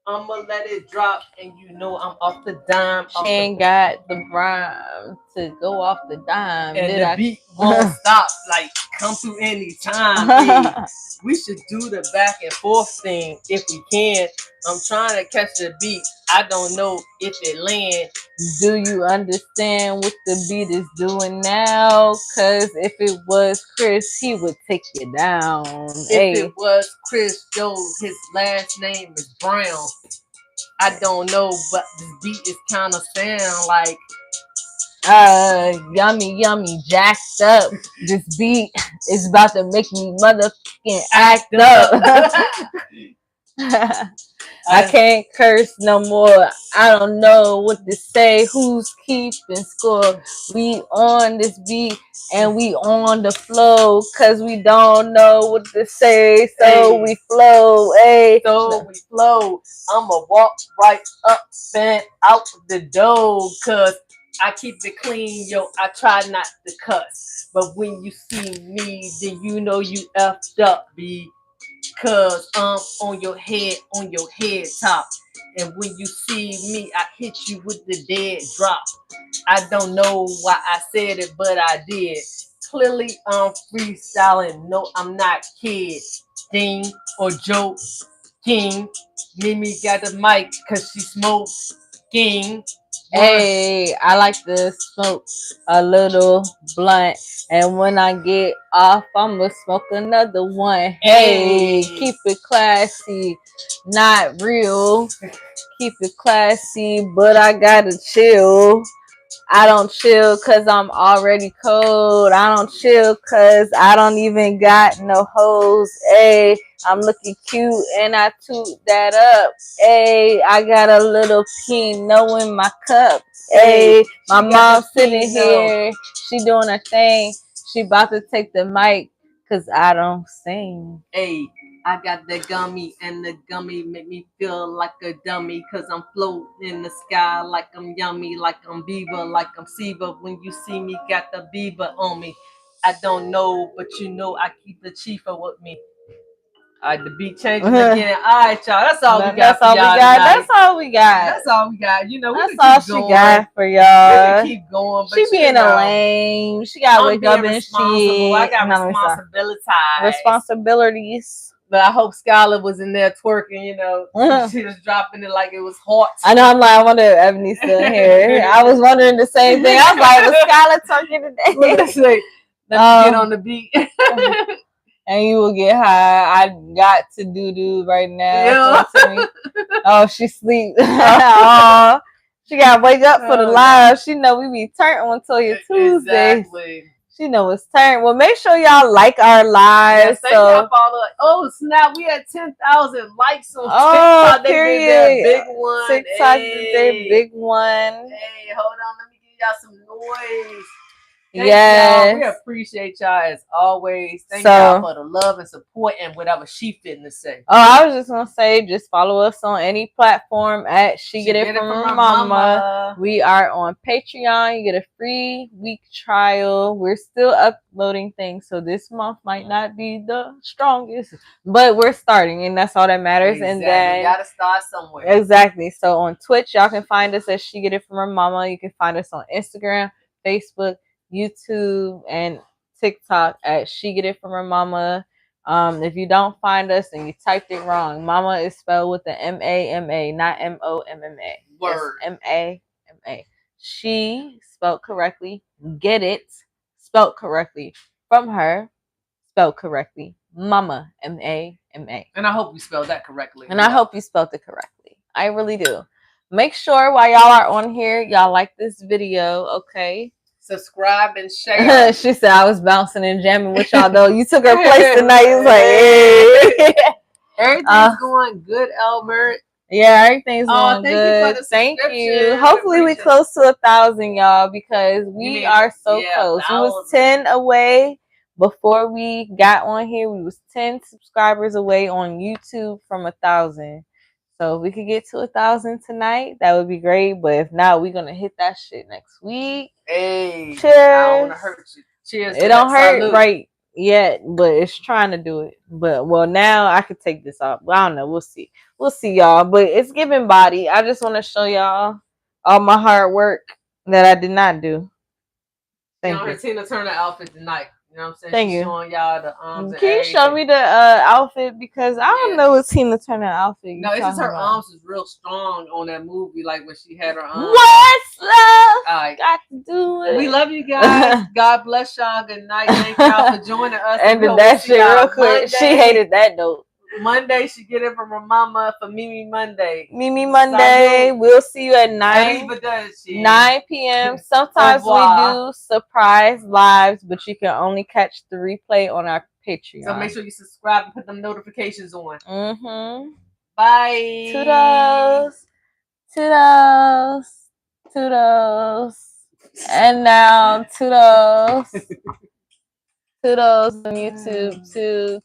I'ma let it drop, and you know I'm off the dime. She ain't got the rhyme to go off the dime. And the beat won't stop. Like, come through anytime. Hey, we should do the back and forth thing if we can. I'm trying to catch the beat. I don't know if it land. Do you understand what the beat is doing now? Cause if it was Chris, he would take you down. If it was Chris, yo, his last name is Brown. I don't know, but this beat is kind of sound like yummy, jacked up. This beat is about to make me motherfucking act up. I can't curse no more. I don't know what to say. Who's keeping score? We on this beat and we on the flow, cause we don't know what to say. So we flow. Hey. So we flow. I'ma walk right up and out the door, cause I keep it clean, yo. I try not to cuss. But when you see me, then you know you effed up, B. Cause I'm on your head top. And when you see me, I hit you with the dead drop. I don't know why I said it, but I did. Clearly, I'm freestyling. No, I'm not kidding or joking. Mimi got the mic cause she smoking. Hey, I like to smoke a little blunt, and when I get off, I'ma smoke another one. Hey, keep it classy, not real. Keep it classy, but I gotta chill. I don't chill cause I'm already cold. I don't chill cause I don't even got no hoes. Hey, I'm looking cute and I toot that up. Hey, I got a little Pinot in my cup. Hey, my mom sitting here. She doing her thing. She about to take the mic cause I don't sing. Hey, I got that gummy, and the gummy make me feel like a dummy, cause I'm floating in the sky like I'm yummy, like I'm Beaver, like I'm Seaver. When you see me, got the Beaver on me. I don't know, but you know I keep the Chiefer with me. All right, the beat changing again. All right, y'all. That's all we got for y'all tonight. That's all we got. That's all we got. You know, that's all she got for y'all. We can keep going, but she being a lame. She got to wake up and shit. I got responsibilities. But I hope Skylar was in there twerking, you know. She was dropping it like it was hot. I know, I'm like, I wonder if Ebony's still here. I was wondering the same thing. I was like, was Skylar twerking today? Let's get on the beat. And you will get high. I got to do right now. Yeah. Oh, she sleep. Oh, She gotta wake up for the live. She know we be turned on Toya Tuesdays. Exactly. She know it's turned. Well, make sure y'all like our lives. Yes, thank y'all for all the. Oh snap! We had 10,000 likes on TikTok. Period. They did their big one. TikTok did their big one. Hey, hold on. Let me give y'all some noise. Yes. Y'all. We appreciate y'all as always. Thank y'all for the love and support and whatever she fitting to say. Oh, I was just gonna say, just follow us on any platform at She Get It From Her Mama. We are on Patreon. You get a free week trial. We're still uploading things, so this month might not be the strongest, but we're starting, and that's all that matters. Exactly. And then you gotta start somewhere. Exactly. So on Twitch, y'all can find us at She Get It From Her Mama. You can find us on Instagram, Facebook, YouTube, and TikTok at She Get It From Her Mama. If you don't find us and you typed it wrong, Mama is spelled with the M-A-M-A, not M-O-M-M-A. Word. It's M-A-M-A. She spelled correctly. Get it spelled correctly. From her spelled correctly. Mama, M-A-M-A. And I hope you spelled that correctly. And I hope you spelled it correctly. I really do. Make sure while y'all are on here, y'all like this video, okay? Subscribe and share. She said I was bouncing and jamming with y'all though. You took her place tonight. You was like, hey. Everything's going good, Albert. Yeah, everything's going thank good. You for the thank you. Hopefully we close to 1,000, y'all, because we are so close. We was 10 away before we got on here. We was 10 subscribers away on YouTube from 1,000. So if we could get to 1,000 tonight, that would be great. But if not, we're gonna hit that shit next week. Hey, cheers. I don't wanna hurt you. Cheers. It don't hurt right yet, but it's trying to do it. But well, now I could take this off. I don't know. We'll see. We'll see, y'all. But it's giving body. I just want to show y'all all my hard work that I did not do. Thank you. Her Tina Turner outfit tonight. You know what I'm saying? Thank She's showing y'all the arms. Can you show me the outfit? Because I don't know what Tina Turner outfit. No, it's just her arms was real strong on that movie, like when she had her arms. What's love? Got to do it. We love you guys. God bless y'all. Good night. Thank y'all for joining us. And that shit real quick. She hated that note. Monday, she get it from her mama for Mimi Monday. Mimi Monday. Salute. We'll see you at 9 p.m. Sometimes we do surprise lives, but you can only catch the replay on our Patreon. So make sure you subscribe and put them notifications on. Bye. Toodles. Toodles. Toodles. And now, toodles. Toodles on YouTube too.